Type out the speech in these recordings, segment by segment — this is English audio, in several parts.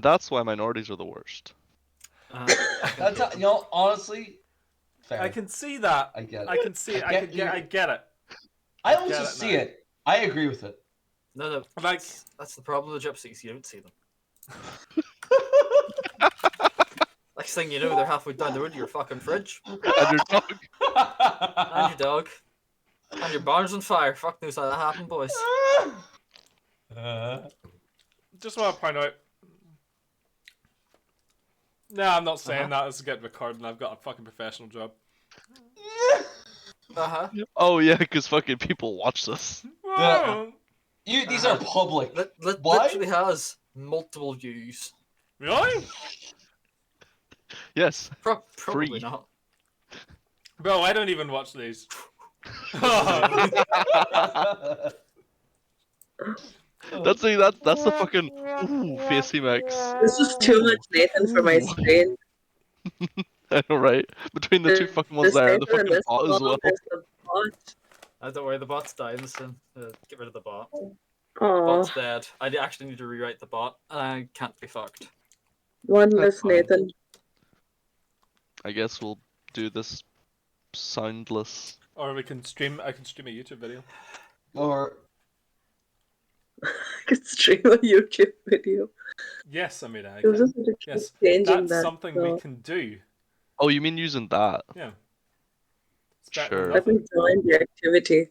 And that's why minorities are the worst. That's how, honestly, fair. I can see that. I get it. I can see it. I get it. I also see it. I agree with it. No. Like, that's the problem with gypsies. You don't see them. Next thing you know, they're halfway down the road to your fucking fridge. And your dog. And your dog. And your barn's on fire. Fuck knows how that happened, boys. just want to point out. No, I'm not saying that. This is getting recorded and I've got a fucking professional job. Oh yeah, because fucking people watch this. These are public. Literally has multiple views. Really? Yes. Probably Free. not. Bro, I don't even watch these. That's the fucking face he makes. This is too much Nathan for my screen. I know, right? Between the two fucking ones there, and the fucking bot as well. Don't worry, the bot's dying soon. Get rid of the bot. Aww. Bot's dead. I actually need to rewrite the bot, and I can't be fucked. One less Nathan. I guess we'll do this soundless. Or we can stream. I can stream a YouTube video. Or I could stream a YouTube video. Yes, I mean I can. Yes, that's something we can do. Oh, you mean using that? Yeah. Sure. Let me join the activity.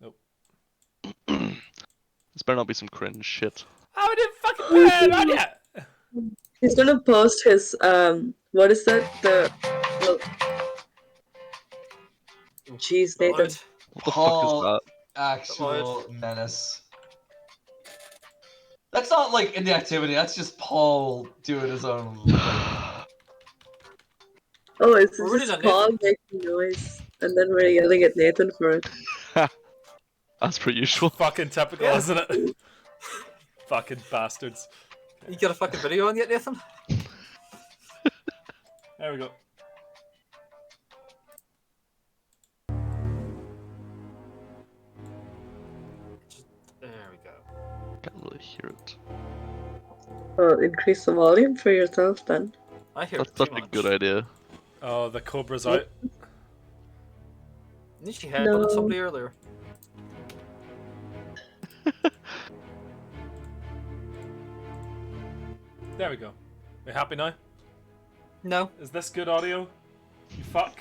Nope. This better not be some cringe shit. I didn't fucking put it on yet. He's gonna post his what is that? Jeez, Nathan. What the fuck is that? Actual menace. That's not like in the activity. That's just Paul doing his own. Oh, it's just Paul making noise, and then we're yelling at Nathan for it. As per usual. Fucking typical, isn't it? Fucking bastards. You got a fucking video on yet, Nathan? There we go. There we go. Can't really hear it. Well, increase the volume for yourself then. I hear That's it too such a much. good idea. Oh, the cobra's out. Didn't she headbutted somebody earlier? There we go. Are you happy now? No. Is this good audio? You fuck.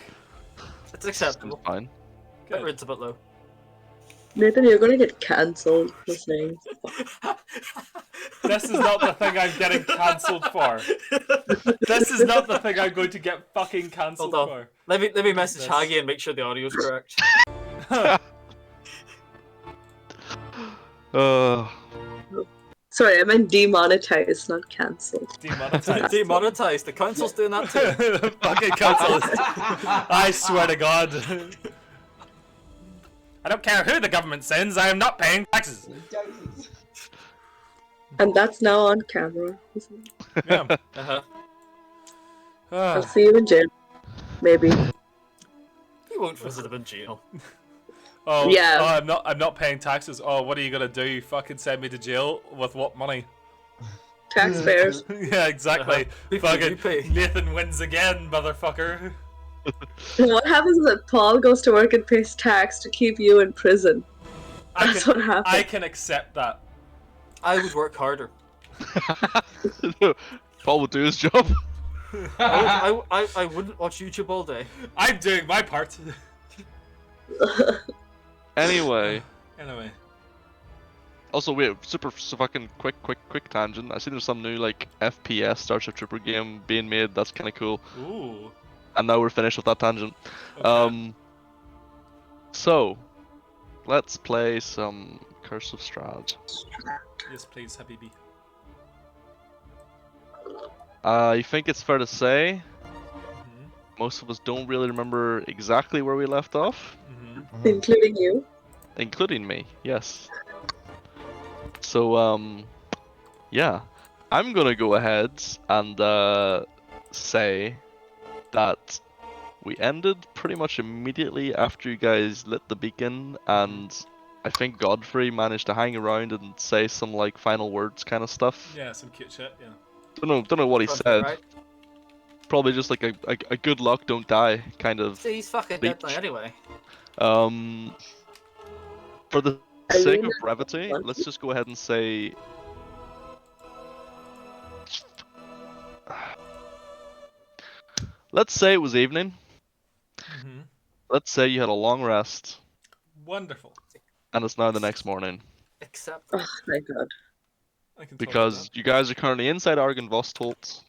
It's acceptable. Fine. Good. It's a bit low. Nathan, you're gonna get cancelled for saying. This is not the thing I'm getting cancelled for. This is not the thing I'm going to get fucking cancelled for. Let me message Haggy and make sure the audio's correct. Sorry, I meant demonetized, not cancelled. Demonetized. Demonetized. The council's doing that too. Fucking council. I swear to God. I don't care who the government sends. I am not paying taxes. And that's now on camera. Isn't it? Yeah. I'll see you in jail. Maybe. You won't visit him in jail. Oh yeah. Oh, I'm not paying taxes. Oh, what are you gonna do? Fucking send me to jail with what money? Taxpayers. Yeah, exactly. Fucking pay. Nathan wins again, motherfucker. What happens is that Paul goes to work and pays tax to keep you in prison. That's what happens. I can accept that. I would work harder. Paul will do his job. I wouldn't watch YouTube all day. I'm doing my part. Anyway. Also, wait, super fucking quick tangent. I see there's some new like FPS Starship Trooper game being made. That's kind of cool. Ooh. And now we're finished with that tangent. Okay. So let's play some Curse of Strahd. Yes, please, Habibi. I think it's fair to say most of us don't really remember exactly where we left off. Including you. Including me, yes. So, yeah. I'm gonna go ahead and say that we ended pretty much immediately after you guys lit the beacon and I think Godfrey managed to hang around and say some like final words kind of stuff. Yeah, some cute shit. Yeah. Don't know what he Sounds said. right. Probably just like a good luck, don't die kind of See, he's fucking dead now speech. anyway. For the Are you sake in of the brevity, one? let's just go ahead and say. Let's say it was evening. Mm-hmm. Let's say you had a long rest, Wonderful. and it's now the next morning. Except Oh my god. I can tolerate Because you guys are currently inside Argynvostholt,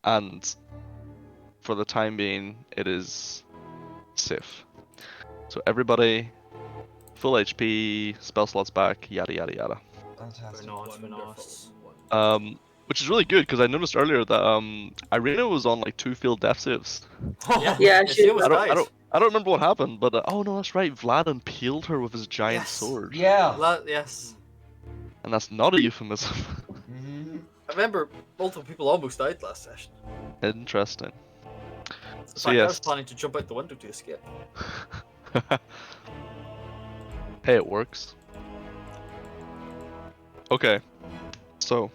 and for the time being, it is safe. So everybody, full HP, spell slots back, yada yada yada. very Fantastic. nice, very Wonderful. nice. Which is really good because I noticed earlier that Irina was on like 2 failed death saves. Yeah, Yeah, she she almost I died. don't remember what happened, but oh no, that's right. Vlad impaled her with his giant Yes. sword, Yeah. Yes. and that's not a euphemism. Mm-hmm. I remember multiple people almost died last session. Interesting. In So fact, I was yes. planning to jump out the window to escape. Hey, it works. Okay, so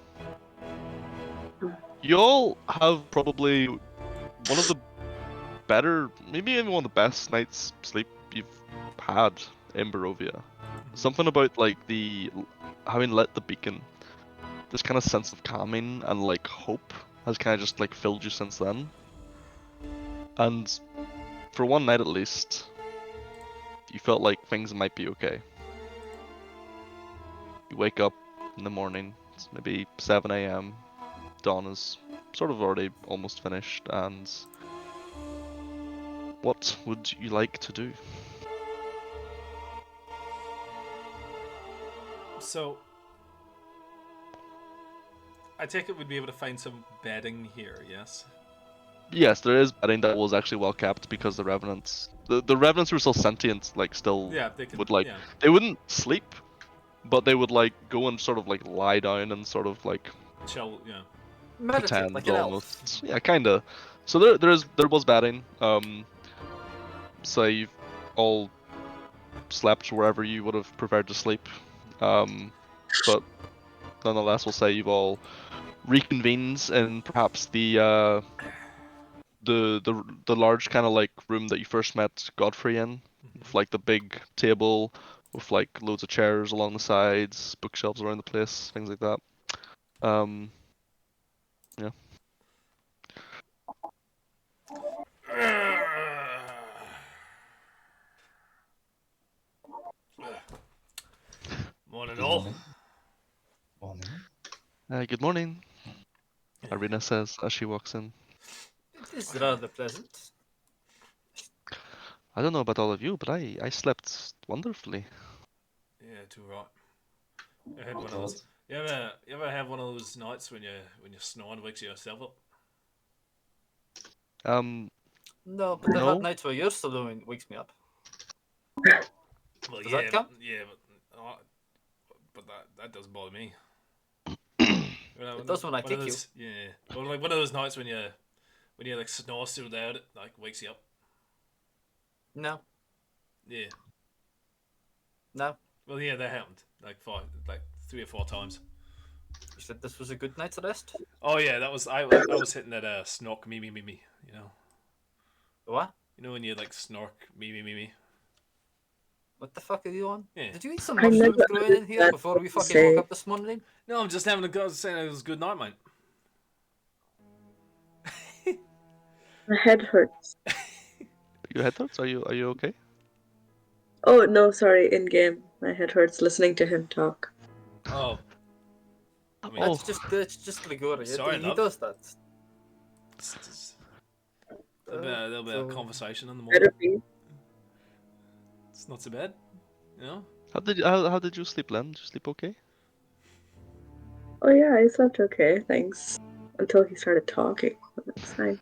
you all have probably one of the better, maybe even one of the best nights sleep you've had in Barovia. Something about like having lit the beacon, this kind of sense of calming and like hope has kind of just like filled you since then. And for one night at least, you felt like things might be okay. You wake up in the morning, it's maybe 7 a.m. Dawn is sort of already almost finished, and what would you like to do? So, I take it we'd be able to find some bedding here, yes? Yes, there is bedding that was actually well kept because the revenants, the revenants were still sentient, like still Yeah, they can. would like Yeah. they wouldn't sleep, but they would like go and sort of like lie down and sort of like Chill. Yeah. Meditate pretend like an elf. almost. Yeah, kinda. So there was bedding. So you've all slept wherever you would have preferred to sleep. But nonetheless, we'll say you've all reconvened in perhaps the large kind of like room that you first met Godfrey in, with like the big table with like loads of chairs along the sides, bookshelves around the place, things like that. Yeah. Morning, Good all. morning. Morning. Good morning, Irina says as she walks in. It is rather pleasant. I don't know about all of you, but I slept wonderfully. Yeah, too right. I had one of Good. those. You ever have one of those nights when you snore and wakes yourself up? No, but I've No. had nights where you're still doing wakes me up. Well, Does yeah, that count? but that doesn't bother me. It does when I kick you. Yeah, or like one of those nights when you like snore so loud it like wakes you up. No, Yeah. no. Well, yeah, that happened like 3 or 4 times. You said this was a good night's rest. Oh yeah, that was I was hitting that snork me, you know. What? You know when you like snork me. What the fuck are you on? Yeah. Did you eat some I never mushrooms growing in here understood before we what you fucking say. woke up this morning? No, I'm just having a go saying it was a good night, mate. My head hurts. Your head hurts? Are you okay? Oh no, sorry, in game. My head hurts listening to him talk. Oh. I mean, Oh. That's just Grigori. Sorry, He love. does that. There'll be a So- conversation in the morning. Better be. It's not so bad, you know. How did you sleep, Len? Did you sleep okay? Oh yeah, I slept okay, thanks. Until he started talking. That's fine.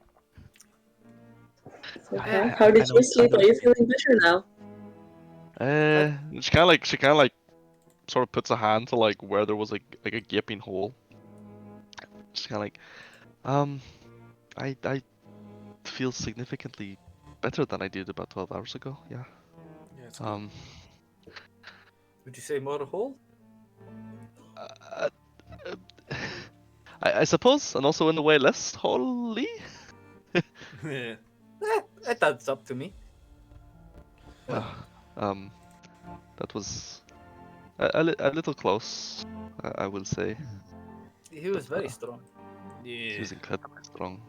It's okay. I- How did I know- you sleep? I know- Are you feeling better now? She kind of like sort of puts a hand to like where there was like a gaping hole. She's kind of like, I feel significantly better than I did about 12 hours ago. Yeah. Yeah, it's good. Would you say more whole? Uh, uh, I suppose, and also in a way less holy. Yeah. It adds up to me. Uh, um, that was a little close, I will say. He was But, very strong. He Yeah. was incredibly strong.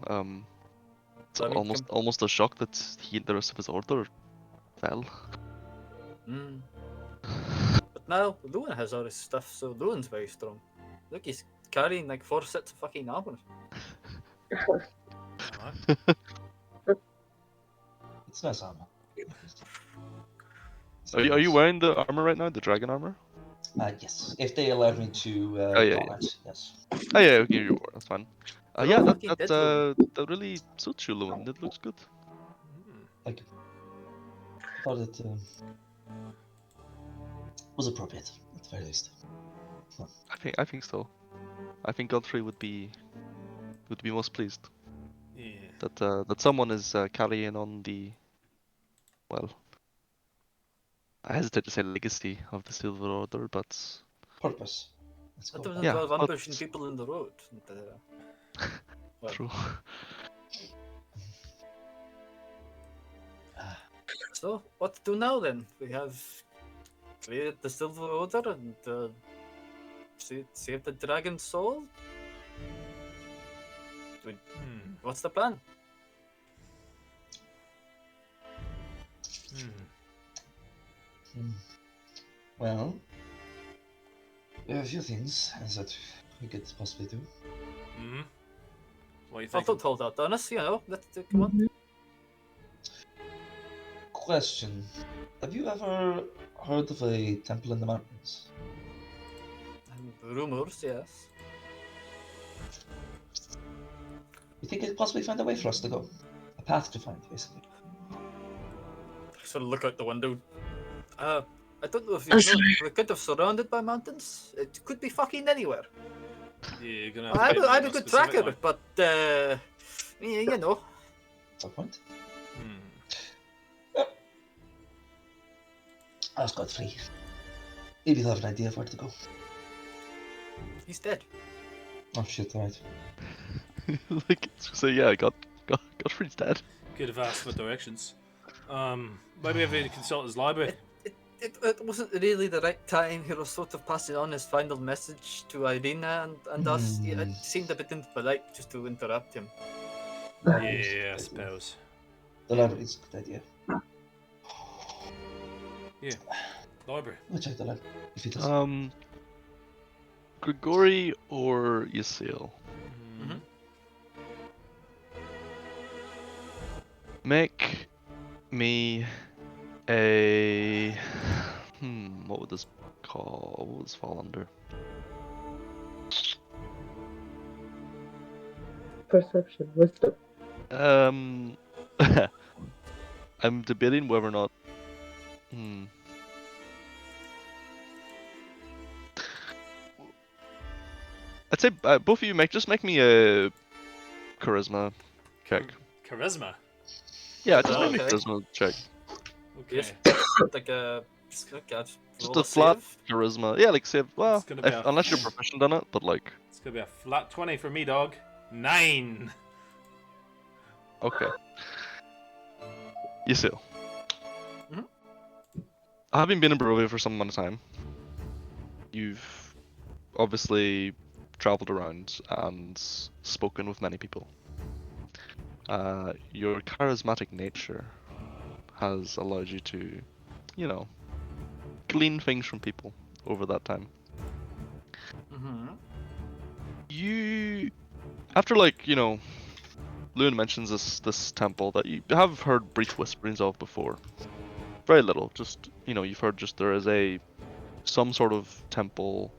It's I mean, almost a shock that he and the rest of his order fell. Mm. But now Luan has all his stuff, so Luan's very strong. Look, he's carrying like 4 sets of fucking armor. Alright. It's nice armor. Are you wearing the armor right now? The dragon armor? Yes, if they allow me to Oh, yeah, don yeah. it, yes. Oh yeah, okay, you are. That's fine. They're Yeah, all that fucking dead, Luan. that really suits you, Lewin. It looks good. Thank you. Thought it was appropriate, at the very least. I think so. I think Godfrey would be most pleased Yeah. that someone is carrying on the, well, I hesitate to say legacy of the Silver Order, but Purpose. Let's That go. doesn't Yeah, involve but- ambushing people in the road. And, well, true. so, what to do now then? We have cleared the Silver Order and saved the Dragon's Soul? Hmm. What's the plan? Hmm. Well, there are a few things that we could possibly do. Hmm. What do you I think? don't hold out on us, you know. Come on. Question: have you ever heard of a temple in the mountains? Rumors, yes. You think it possibly find a way for us to go? A path to find, basically. Sort of look out the window. I don't know if you I'm know. sorry. We're kind of surrounded by mountains. It could be fucking anywhere. Yeah, you're gonna have to I'm get a a good specific tracker, one. but you know. That's our point. Hmm. Ask Godfrey. Maybe they'll have an idea of where to go. He's dead. Oh shit, alright. Like, so yeah, Godfrey's dead. Could have asked for directions. Maybe if we consult his library. It wasn't really the right time. He was sort of passing on his final message to Irina and us. It seemed a bit impolite just to interrupt him. Yeah, I suppose. The library's a good idea. Yeah. Library. We'll check the library if he does. Grigori or Yasil? Hmm. Make me a what would this call? What would this fall under? Perception, wisdom. I'm debating whether or not. I'd say both of you just make me a charisma check. Charisma. Yeah, just make me a Okay. charisma check. Okay. Yes. Like a Just roll a a flat save. charisma. Yeah, like save. Well, It's gonna be a- unless you're proficient on it, but like. It's gonna be a flat 20 for me, dog. 9. Okay. Yasil. Mhm. Having been in Barovia for some amount of time, you've obviously traveled around and spoken with many people. Your charismatic nature has allowed you to, glean things from people over that time. Mm-hmm. You, after Loon mentions this temple that you have heard brief whisperings of before. Very little, just you've heard just there is some sort of temple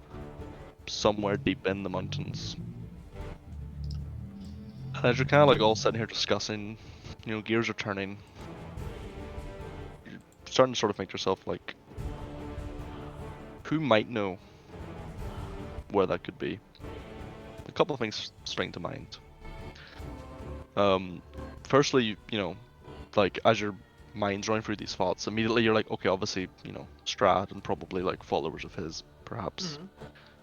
somewhere deep in the mountains. And as you're kind of all sitting here discussing, gears are turning. You're starting to sort of think to yourself who might know where that could be? A couple of things spring to mind. Firstly, as you're minds running through these thoughts, immediately you're like, okay, obviously, you know, Strahd and probably like followers of his, perhaps. Mhm.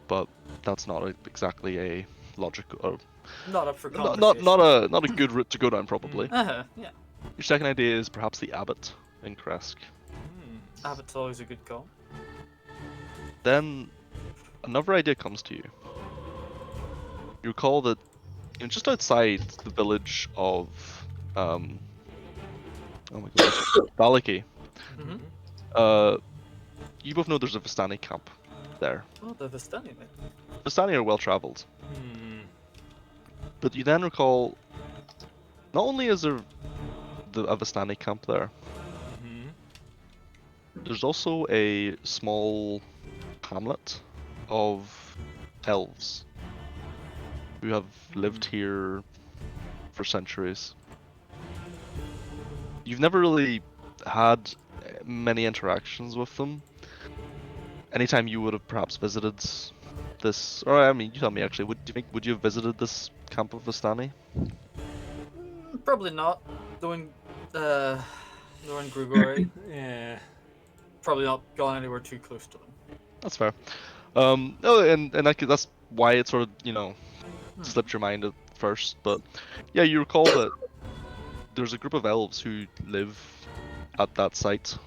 But that's not exactly a logical, or Not up for not conversation. not a good route to go down, probably. Yeah. Your second idea is perhaps the abbot in Kresk. Abbott's always a good call. Then another idea comes to you. You recall that, you know, just outside the village of oh my goodness, Valaki, Mhm. you both know there's a Vistani camp there. Oh, the Vistani, mate. Vistani are well traveled, but you then recall not only is there a Vistani camp there, there's also a small hamlet of elves who have lived here for centuries. You've never really had many interactions with them. Anytime you would have perhaps visited this, or I mean, you tell me actually, would you have visited this camp of Vistani? Probably not. Knowing Grigori, Yeah. probably not gone anywhere too close to them. That's fair. No, and that's why it sort of, you know, slipped your mind at first. But yeah, you recall that there's a group of elves who live at that site,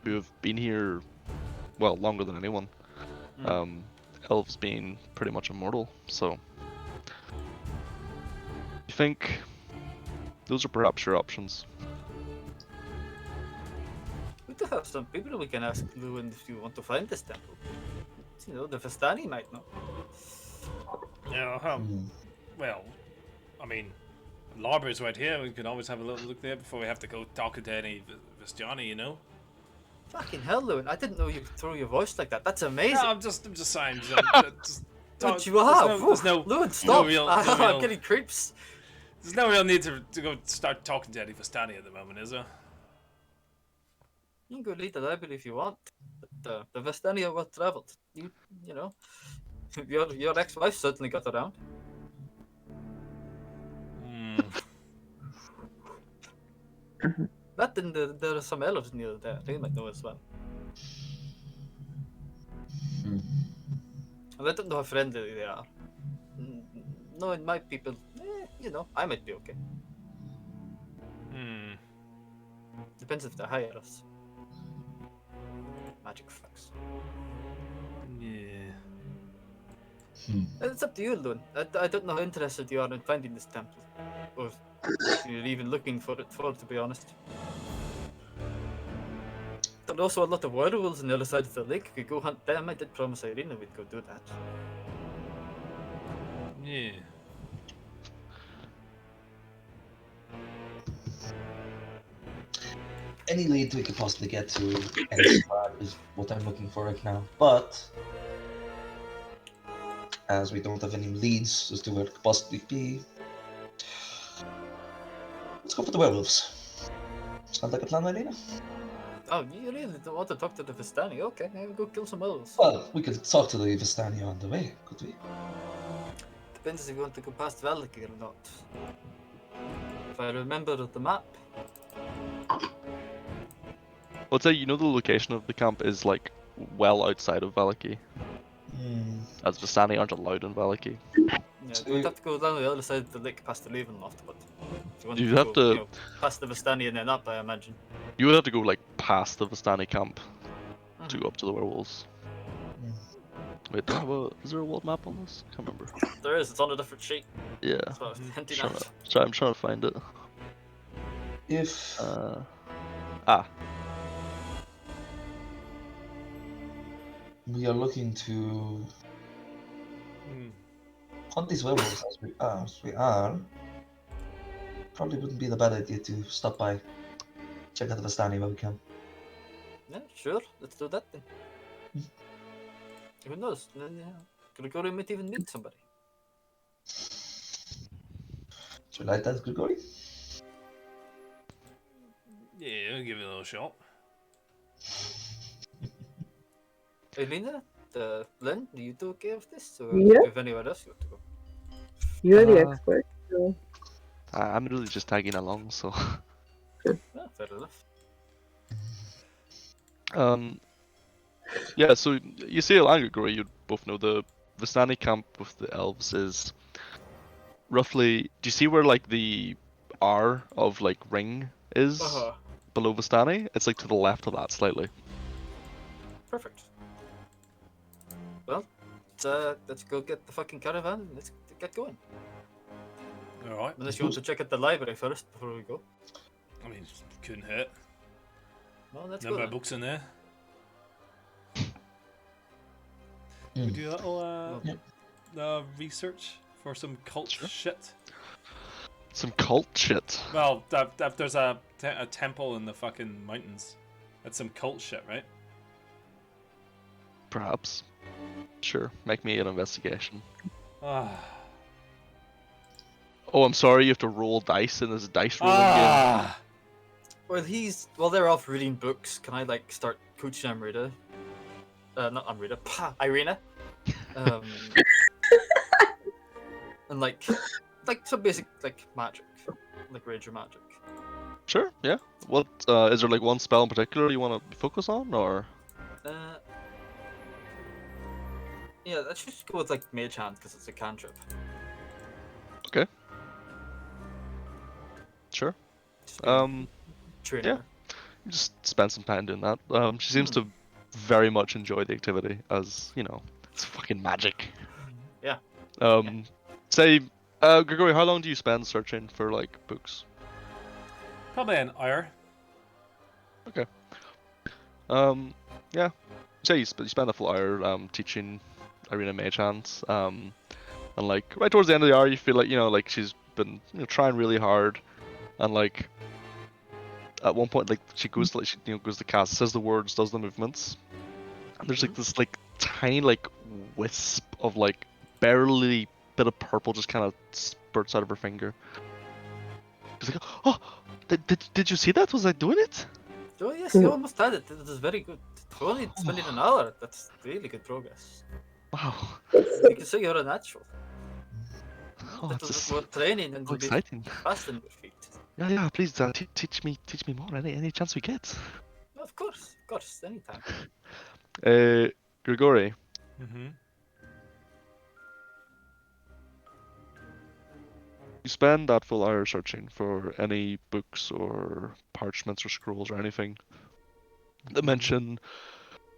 who have been here, well, longer than anyone. Elves being pretty much immortal, so you think those are perhaps your options? We do have some people we can ask Lewin if you want to find this temple. You know, the Vistani might know. Yeah. Well, I mean, Larber's right here. We can always have a little look there before we have to go talking to any Vistiani, you know. Fucking hell, Lewin! I didn't know you could throw your voice like that. That's amazing. No, I'm just saying. But you have. There's no Lewin, stop! no real, I'm getting creeps. There's no real need to go start talking to any Vistani at the moment, is there? You can go lead the library if you want. But the Vistani are well travelled. You know, your ex-wife certainly got around. That and there are some elves near there. They might know as well. And I don't know how friendly they are. Knowing my people, you know, I might be okay. Depends if they hire us. Magic fucks. Yeah. It's up to you, Lewin. I don't know how interested you are in finding this temple. Or if you're even looking for it, to be honest. There are also a lot of werewolves on the other side of the lake. We could go hunt them. I did promise Irina we'd go do that. Yeah. Any lead we could possibly get to Strahd is what I'm looking for right now. But as we don't have any leads as to where it could possibly be, let's go for the werewolves. Sound like a plan, Irina? Oh, you really don't want to talk to the Vistani? Okay, maybe go kill some werewolves. Well, we could talk to the Vistani on the way, could we? Depends if you want to go past Valaki or not. If I remember the map. Let's say you know the location of the camp is like well outside of Valaki, as Vistani aren't allowed in Valaki. Yeah, you would have to go down the other side of the lake past the Ravenloft, but if you want You'd to have go, to- you know, past the Vistani and then up, I imagine. You would have to go like past the Vistani camp to go up to the werewolves. Wait, is there a world map on this? I can't remember. There is, it's on a different sheet. Yeah, That's what I was hinting trying at. I'm trying to find it. If we are looking to hunt these werewolves as we are, probably wouldn't be the bad idea to stop by, check out the Vistani when we can. Yeah, sure, let's do that then. Who knows? Yeah. Grigori might even meet somebody. Would you like that, Grigori? Yeah, I'll give it a little shot. Elena, Lynn, do you two okay with this? Or Yeah. if anywhere else you want to go? You're the expert. So. I'm really just tagging along, so fair enough. Yeah, so you see Langagore, you both know the Vistani camp with the elves is roughly. Do you see where like the R of like ring is Uh-huh. below Vistani? It's like to the left of that slightly. Perfect. Well, let's go get the fucking caravan and let's get going. Alright. Unless you want to check out the library first before we go. I mean, couldn't hurt. Well, let's Number go. of Then. books in there. Mm. We do a little research for some cult Sure. shit. Some cult shit. Well, there's a temple in the fucking mountains. That's some cult shit, right? Perhaps. Sure. Make me an investigation. Ah. Oh, I'm sorry. You have to roll dice in this dice rolling game. Ah. While they're off reading books, can I like start coaching Amrita? Not Amrita, Irina. And like some basic like magic, like ranger magic. Sure. Yeah. What is there like one spell in particular you want to focus on, or? Yeah, let's just go with like mage hand because it's a cantrip. Okay. Sure. Just be training yeah. her. Just spend some time doing that. She seems to very much enjoy the activity, as you know, it's fucking magic. Yeah. Say, Gregory, how long do you spend searching for like books? Probably an hour. Okay. Yeah. Say you spend a full hour teaching Irina Mage Hands. And like right towards the end of the hour, you feel like like she's been trying really hard, and like at one point like she goes to goes to cast, says the words, does the movements, and there's like this like tiny like wisp of like barely bit of purple just kind of spurts out of her finger. She's like, oh, did you see that? Was I doing it? Oh yes, you almost had it. It was very good. We're only spending an hour. That's really good progress. Wow. You can say you're a natural. Oh, That that's was just more training and so you'll be exciting. fast in your feet. Yeah, please teach me more. Any chance we get. Of course, anytime. Grigori, Mm-hmm. you spend that full hour searching for any books or parchments or scrolls or anything that mention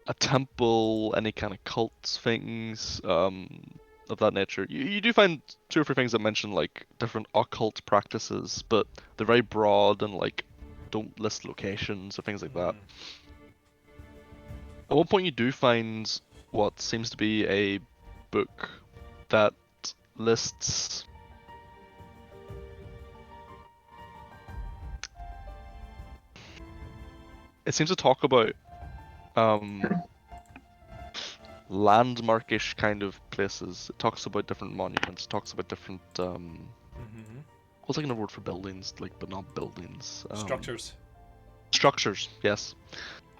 a temple, any kind of cult things, of that nature. You do find 2 or 3 things that mention like different occult practices, but they're very broad and like don't list locations or things like that. At one point you do find what seems to be a book that lists it seems to talk about landmarkish kind of places. It talks about different monuments, talks about different what's like another word for buildings, like but not buildings. Structures. Structures, yes.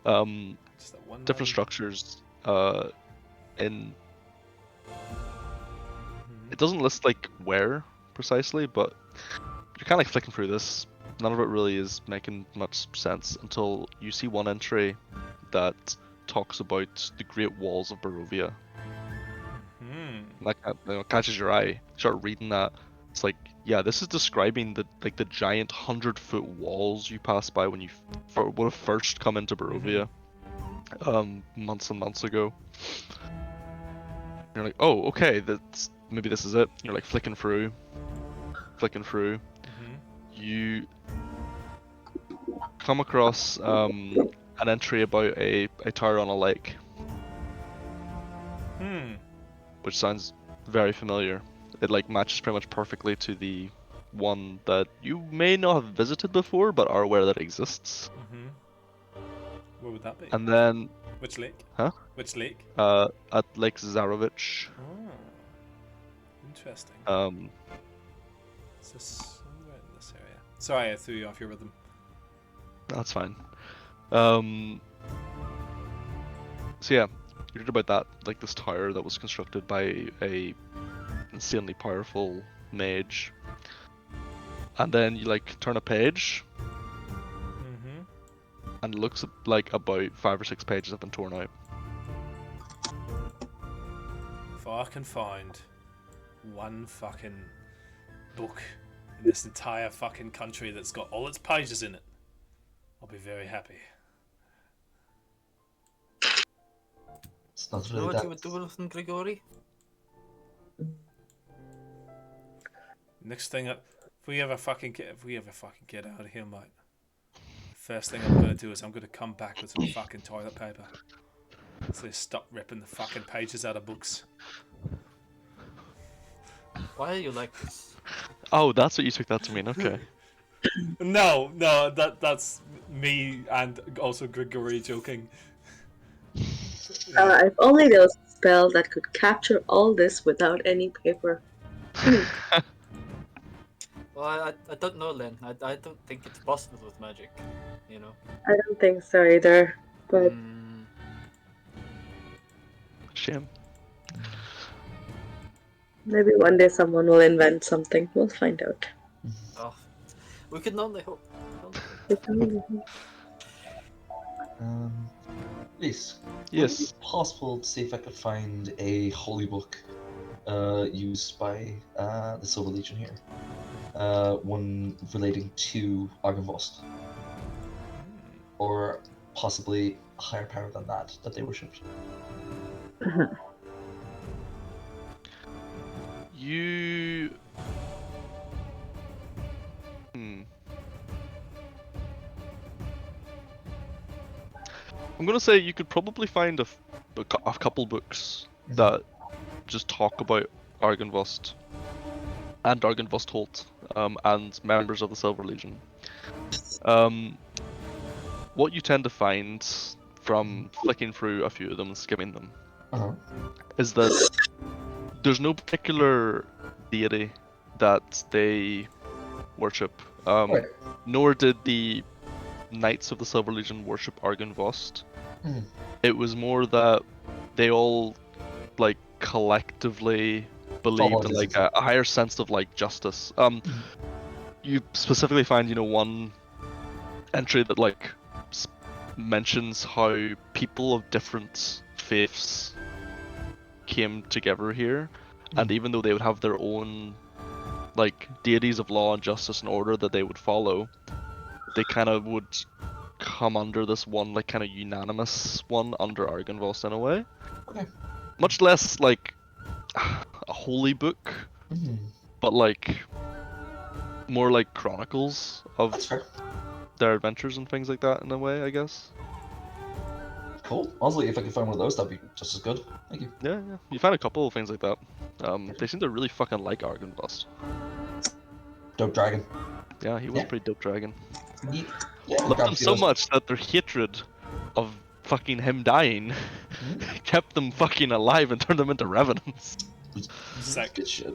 Just that one Different line. structures. In it doesn't list like where precisely, but you're kind of like flicking through this. None of it really is making much sense until you see one entry that talks about the Great Walls of Barovia. And that catches your eye. You start reading that. It's like, yeah, this is describing the giant 100-foot walls you pass by when you would have first come into Barovia, months and months ago. You're like, oh, okay, maybe this is it. You're like flicking through. You come across an entry about a tower on a lake. Which sounds very familiar. It like matches pretty much perfectly to the one that you may not have visited before, but are aware that exists. Where would that be? And then, Which lake? huh? Which lake? At Lake Zarovich. Oh, interesting. Is this somewhere in this area? Sorry, I threw you off your rhythm. That's fine. So yeah, you read about that, like this tower that was constructed by a insanely powerful mage. And then you like turn a page, and it looks like about 5 or 6 pages have been torn out. If I can find one fucking book in this entire fucking country that's got all its pages in it, I'll be very happy. It's not Do you know really what that. you would do with them, Grigori? Next thing up, if we ever fucking get out of here, mate. First thing I'm gonna do is I'm gonna come back with some fucking toilet paper. So they stop ripping the fucking pages out of books. Why are you like this? Oh, that's what you took that to mean. Okay. No, that's me and also Grigori joking. If only there was a spell that could capture all this without any paper. Well, I don't know, Len. I don't think it's possible with magic, you know. I don't think so either. But Shame. maybe one day someone will invent something. We'll find out. Oh, we can only hope. Please. Yes. Would it be possible to see if I could find a holy book used by the Silver Legion here? One relating to Argynvost. Or possibly a higher power than that they worshipped. You. I'm gonna say you could probably find a couple books that just talk about Argynvost and Argynvost Holt, and members of the Silver Legion. What you tend to find from flicking through a few of them and skimming them is that there's no particular deity that they worship. Right. Nor did the Knights of the Silver Legion worship Argynvost. It was more that they all like collectively believed in like a higher sense of like justice. You specifically find, you know, one entry that like mentions how people of different faiths came together here, and even though they would have their own like deities of law and justice and order that they would follow, they kind of would come under this one like kind of unanimous one under Argynvost in a way. Okay. Much less like a holy book, but like more like chronicles of That's fair. their adventures and things like that in a way, I guess. Cool. Honestly, if I could find one of those, that'd be just as good. Thank you. Yeah. You find a couple of things like that. They seem to really fucking like Argynvost. Dope dragon. Yeah, he was pretty dope dragon. Yeah, Loved him so much that their hatred of fucking him dying kept them fucking alive and turned them into revenants. Sick. Good shit.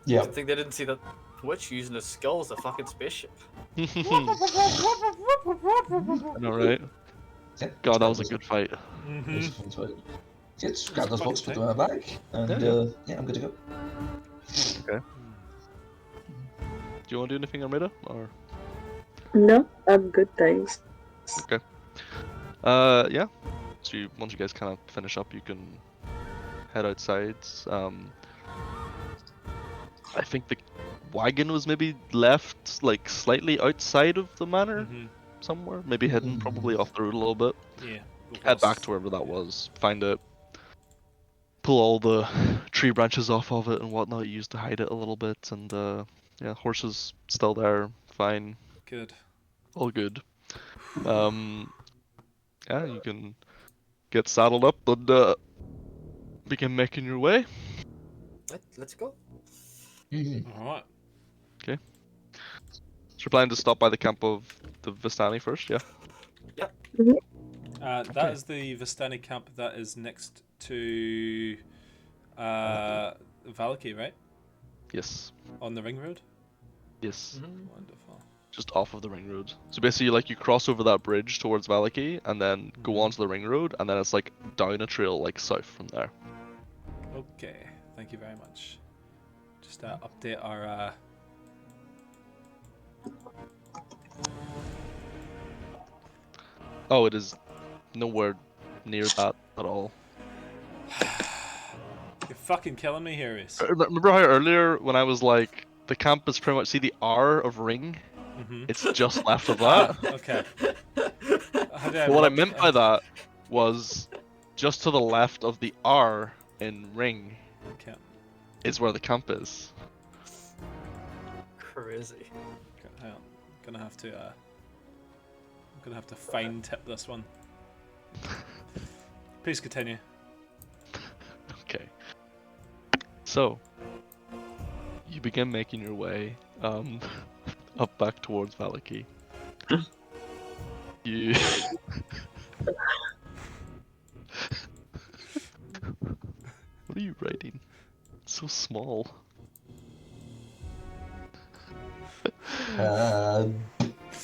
Yeah. I think they didn't see that witch using his skull as a fucking spaceship. I know, right? Yeah, God, that was a good fight. Let's grab those books, put them in my bag, and I'm good to go. Okay. Do you want to do anything, Armida? Or No, I'm good, thanks. okay. Yeah. So once you guys kind of finish up, you can head outside. I think the wagon was maybe left like slightly outside of the manor somewhere, maybe hidden, probably off the road a little bit. Yeah. Head back to wherever that was, find it, pull all the tree branches off of it and whatnot used to hide it a little bit, and yeah, horses still there, fine. Good. All good. Yeah, you can get saddled up and begin making your way. Let's go. Alright. Okay. So you're planning to stop by the camp of the Vistani first, yeah? Yep. That is the Vistani camp that is next to Valaki, right? Yes. On the ring road? Yes. Wonderful. Just off of the ring road. So basically, like, you cross over that bridge towards Valaki, and then go onto the ring road, and then it's like down a trail, like south from there. Okay, thank you very much. Just update our Oh, it is nowhere near that at all. You're fucking killing me here, Reese. Remember how earlier when I was like, the camp is pretty much, see the R of ring? Mm-hmm. It's just left of Ah, that. okay. How did I But what I look? meant by that was just to the left of the R in ring Okay. is where the camp is. Crazy. Okay, hang on. I'm gonna have to fine tip this one. Please continue. Okay. So, you begin making your way up back towards Valaki. You. What are you writing? It's so small.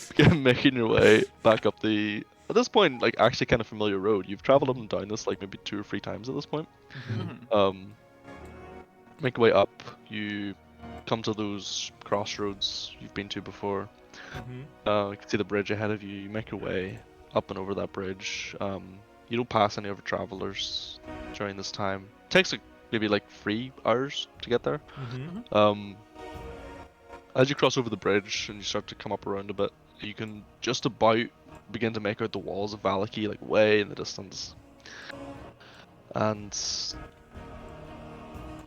Begin making your way back up the. At this point, like actually kind of familiar road. You've traveled up and down this like maybe 2 or 3 times at this point. Mhm. Make your way up. You come to those crossroads you've been to before. Mm-hmm. You can see the bridge ahead of you. You make your way up and over that bridge. You don't pass any other travelers during this time. It takes like, maybe like 3 hours to get there. Mm-hmm. As you cross over the bridge and you start to come up around a bit, you can just about begin to make out the walls of Valaki like way in the distance. And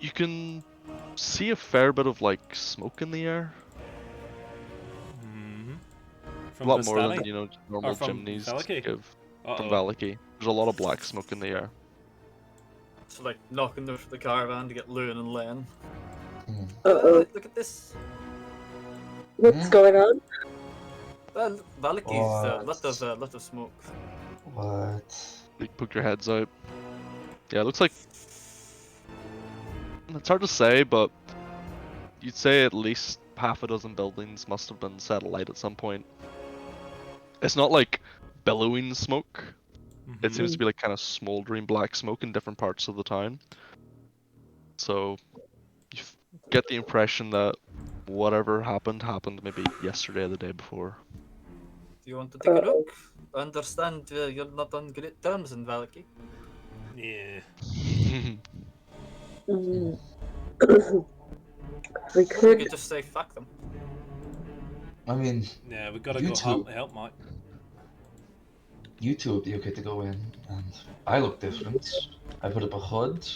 you can see a fair bit of like smoke in the air. Mm-hmm. A From lot more than Vistani? normal Or from chimneys Valaki? give from Uh-oh. Valaki. There's a lot of black smoke in the air. So like knocking the caravan to get Loon and Len. Uh-oh. Look at this. What's going on? Well, Valaki's What? lot of smoke. What? You poke your heads out. Yeah, it looks like it's hard to say, but you'd say at least half a dozen buildings must have been set alight at some point. It's not like billowing smoke. Mm-hmm. It seems to be like kind of smoldering black smoke in different parts of the town. So you get the impression that whatever happened maybe yesterday or the day before. Do you want to take a look? I understand you're not on great terms in Valaki. Yeah. Mm. we We could. could just say fuck them. I mean, Yeah, we gotta You go two. help Mike. you two would be okay to go in, and I look different. I put up a hood.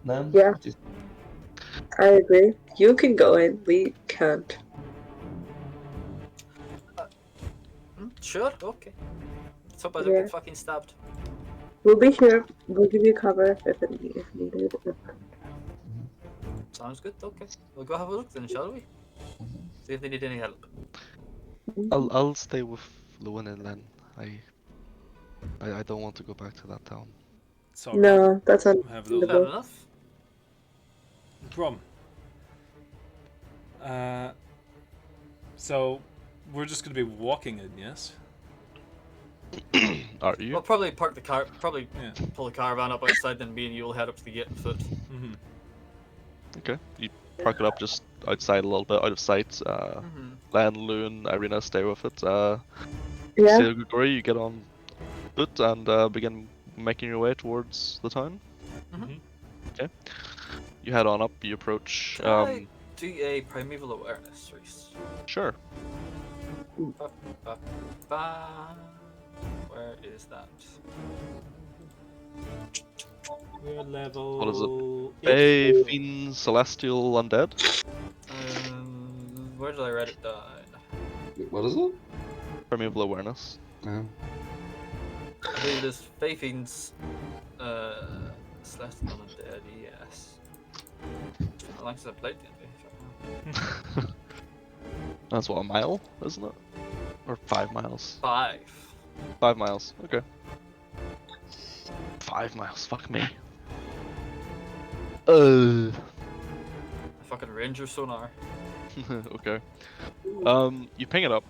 Then, Yeah. what do you I agree. You can go in. We can't. Sure, okay. So I don't Yeah. get fucking stabbed. We'll be here. We'll give you cover if needed. Sounds good, okay. We'll go have a look then, shall we? See if they need any help. I'll stay with Luan and Len. I don't want to go back to that town. It's alright. No, that's Have a Fair little understandable. enough. Grum. So we're just gonna be walking in, yes? Are you? We'll probably park the car, probably Yeah. pull the caravan up outside, then me and you will head up to the gate on foot. Mm-hmm. Okay. You park it up just outside a little bit, out of sight. Len, Loon, Irina, stay with it. Yeah. Say Grigori, you get on foot and begin making your way towards the town. Mm-hmm. You head on up, you approach. Can I do a primeval awareness, Reese? Sure. Where is that? We're level. What is it? 8. Fae, Fiend, Celestial, Undead. Where did I write it down? Wait, what is it? Primeval Awareness. Yeah. I believe it is Fae Fiends, Celestial Undead, yes. How long has I played D&D? That's what, a mile, isn't it? Or 5 miles? 5. 5 miles, okay. 5 miles, fuck me. A fucking ranger sonar. Okay. You ping it up.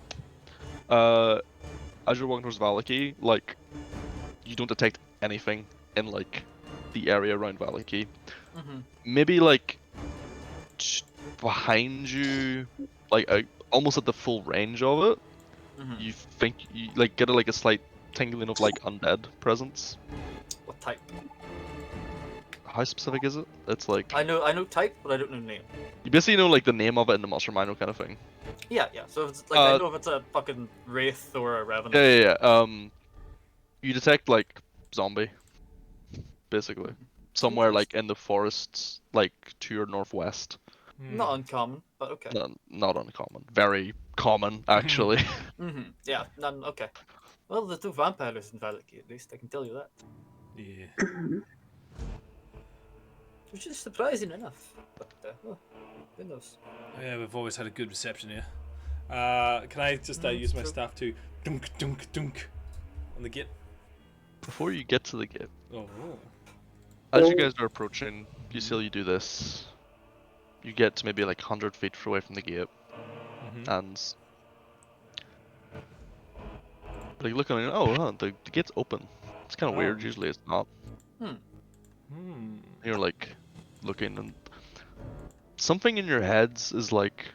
As you're walking towards Valaki, like, you don't detect anything in, like, the area around Valaki. Maybe, like, behind you, like, almost at the full range of it, you think you like get like a slight tingling of like undead presence. What type? How specific is it? It's like I know type, but I don't know name. you basically know like the name of it in the Monster Manual kind of thing. Yeah, yeah. So if it's like I know if it's a fucking wraith or a revenant. Yeah. You detect like zombie, basically, somewhere like in the forests, like to your northwest. Not uncommon, but okay. Not uncommon. Very common, actually. Yeah. None. Okay. Well, the 2 vampires in Valaki, at least I can tell you that. Yeah. Which is surprising enough, but well, who knows? Yeah, we've always had a good reception here. Can I just use my true. staff to dunk, dunk, dunk on the gate? Before you get to the gate, Oh. as you guys are approaching, you see you do this. You get to maybe like 100 feet away from the gate, and like you look on it, oh, huh, the gate's open. It's kind of weird. Usually it's not. You're like looking, and something in your heads is like,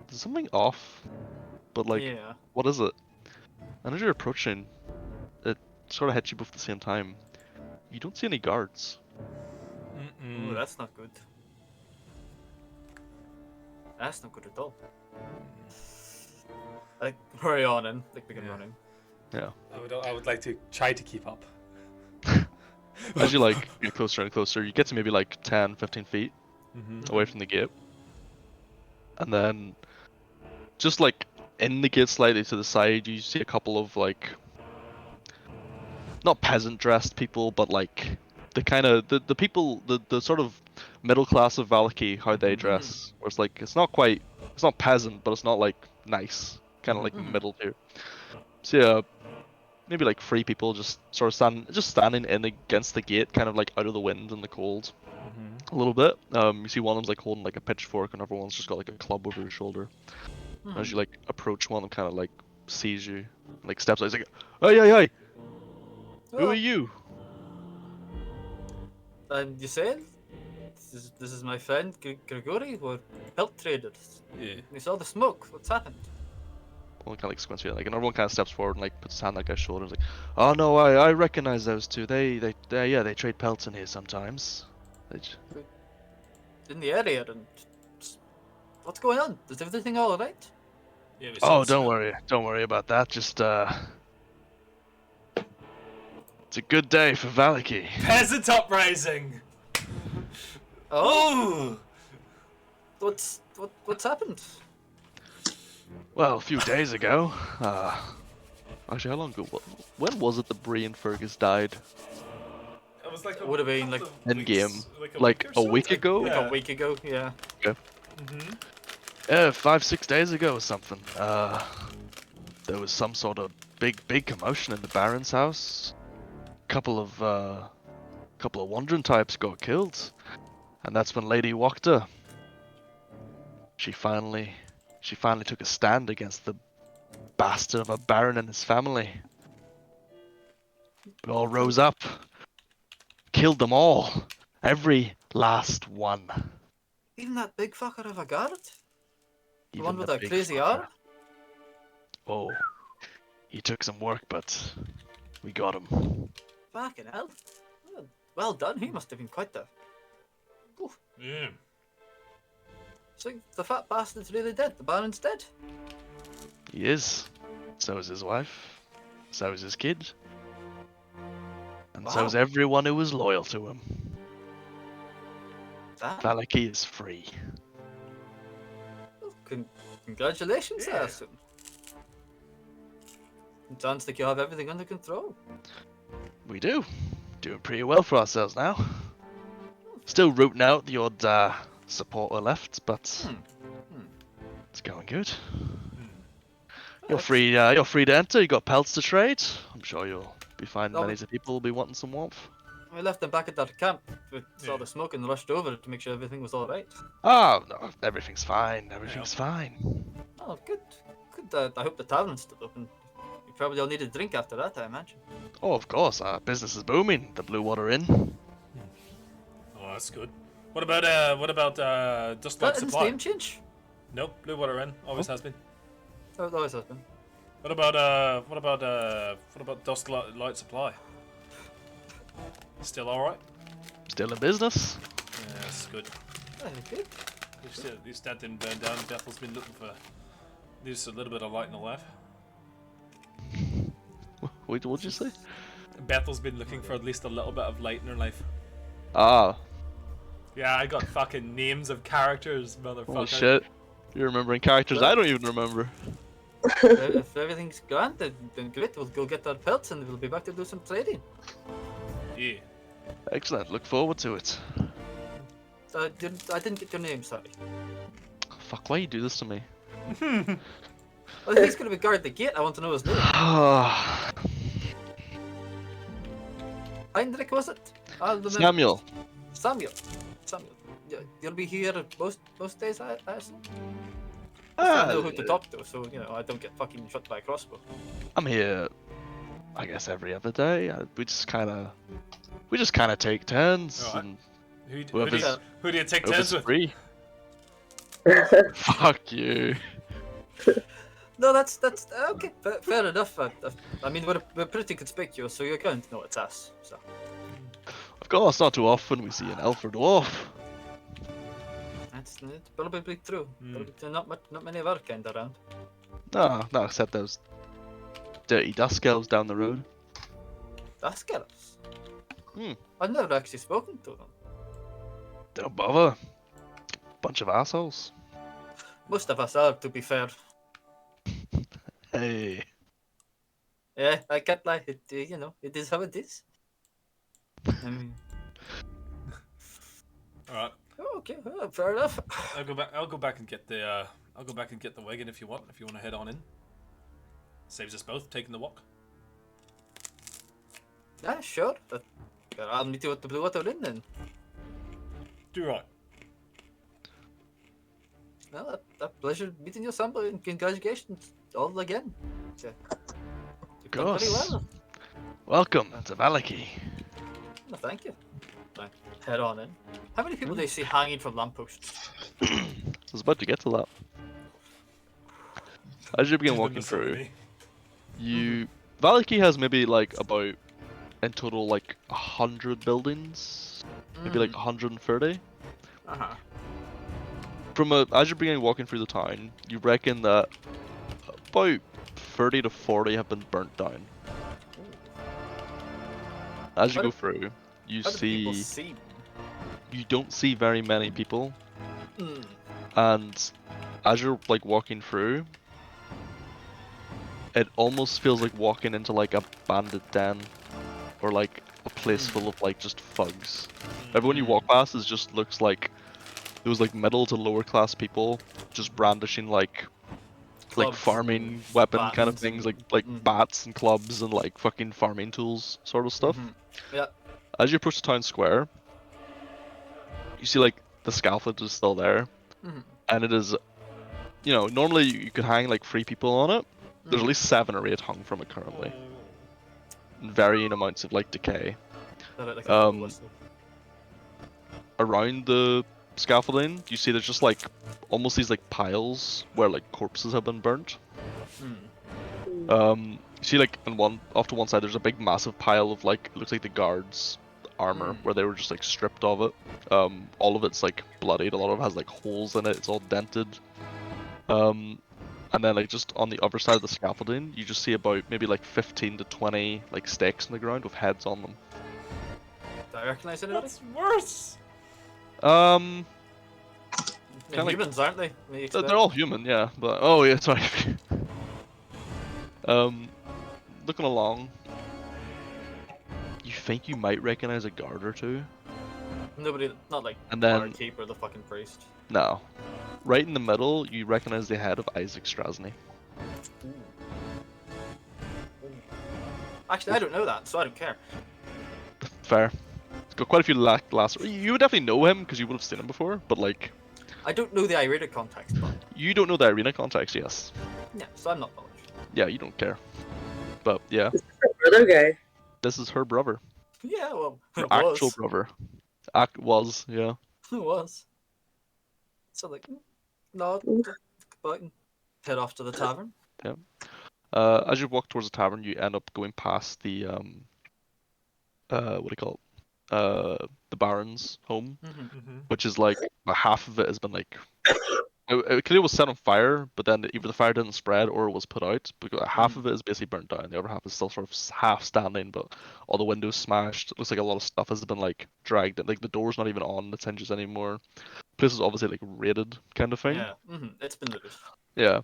there's something off, but like, Yeah. what is it? And as you're approaching, it sort of hits you both at the same time. You don't see any guards. Ooh, that's not good. That's not good at all. Like hurry on in, like begin running. Yeah. I would like to try to keep up. As you like get closer and closer, you get to maybe like 10, 15 feet away from the gate. And then just like in the gate slightly to the side, you see a couple of like, not peasant dressed people, but like the kind of, the people, the sort of middle class of Valaki, how they dress. Where it's like, it's not peasant, but it's not like nice. Kind of like middle tier. So yeah, maybe like 3 people just sort of standing in against the gate, kind of like out of the wind and the cold, a little bit. You see one of them's like holding like a pitchfork, and everyone's just got like a club over his shoulder. As you like approach, one of them kind of like sees you, like steps out. He's like, "Hey! Who are you?" And you said this is my friend Grigori. We're pelt traders. Yeah. We saw the smoke. What's happened? One kind of like squints you, like, and everyone kind of steps forward and like puts his hand on that guy's shoulder. And is like, "Oh no, I recognize those two. They trade pelts in here sometimes." In the area, and what's going on? Is everything all right? Yeah, Oh, don't worry about that. Just it's a good day for Valaki. Peasant uprising. Oh, what's happened? Well, a few days ago. Actually, how long ago? When was it that Bree and Fergus died? It was like Would have been like In game, like a week ago. like a week ago. Yeah. Okay. 5-6 days ago or something. There was some sort of big commotion in the Baron's house. Couple of wandering types got killed, and that's when Lady Wachter. She finally took a stand against the bastard of a Baron and his family. We all rose up, killed them all, every last one. Even that big fucker of a guard? The Even one with the that big crazy fucker. arm? Oh, he took some work, but we got him. Fucking hell. Well done, he must have been quite the... Oof. Yeah. So the fat bastard's really dead, the Baron's dead? He is. So is his wife. So is his kid. And so is Wow. everyone who was loyal to him. Damn. Valaki is free. Well, congratulations there, son. It sounds like you have everything under control. We do. Doing pretty well for ourselves now. Still rooting out the odd supporter left, but it's going good. You're free. You're free to enter. You got pelts to trade. I'm sure you'll be finding many people will be wanting some warmth. We left them back at that camp. We saw the smoke and rushed over to make sure everything was all right. Oh no, everything's fine. Everything's fine. Oh, good. Good. I hope the tavern's still open. You probably all need a drink after that, I imagine. Oh, of course. Our business is booming. The Blue Water Inn. Oh, that's good. What about Dust Like That didn't Supply? name change? Nope, Blue Water Inn always has been. Oh, it always has been. What about Dusk Light Supply? Still all right? Still in business. Yeah, that's good. Good. At least that didn't burn down. Bethel's been looking for just a little bit of light in the life. Wait, what'd you say? Bethel's been looking for at least a little bit of light in her life. Ah, Yeah, I got fucking names of characters, motherfucker. holy shit. You're remembering characters I don't even remember. If everything's grand, then great. We'll go get our pelts and we'll be back to do some trading. Yeah. Excellent, look forward to it. I didn't get your name, sorry. Fuck, why you do this to me? Well, he's going to be guard the gate. I want to know his name. Heinrich, was it? I'll remember. Samuel. Samuel. Yeah, you'll be here most days, I assume? Ah, I know who to talk to, so I don't get fucking shot by a crossbow. I'm here, I guess, every other day. We just kind of take turns, Alright. and Who do whoever's you take whoever's turns with? free. Fuck you. No, that's okay. Fair enough. I mean, we're pretty conspicuous, so you're going to know it's us. So Of course, not too often we see an elf or dwarf. that's probably true. Hmm. Probably not many of our kind around. No, except those dirty dust elves down the road. That's girls. Hmm. I've never actually spoken to them. Don't bother. Bunch of assholes. Most of us are, to be fair. Hey. Yeah, I can't lie. It it is how it is. I mean, Alright. okay, fair enough. I'll go back and get the wagon if you want to head on in. Saves us both taking the walk. Yeah, sure. But I'll meet you at the Blue Water Inn then. Do right. Well, a pleasure meeting you, Sambo, and congratulations all again. Yeah. You've done very Goss. well. Welcome to Valaki. No, thank you. Right, head on in. How many people do you see hanging from lampposts? I was about to get to that. As you begin walking through, Valaki has maybe like about in total like 100 buildings, maybe like 130. Uh-huh. As you're beginning walking through the town, you reckon that about 30 to 40 have been burnt down. As you How go do- through, you How do people see see? you don't see very many people, Mm. and as you're like walking through, it almost feels like walking into like a bandit den, or like a place full of like just thugs. Everyone you walk past just looks like those like middle to lower class people just brandishing like Clubs farming and weapon kind of batons things, and- like Mhm. bats and clubs and like fucking farming tools sort of stuff. Mhm. Yeah. As you approach the town square, you see like the scaffold is still there, Mhm. and it is, normally you could hang like 3 people on it. There's at least 7 or 8 hung from it currently, in varying amounts of like decay. They're like a full Um, whistle. Around the scaffolding, you see there's just like almost these like piles where like corpses have been burnt. Mm. You see like off to one side there's a big massive pile of like, it looks like the guards' armor where they were just like stripped of it. All of it's like bloodied, a lot of it has like holes in it, it's all dented. And then like just on the other side of the scaffolding, you just see about maybe like 15 to 20 like stakes in the ground with heads on them. Do I recognize anybody? That's worse. Um, They're kinda- humans, aren't they? We expect. they're all human, yeah, but oh yeah, sorry. Looking along, you think you might recognize a guard or two. Nobody, not like And then- barkeep or the fucking priest. No. Right in the middle, you recognize the head of Isaac Strasny. Actually, I don't know that, so I don't care. Fair. It's got quite a few last. You would definitely know him because you would have seen him before, but like, I don't know the Irina context, but you don't know the arena context, yes. yeah, so I'm not bothered. Yeah, you don't care. But yeah, Brother guy. this is her brother. Yeah, well, Her it actual was. brother. Was, yeah. It was. So like, no, Oof. go out and head off to the tavern. As you walk towards the tavern, you end up going past the what do you call it? The Baron's home, Mm-hmm. which is like half of it has been like it clearly was set on fire, but then either the fire didn't spread or it was put out. Because half of it is basically burnt down. The other half is still sort of half standing, but all the windows smashed. It looks like a lot of stuff has been like dragged. Like the door's not even on its hinges anymore. Place is obviously like raided kind of thing. Yeah. It's been looted. Yeah.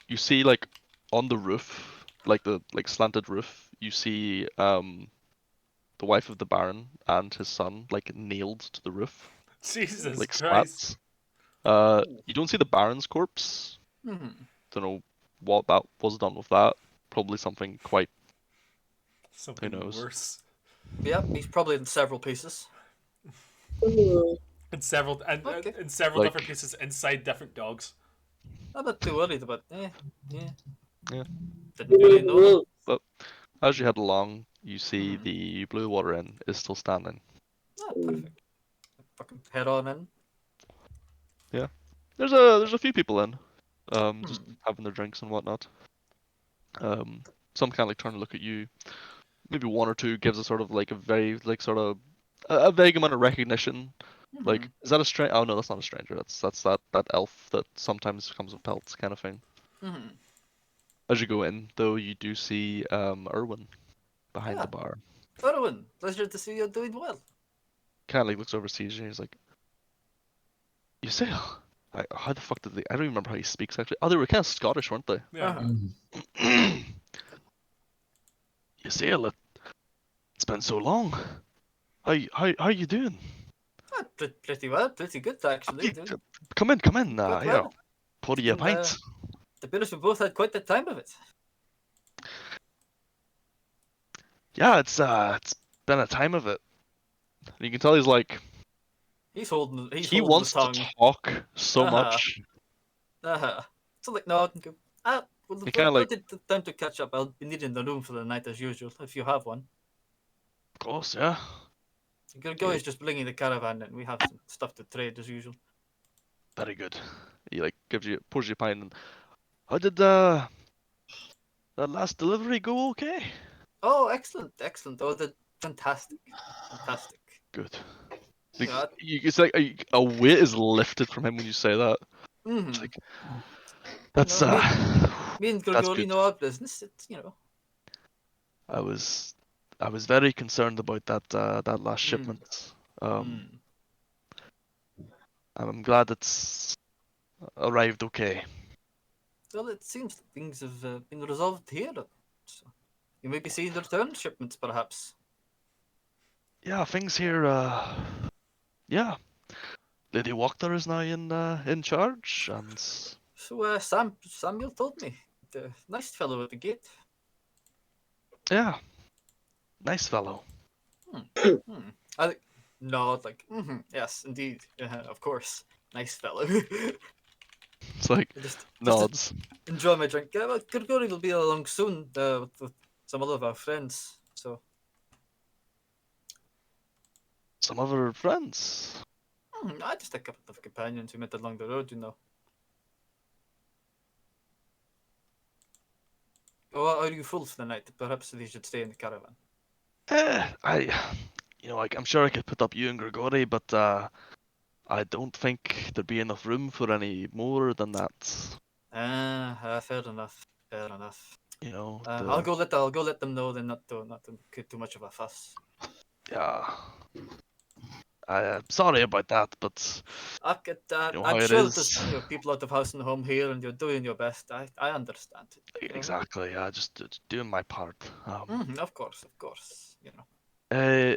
You see like on the roof, like the slanted roof, you see the wife of the Baron and his son like nailed to the roof, Jesus like Christ. slats. You don't see the Baron's corpse. Mm-hmm. Don't know what that was done with that. Probably something quite, who Something knows. worse. Yep, he's probably in several pieces. Ooh. And several Okay. and several Like- different pieces inside different dogs. I'm not too worried about. Yeah. Yeah. Didn't really know them. As you head along, you see Mhm. the Blue Water Inn is still standing. Ah, perfect. Fucking head on in. There's a few people in, just having their drinks and whatnot. Some kind of like turn to look at you. Maybe one or two gives a sort of like a very like sort of a vague amount of recognition. Like, is that a stranger? Oh no, that's not a stranger. That's that elf that sometimes comes with pelts, kind of thing. Mm-hmm. As you go in, though, you do see Erwin behind the Yeah. bar. Erwin, pleasure to see you're doing well. Kind of like looks over, sees you, and he's like, "You say, like, how the fuck did they? I don't even remember how he speaks actually. Oh, they were kind of Scottish, weren't they? Yeah. Mm. You say, it's been so long. How you doing? Ah, pretty well, pretty good actually. Doing Come in. quite Here, well. pour you a Been, pint. The British we both had quite the time of it. Yeah, it's been a time of it. And you can tell he's like He's holding he his wants to tongue. talk so Uh-huh. much. So like no, I can go. Well, He kinda like- the time to catch up. I'll be needing the room for the night as usual, if you have one. Of course, yeah. Gurgoy is just bringing the caravan, and we have some stuff to trade as usual. Very good. He like pours you a pint. And how did that last delivery go? Okay. Oh, excellent, excellent. Oh, fantastic, fantastic. Good. You know, It's like a weight is lifted from him when you say that. It's like that's You know, me and that's Grigori good. know our business. It's I was very concerned about that last shipment. I'm glad it's arrived okay. Well, it seems that things have been resolved here. So you may be seeing the return shipments, perhaps. Yeah, things here. Yeah, Lady Wachter is now in charge, and So Samuel told me, the nice fellow at the gate. yeah, nice fellow. I think nod like, yes, indeed, of course, nice fellow. It's like just nods. enjoy my drink. Yeah, well, Grigori will be along soon with some other of our friends. So Some other friends. I just a couple of companions we met along the road, Oh, are you full for the night? Perhaps they should stay in the caravan. I'm sure I could put up you and Grigori, but I don't think there'd be enough room for any more than that. Fair enough. Fair enough. You know, I'll go let them know then not to create too much of a fuss. yeah. I'm sorry about that, but I get you know how I'm it sure is. there's people out of house and home here, and you're doing your best. I understand. Exactly. Yeah, just doing my part. Of course, of course. Uh,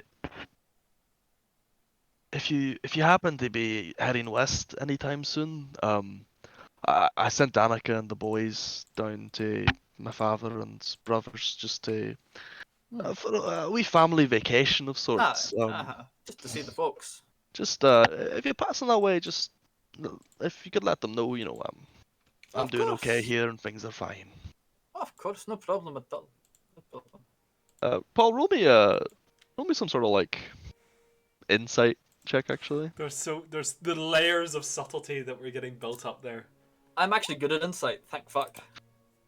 if you happen to be heading west anytime soon, I sent Danica and the boys down to my father and brothers just to for a wee family vacation of sorts. Just to see the folks. Just if you're passing that way, just if you could let them know, I'm Of doing okay course. here and things are fine. Of course, no problem at all. No problem. Paul, roll me some sort of like insight check actually. There's the layers of subtlety that we're getting built up there. I'm actually good at insight. Thank fuck.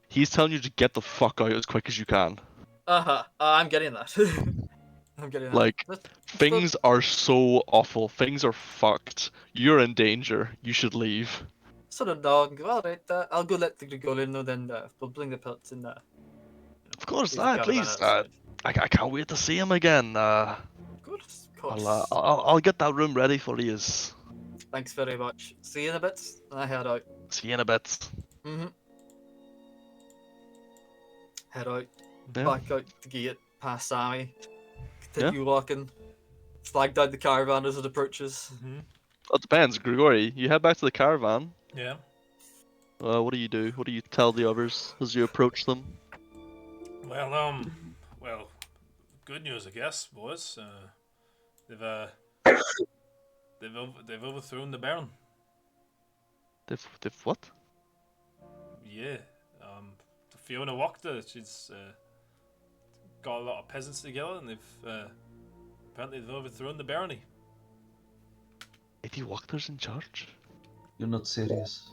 He's telling you to get the fuck out as quick as you can. I'm getting that. I'm getting that. Like, Let's go. things are so awful. Things are fucked. You're in danger. You should leave. Sort of dog. All right, I'll go let the Gregorian know. Then we'll bring the pelts in. Of course, Leave the caravan please. outside. I can't wait to see him again. Of course, of course. I'll get that room ready for you. Thanks very much. See you in a bit. I head out. See you in a bit. Head out. Yeah. Back out the gate, past Sammy. Continue walking. Flag down the caravan as it approaches. It depends, Grigori. You head back to the caravan. Yeah. What do you do? What do you tell the others as you approach them? Well, good news, I guess, boys. They've overthrown the Baron. They've what? Yeah. Fiona Wachter, she's got a lot of peasants together, and apparently they've overthrown the barony. Lady Wachter's in charge? You're not serious.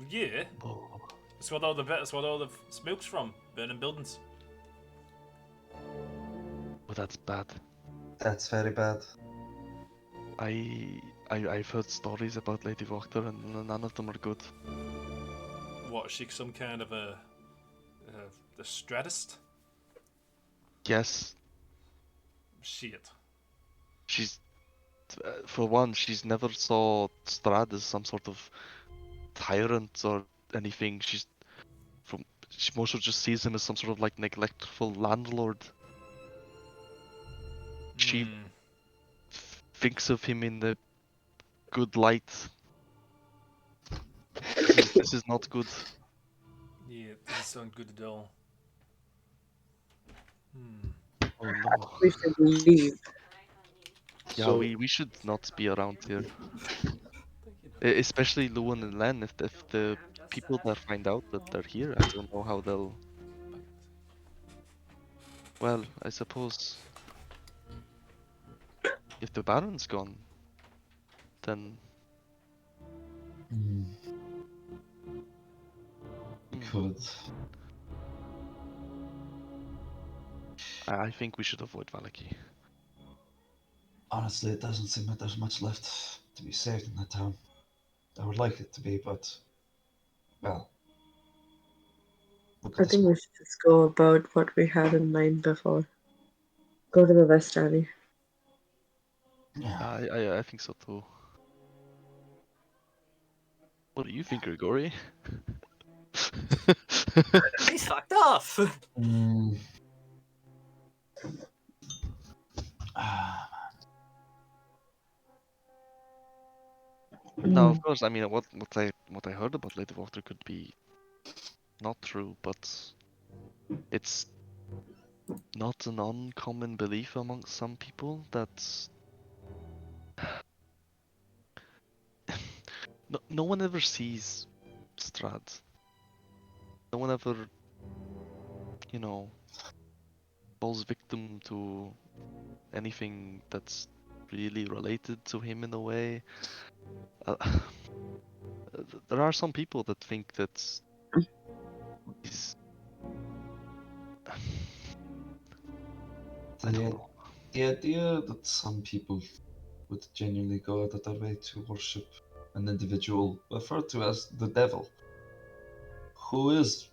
Yeah. Oh. That's what all the smoke's from, burning buildings. Oh, that's bad. That's very bad. I've heard stories about Lady Wachter and none of them are good. What, is she some kind of a strategist? Yes, Shit. she's for one, she's never saw Strahd as some sort of tyrant or anything. She mostly just sees him as some sort of like neglectful landlord. She thinks of him in the good light. This is not good. Yeah, it doesn't sound good at all. Oh no. We should leave. Yeah, So- we should not be around here. Especially Luan and Len. If the people that find out that they're here, I don't know how they'll. Well, I suppose if the Baron's gone, then Could. I think we should avoid Valaki. Honestly, it doesn't seem like there's much left to be saved in that town. I would like it to be, but well. Look I at think this. we should just go about what we had in mind before. Go to the West Alley. Yeah. I think so too. What do you think, Grigori? He's fucked off. Mm. Ah, No, of course. I mean, what I heard about Lady Water could be not true, but it's not an uncommon belief amongst some people that no one ever sees Strahd. No one ever, you know, falls victim to anything that's really related to him in a way. Uh, there are some people that think that he's. I don't know. the idea that some people would genuinely go out of their way to worship an individual referred to as the devil, who is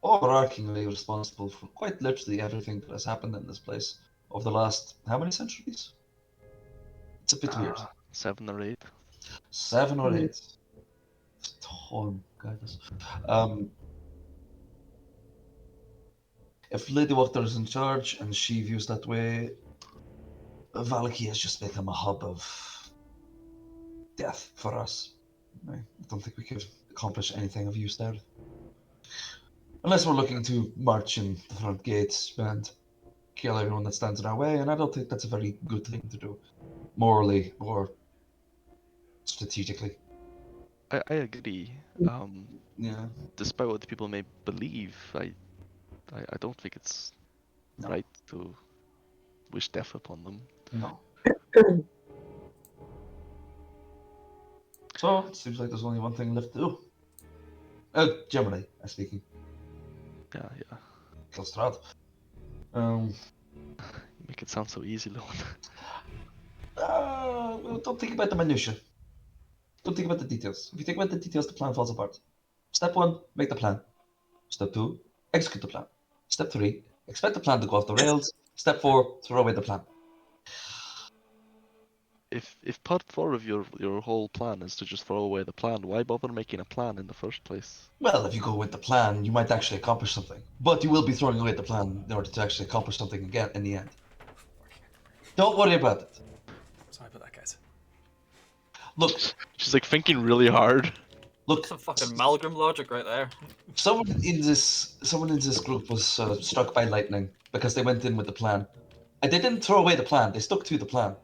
overarchingly responsible for quite literally everything that has happened in this place over the last how many centuries? It's a bit weird. 7 or 8. 7 or 8. Torn, guys. If Lady Wachter is in charge and she views that way, Valaki has just become a hub of death for us. I don't think we could accomplish anything of use there. Unless we're looking to march in the front gates and kill everyone that stands in our way, and I don't think that's a very good thing to do, morally or strategically. I agree. Yeah. Despite what people may believe, I don't think it's No. right to wish death upon them. No. So, it seems like there's only one thing left to do. Generally, speaking. Yeah, yeah. Kill Strahd. You make it sound so easy, Lord. Well, don't think about the minutiae. Don't think about the details. If you think about the details, the plan falls apart. Step 1, make the plan. Step 2, execute the plan. Step 3, expect the plan to go off the rails. Step 4, throw away the plan. If part 4 of your whole plan is to just throw away the plan, why bother making a plan in the first place? Well, if you go with the plan, you might actually accomplish something. But you will be throwing away the plan in order to actually accomplish something again in the end. Don't worry about it. Sorry about that, guys. Look, She's like thinking really hard. look. Some fucking Malgrim logic right there. Someone in this group was struck by lightning because they went in with the plan, and they didn't throw away the plan. They stuck to the plan,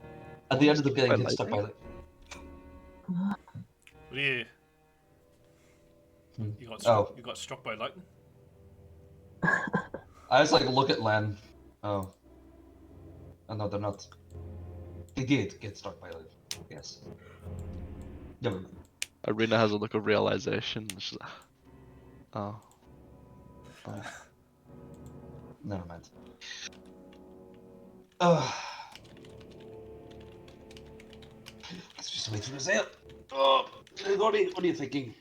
and they ended up getting hit struck by lightning. What do you? Hmm. You got struck by lightning? I was like, look at Len. Oh, no, they're not. They did get struck by lightning. Yes. Never mind. Irina has a look of realization. She's like, oh. Oh. Never mind. Let's just wait for the sale. Oh, what are you thinking?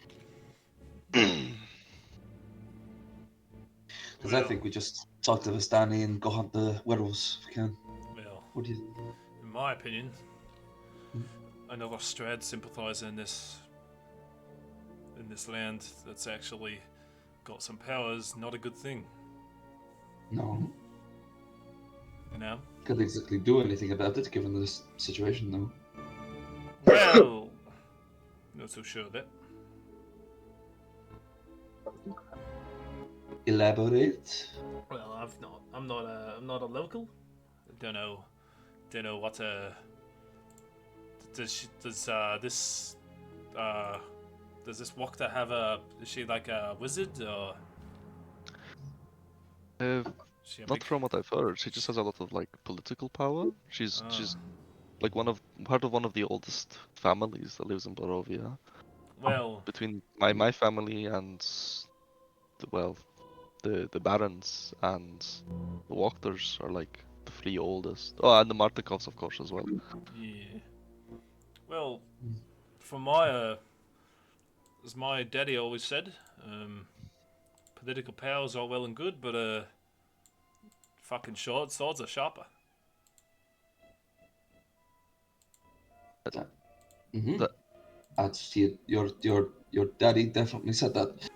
Because I Well- think we just talk to Vistani and go hunt the werewolves if we can. Well, What do you? in my opinion, Hmm? another Strahd sympathizer in this land that's actually got some powers, not a good thing. No, You know? can't exactly do anything about it given this situation, though. Well, not so sure of that. Elaborate. Well, I'm not a local. Don't know what does this Wakta have a? Is she like a wizard or? Is she a Not big- from what I've heard. She just has a lot of like political power. She's Ah. like part of one of the oldest families that lives in Barovia. Well, Between my family and the barons and the Wachters are like the 3 oldest. Oh, and the Martikovs of course as well. yeah. Well, for my as my daddy always said, political powers are well and good, but fucking short swords are sharper. Mm-hmm. That- That's your daddy definitely said that.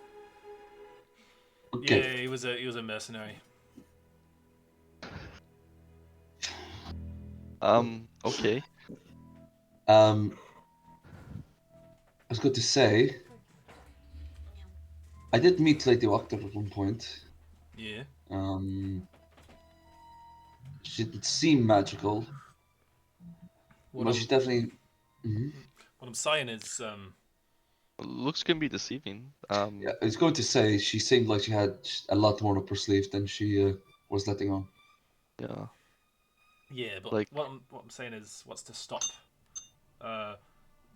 Okay. Yeah, he was a mercenary. Okay. I was going to say, I did meet Lady Wachter at one point. Yeah. She didn't seem magical. What But I'm, she's definitely. Mhm. what I'm saying is, Looks can be deceiving. Yeah, I was going to say she seemed like she had a lot more up her sleeve than she was letting on. Yeah. yeah, but Like- what I'm saying is, what's to stop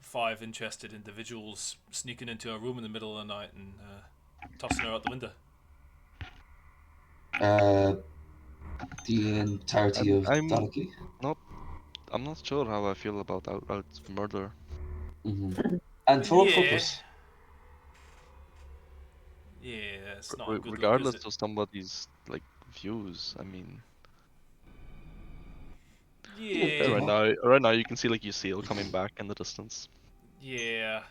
5 interested individuals sneaking into a room in the middle of the night and tossing her out the window? The entirety of I'm- Daleki. I'm not sure how I feel about outright murder. Mm-hmm. And for what Yeah. purpose? Yeah, it's not a good Regardless look, is it? of somebody's like views. I mean, Yeah, right now you can see like Yusil coming back in the distance. yeah.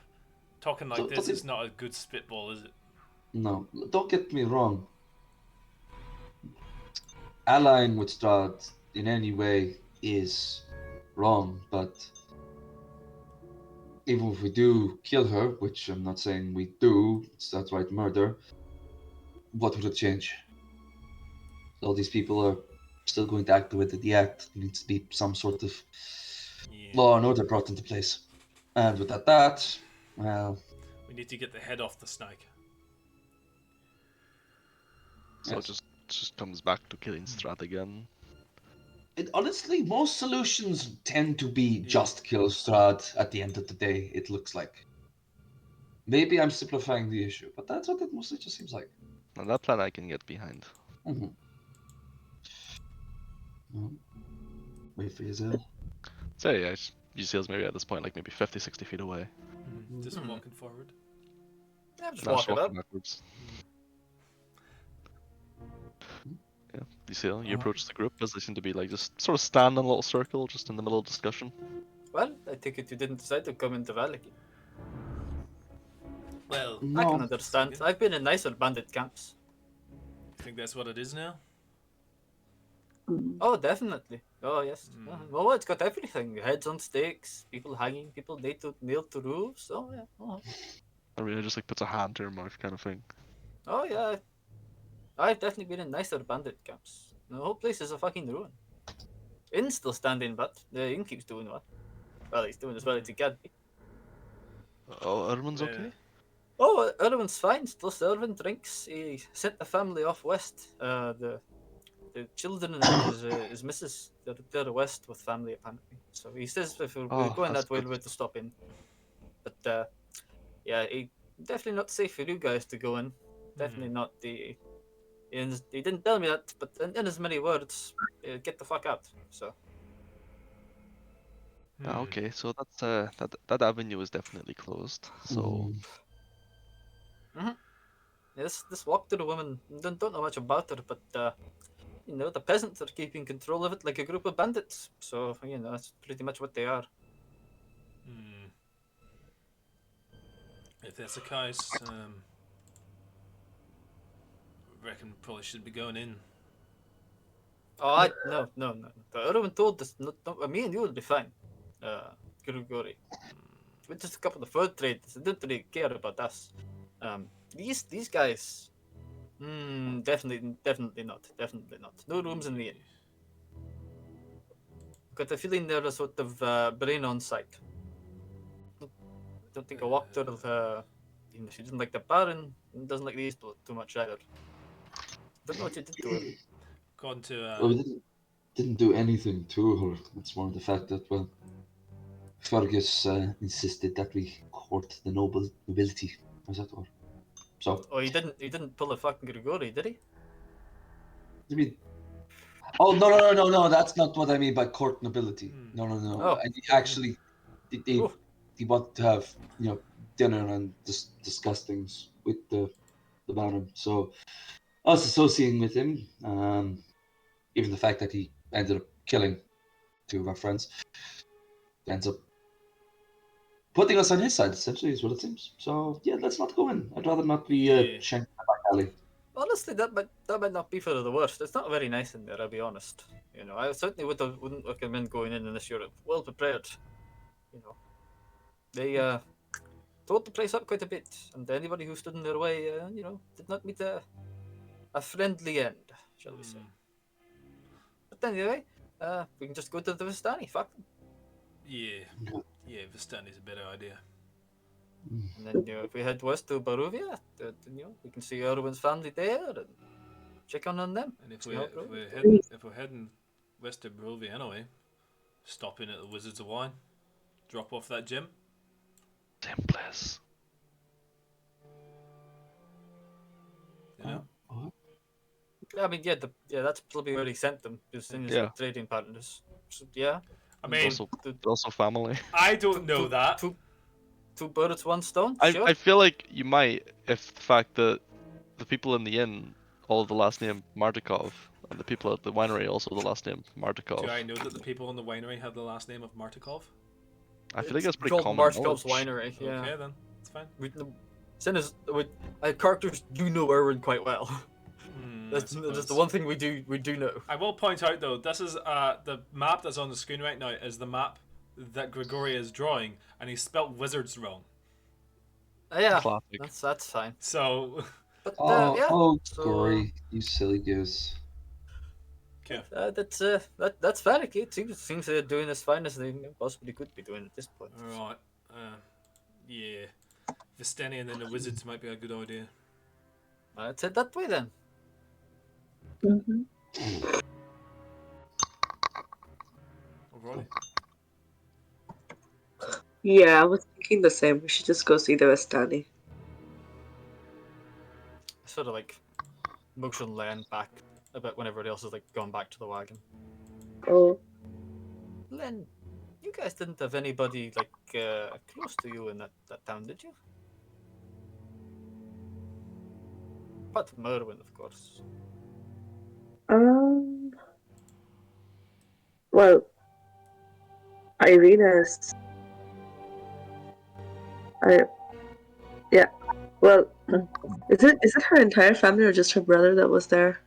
Talking like So- this so is not a good spitball, is it? No, don't get me wrong. Allying with Strahd in any way is wrong, but even if we do kill her, which I'm not saying we do, it's outright murder, what would it change? All these people are still going to act the way that they act. There needs to be some sort of Yeah. law and order brought into place. And without that, well, We need to get the head off the snake. So Yes. it just comes back to killing Strahd again. honestly, most solutions tend to be Yeah. just kill Strahd at the end of the day, it looks like. Maybe I'm simplifying the issue, but that's what it mostly just seems like. And that plan I can get behind. Mm-hmm. Wait for Yazel. So yeah, UCL's maybe at this point like maybe 50, 60 feet away. Just Mhm. walking forward. Yeah, just Nah, walk it up. backwards. Yeah, UCL, you Uh, approach the group as they seem to be like just sort of stand in a little circle just in the middle of discussion. Well, I take it you didn't decide to come into Valaki. Well, I can No. understand. I've been in nicer bandit camps. I think that's what it is now. Mm. Oh, definitely. Oh, yes. Mm. Well, it's got everything. Heads on stakes, people hanging, people nailed to roofs. Oh, yeah. Arena just like puts a hand to her mouth kind of thing. Oh, yeah. I've definitely been in nicer bandit camps. The whole place is a fucking ruin. Inn's still standing, but the inn keeps doing well. Well, he's doing as well as he can be. Oh, everyone's Yeah. okay? Oh, everyone's fine. Still serving drinks. He sent the family off west. The children and his missus, they're west with family apparently. So he says if we're Oh, going that's that way, good. we're to stop in. But yeah, definitely not safe for you guys to go in. Definitely not the. He didn't tell me that, but in as many words, get the fuck out. So Ah, okay, so that's that avenue is definitely closed. So this walk to the woman. Don't know much about her, but the peasants are keeping control of it like a group of bandits. So that's pretty much what they are. If that's the case, reckon probably should be going in. Oh, no. The other one told us, me and you will be fine. Grigori. We're just a couple of fur traders. They don't really care about us. These guys, definitely not. No rooms in the inn. Got a feeling they're a sort of brain on site. I don't think I walked her. She didn't like the Baron. And doesn't like these too much either. Don't know what you did to her. According to Well, we didn't do anything to her. It's more the fact that, well, Fergus insisted that we court the nobility, as it were. So, Oh, he didn't pull a fucking Grigori, did he? I mean, oh no! That's not what I mean by court nobility. No. Oh. Actually, they Ooh. want to have dinner and discuss things with the Baron. So, us associating with him, even the fact that he ended up killing two of our friends, ends up putting us on his side, essentially, is what it seems. So, yeah, let's not go in. I'd rather not be Yeah. shanked in the back alley. Honestly, that might not be for the worst. It's not very nice in there, I'll be honest. I certainly wouldn't recommend going in unless you're well prepared. They tore the place up quite a bit, and anybody who stood in their way, did not meet a friendly end, shall we say. But anyway, we can just go to the Vistani. Fuck them. Yeah, Vistani's a better idea. And then if we head west to Baruvia, we can see Erwin's family there and check on them. And if See how it we're heading west to Barovia anyway, stop in at the Wizards of Wine, drop off that gem. same place. You know? I mean, that's probably where he sent them. Because in his Yeah. trading partners. So, yeah. I mean, Also family. I don't know that. Two birds, one stone. Sure. I feel like you might if the fact that the people in the inn all have the last name Mardikov, and the people at the winery also the last name Mardikov. Do I know that the people in the winery have the last name of Martikov? I feel like that's pretty called common Marshkov's knowledge. Winery. Yeah. Okay then, it's fine. Our characters do know Erwin quite well. That's suppose. the one thing we do know. I will point out though, this is the map that's on the screen right now is the map that Gregory is drawing, and he spelt wizards wrong. Yeah, Classic. that's fine. So, But Oh, so, Gory, you silly goose. okay. that's fair. It seems they're doing as fine as they possibly could be doing at this point. Alright. Yeah. Vistani and then the wizards might be a good idea. Let's head that way then. Mhm. Alright. Yeah, I was thinking the same. We should just go see the Vistani. sort of like motion Len back a bit when everybody else is like going back to the wagon. Oh, Len, you guys didn't have anybody like close to you in that town, did you? But Merwin, of course. um, well, Irina's. I yeah. Well, is it her entire family or just her brother that was there?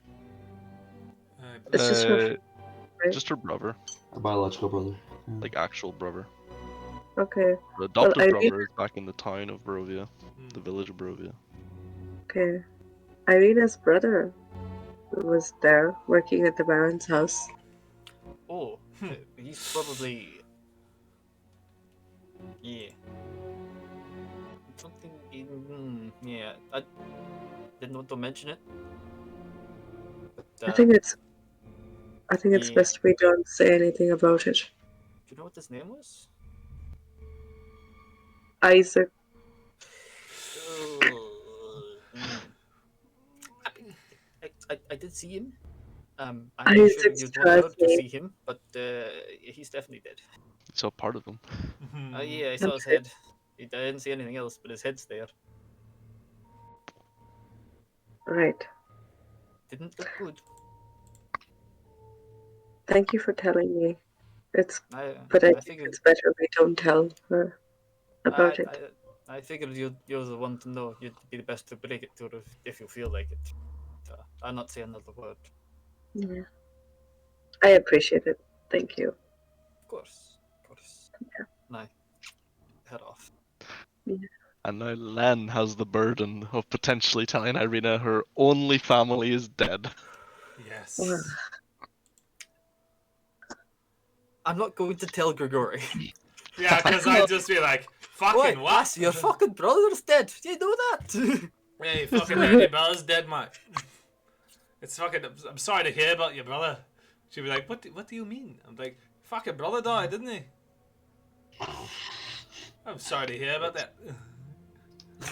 It's just her, right? Just her brother, Our biological brother. Yeah. like actual brother. Okay. The adopted Irina- brother is back in the town of Barovia, the village of Barovia. Okay. Irina's brother was there working at the Baron's house. Oh, he's probably yeah. Something yeah. I didn't want to mention it. But I think it's yeah. best we don't say anything about it. Do you know what his name was? Isaac. I did see him. I'm pretty sure Isaac you'd want her to Strahd. see him, but he's definitely dead. You saw part of him. Yeah, I saw his head. I didn't see anything else, but his head's there. Right. Didn't look good. Thank you for telling me. But I I think figured it's better we don't tell her about it. I figured you're the one to know. You'd be the best to break it to her if you feel like it. I'll not say another word. Yeah. I appreciate it. Thank you. Of course. Yeah. Now, head off. And now Len has the burden of potentially telling Irina her only family is dead. Yes. Well, I'm not going to tell Grigori. Yeah, because I'd just be like, fucking Wait, what? Lass, your fucking brother's dead. Do you know that? Yeah, you fucking heard your brother's dead, mate. It's fucking. I'm sorry to hear about your brother. She'd be like, what do you mean? I'm like, fucking brother died, didn't he? I'm sorry to hear about that.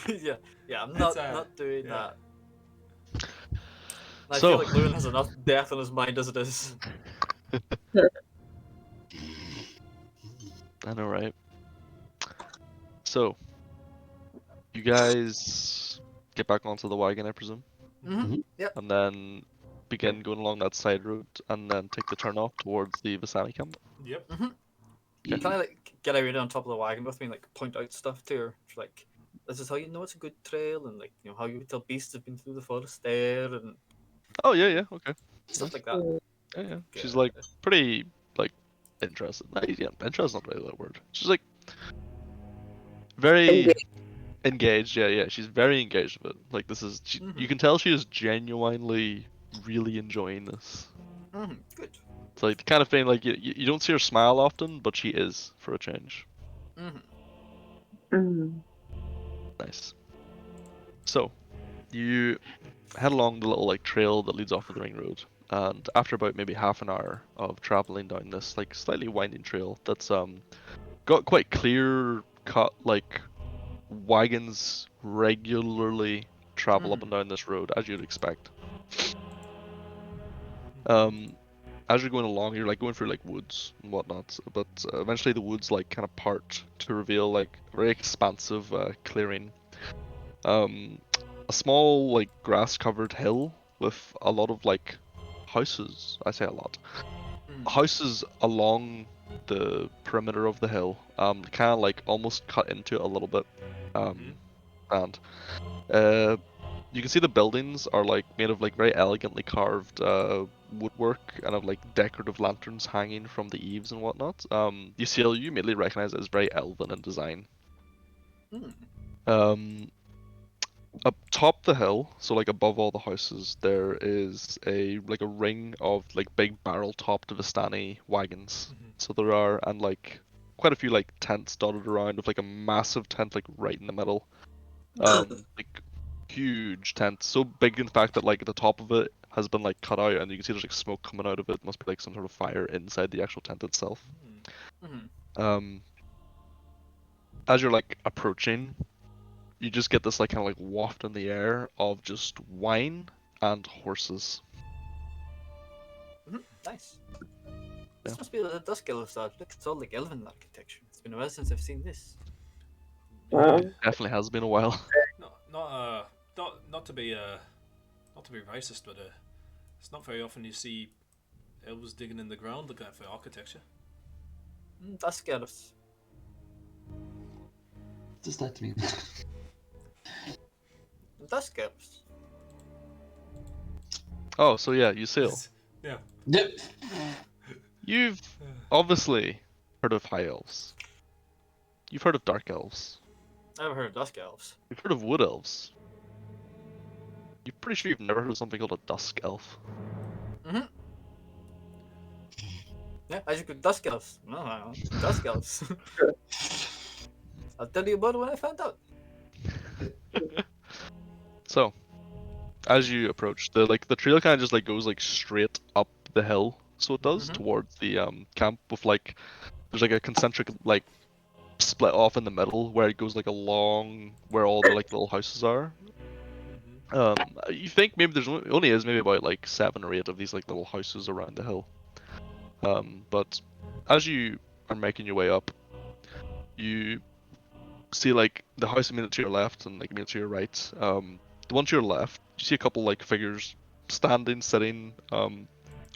yeah, I'm not It's, not doing yeah. that. I So- feel like Lewin has enough death on his mind as it is. I know, right? So, you guys get back onto the wagon, I presume, Mm-hmm. Yep. and then begin going along that side road, and then take the turn off towards the Visani camp. Yep. Okay. Can I like get Irina on top of the wagon with me and like point out stuff to her? She's like, this is how you know it's a good trail, and like how you can tell beasts have been through the forest there, and Oh yeah, okay. stuff Nice. like that. Yeah. She's like pretty like interested. Yeah, interested not really that word. She's like very engaged. Yeah. She's very engaged with it. Like this is, you can tell she is genuinely really enjoying this. Good. It's like the kind of thing like you don't see her smile often, but she is for a change. Nice. So, you head along the little like trail that leads off of the ring road, and after about maybe half an hour of traveling down this like slightly winding trail that's got quite clear cut like wagons regularly travel up and down this road as you'd expect. As you're going along, you're like going through like woods and whatnot, but eventually the woods like kind of part to reveal like a very expansive clearing. A small like grass covered hill with a lot of like houses. I say a lot. Houses along the perimeter of the hill, kind of like almost cut into it a little bit, and you can see the buildings are like made of like very elegantly carved woodwork and have like decorative lanterns hanging from the eaves and whatnot. You immediately recognize it as very elven in design. Up top the hill, so like above all the houses, there is a ring of like big barrel-topped Vistani wagons. So there are, and like quite a few like tents dotted around, with like a massive tent like right in the middle. Like huge tent, so big in fact that like the top of it has been like cut out, and you can see there's like smoke coming out of it. It must be like some sort of fire inside the actual tent itself. As you're like approaching, you just get this like kind of like waft in the air of just wine and horses. Nice. Yeah. This must be the Dusk Elves art. Look, it's all like elven architecture. It's been a while since I've seen this. Wow. Definitely has been a while. Not to be racist, but it's not very often you see elves digging in the ground looking for architecture. Dusk Elves. What does that mean? Dusk Elves. Oh, so yeah, you sail. Yeah. Yep. You've obviously heard of high elves. You've heard of dark elves. I've heard of Dusk Elves. You've heard of wood elves. You're pretty sure you've never heard of something called a dusk elf. Mm-hmm. Yeah, I just go Dusk Elves. No, Dusk Elves. I'll tell you about it when I find out. So, as you approach, the trail kind of just like goes like straight up the hill. So it does Mhm. towards the camp with like there's like a concentric like split off in the middle where it goes like along where all the like little houses are. You think maybe there's only is maybe about like 7 or 8 of these like little houses around the hill. But as you are making your way up, you see like the house immediately to your left and like immediately to your right. The one to your left, you see a couple like figures sitting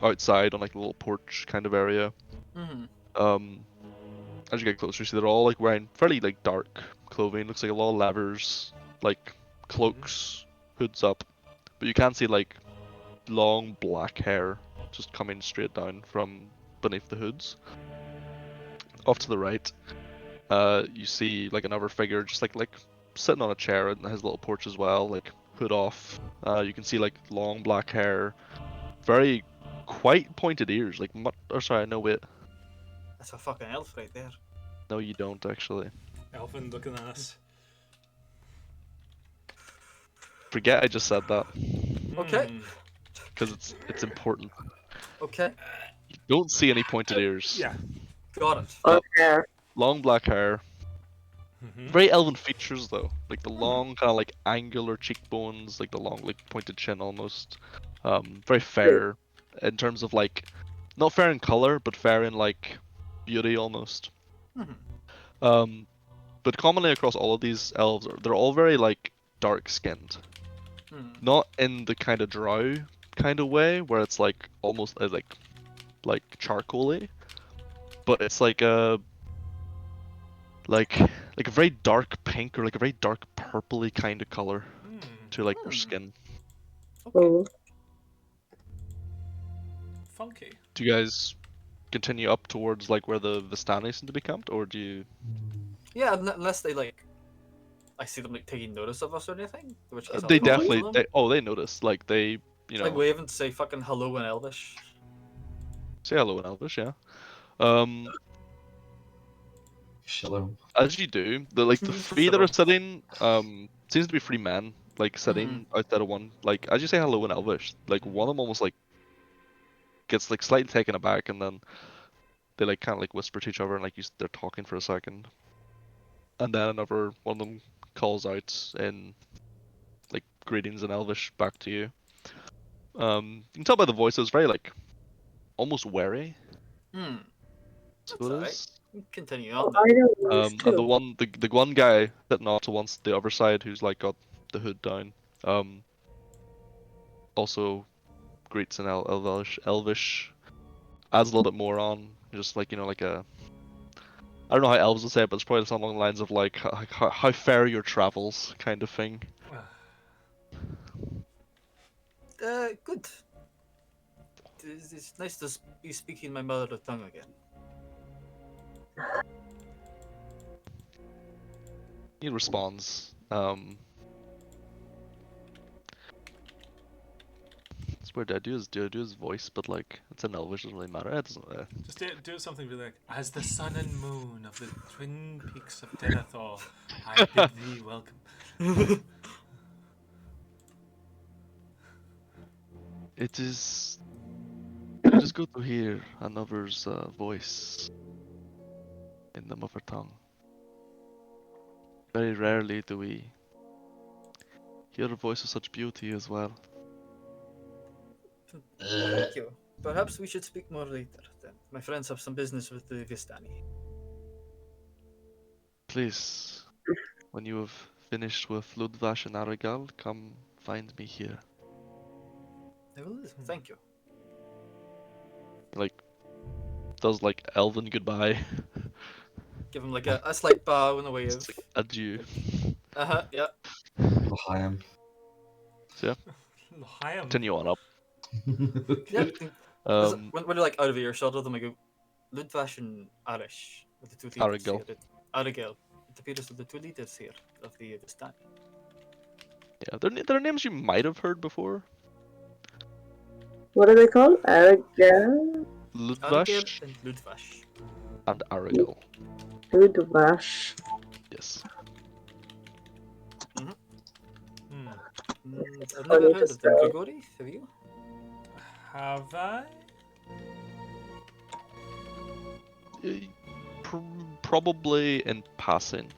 outside on like a little porch kind of area. Mm-hmm. As you get closer, you see they're all like wearing fairly like dark clothing. Looks like a lot of leathers, like cloaks, hoods up. But you can see like long black hair just coming straight down from beneath the hoods. Off to the right, you see like another figure just like sitting on a chair in his little porch as well, like hood off. You can see like long black hair, very quite pointed ears. Like or sorry, no wait, That's a fucking elf right there. no you don't actually. Elfin looking at us. Forget I just said that Okay. because it's important. Okay. You don't see any pointed ears. Yeah. Got it. Okay. Long black hair. Very elven features though, like the long kind of like angular cheekbones, like the long like pointed chin almost. Very fair in terms of like, not fair in color, but fair in like beauty almost. Mhm. But commonly across all of these elves, they're all very like dark skinned, not in the kind of drow kind of way where it's like almost like charcoaly, but it's like a like a very dark pink or like a very dark purpley kind of color to like their skin. Okay. Oh. Funky. Do you guys continue up towards like where the Vistani seem to be camped, or do you? Yeah, unless they like, I see them like taking notice of us or anything. In which case I'll They go up to definitely them. they notice like they Like waving to say fucking hello in Elvish. say hello in Elvish, yeah. Um, Shalom. as you do, the 3 that are sitting seems to be 3 men like sitting outside of one, like as you say hello in Elvish, like one of them almost like gets like slightly taken aback and then they like kind of like whisper to each other and like they're talking for a second, and then another one of them calls out in like greetings in Elvish back to you. You can tell by the voice it's very like almost wary. Hmm. So That's it alright. is. Continue Oh, on I then. know these And too. the one guy sitting off to the other side who's like got the hood down. Also greets in Elvish, adds a little bit more on, just like like a. I don't know how elves would say it, but it's probably something along the lines of like how fare your travels kind of thing. Good. It's nice to be speaking my mother tongue again. He responds. It's weird. Do I do his voice, but like it's in Elvish, doesn't really matter. It doesn't. Just do something really like, as the sun and moon of the twin peaks of Denethor, I bid thee welcome. It is good to hear another's voice in the mother tongue. Very rarely do we Your voice is such beauty as well. Thank you. Perhaps we should speak more later. Then my friends have some business with the Vistani. Please, when you have finished with Ludvash and Aragal, come find me here. I will. Thank you. Like, does like elven goodbye. Give him like a slight bow and a wave. It's like adieu. Yeah. L'chaim. So yeah, L'chaim. continue on up. Yeah. Um, when you're like out of earshot of them, I go, Ludvash and Arish, with the two leaders Aragel. here. Aragel. It appears that the two leaders here of the Vistani. yeah, they're names you might have heard before. What are they called? Aragel? Aragel Ludvash and Ludvash. and Aragal. Ludvash. Yes. Hmm. I've funny never to heard of them. spell. Grigori, have you? Have I? Probably in passing.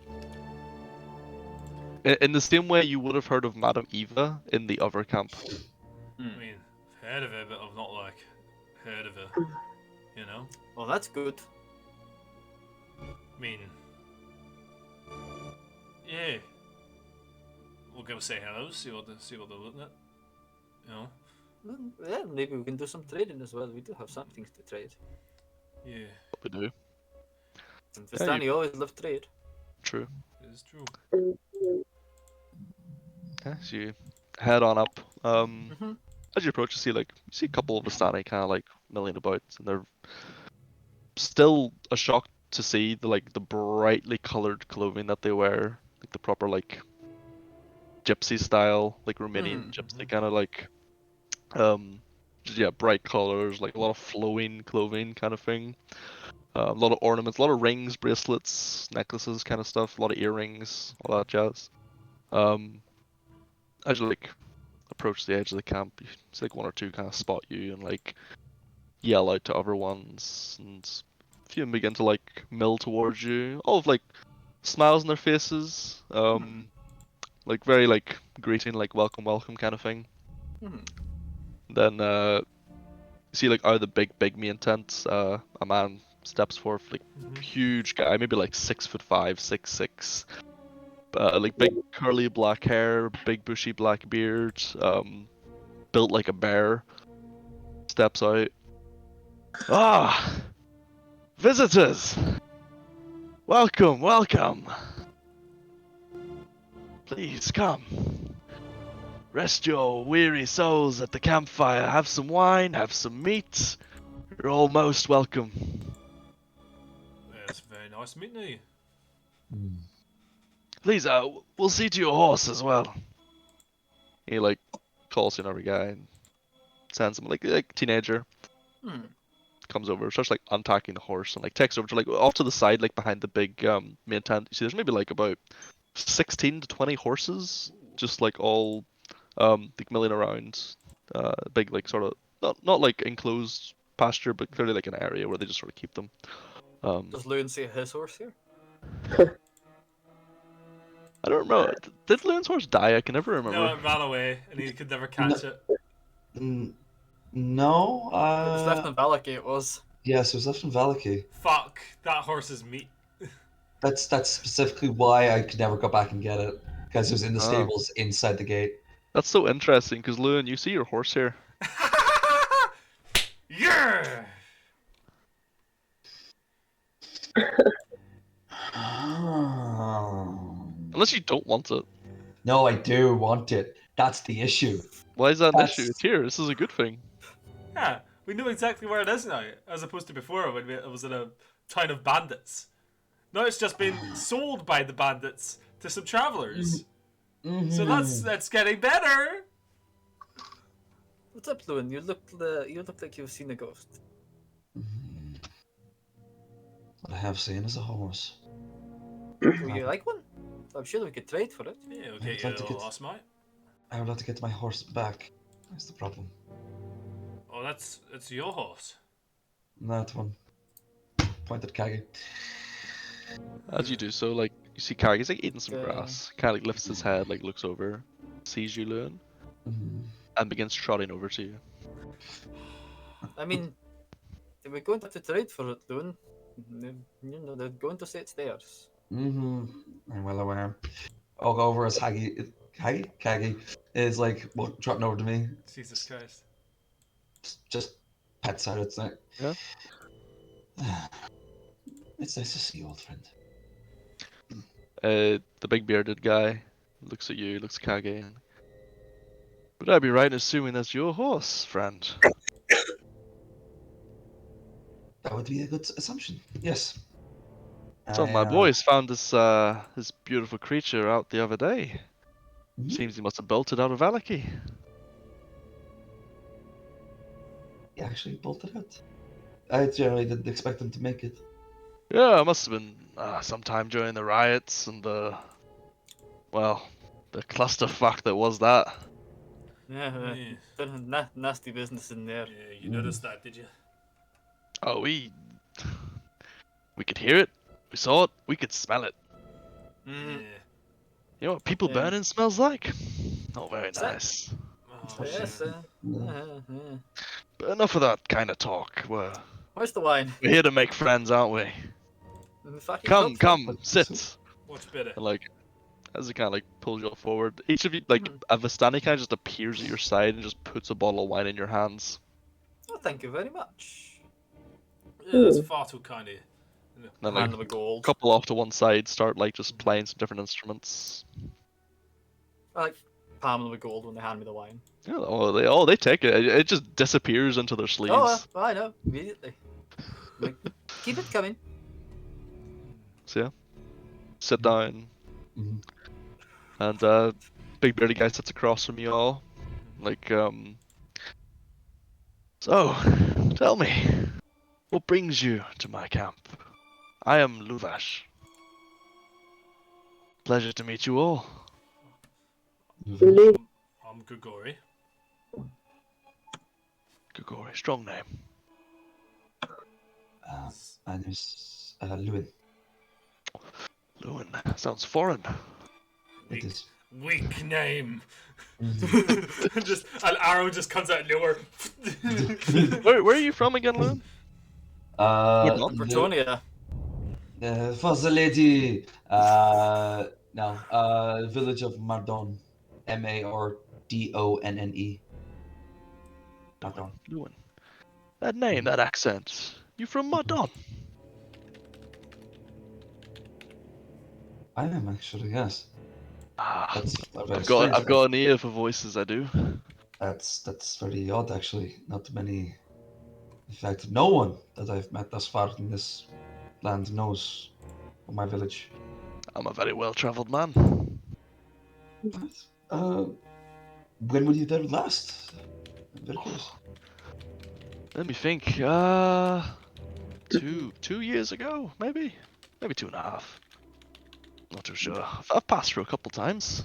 In the same way you would have heard of Madame Eva in the other camp. I mean, I've heard of it, but I've not like heard of it. You know? Well, that's good. I mean, yeah. We'll go say hello, see what they're looking at. You know? Yeah, maybe we can do some trading as well. We do have some things to trade. Yeah, We do. And Vistani always love trade. True. it's true. Yeah, so you head on up. Mhm. As you approach, you see a couple of Vistani kind of like milling about, and they're still a shock to see the brightly colored clothing that they wear, like the proper like gypsy style, like Romanian gypsy kind of like, just, yeah, bright colors, like a lot of flowing clothing kind of thing. A lot of ornaments, a lot of rings, bracelets, necklaces, kind of stuff. A lot of earrings, all that jazz. As you like approach the edge of the camp, you see like one or two kind of spot you and like yell out to other ones, and a few of them begin to like mill towards you, all of like smiles on their faces, like very like greeting, like welcome kind of thing. Mhm. Then you see like out of the big main tent, a man steps forth, like huge guy, maybe like 6'5", 6'6", like big curly black hair, big bushy black beard, built like a bear. Steps out. Ah, visitors! Welcome! Please come. Rest your weary souls at the campfire. Have some wine, have some meat. You're all most welcome. It's very nice meeting you. Please, we'll see to your horse as well. He like calls to another guy and sends him like teenager. Hmm. Comes over, starts like unpacking the horse and like takes over to like off to the side, like behind the big main tent. You see, there's maybe like about 16 to 20 horses, just like all like milling around. Big like sort of not like enclosed pasture, but clearly like an area where they just sort of keep them. Does Loon see his horse here? I don't remember. Did Loon's horse die? I can never remember. No, it ran away and he could never catch it. No. It was left in Valaki, it was. Yes, it was left in Valaki. Fuck, that horse is meat. That's specifically why I could never go back and get it, because it was in the Oh. stables inside the gate. That's so interesting, because Loon, you see your horse here. Yeah! Unless you don't want it. No, I do want it. That's the issue. Why is that an That's- issue? It's here. This is a good thing. Yeah, we know exactly where it is now, as opposed to before when it was in a town of bandits. Now it's just been sold by the bandits to some travelers. So that's getting better. What's up, Loon? You look like you've seen a ghost. What I have seen is a horse. Would you like one? I'm sure we could trade for it. Yeah, we'll get I'd you a like to little get- lost mate. I would like to get my horse back. That's the problem. Oh, that's your horse. That one. Pointed Kagi. As you do so, like, you see Kagi, he's like eating some Yeah. grass. Kind of like lifts his head, like looks over. sees you, Lewin, Mhm. and begins trotting over to you. I mean, we're going to have to trade for it, Loon. You know, they're going to say it's theirs. I'm well aware. I'll go over as Kagi is like trotting over to me. Jesus Christ. Just pets out. It's like, Yeah. it's nice to see you, old friend. The big bearded guy looks at you, looks at Kage, and would I be right in assuming that's your horse, friend? That would be a good assumption. Yes. Some of my boys found this beautiful creature out the other day. Mhm. Seems he must have bolted out of Valaki. He actually bolted out. I generally didn't expect him to make it. Yeah, it must have been sometime during the riots and the clusterfuck that was that. Yeah, Yeah. nasty business in there. Yeah, you noticed that, did you? Oh, we could hear it, we saw it, we could smell it. Mm. Yeah. You know what people Yeah. burning smells like? Not very Is that- nice. Oh, Yes, shit. yeah. But enough of that kind of talk. Where's the wine? We're here to make friends, aren't we? Fucking Come, hope so. come, sit. Much better. And like, as it kind of like pulls you forward, each of you, like, Mhm. Avastani kind of just appears at your side and just puts a bottle of wine in your hands. Oh, thank you very much. Yeah, that's far too kind of you. And then Hand like, them a a gold. couple off to one side start like just playing some different instruments. I like palm them a gold when they hand me the wine. Yeah, they take it. It just disappears into their sleeves. I know, immediately. Like, keep it coming. So yeah, sit down, Mhm. and big bearded guy sits across from you all. Like, so, tell me, what brings you to my camp? I am Luvash. Pleasure to meet you all. Really? I'm Grigori. Grigori, strong name. My name's Lewin. Lewin, sounds foreign. It is. Weak name. Mhm. Just an arrow just comes out nowhere. Where are you from again, Lewin? Pardon? Bretonia. For the lady, village of Mardon, Mardonne. Mardon. Lewin. That name, that accent. You from Madon? I am actually, yes. Ah, That's very I've strange. got an ear for voices, I do. That's very odd, actually. Not many. In fact, no one that I've met thus far in this land knows of my village. I'm a very well-traveled man. When were you there last? I'm very curious. Let me think. 2 years ago, maybe 2.5. Not too sure. I've passed through a couple times.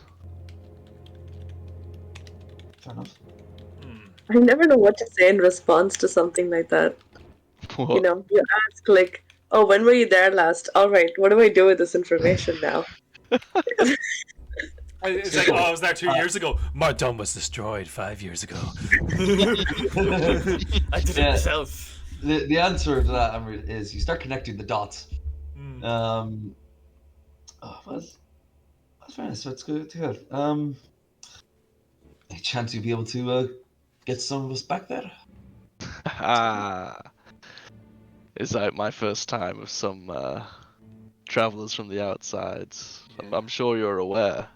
Fair enough. I never know what to say in response to something like that. What? You know, you ask like, "Oh, when were you there last?" All right, what do I do with this information now? It's like, oh, I was there 2 years ago. Mardon was destroyed 5 years ago. I did it myself. The answer to that, Amrit, is you start connecting the dots. Well, that's very nice. That's good to hear. Any chance you'd be able to get some of us back there? Is that my first time with some travelers from the outside? Yeah. I'm sure you're aware.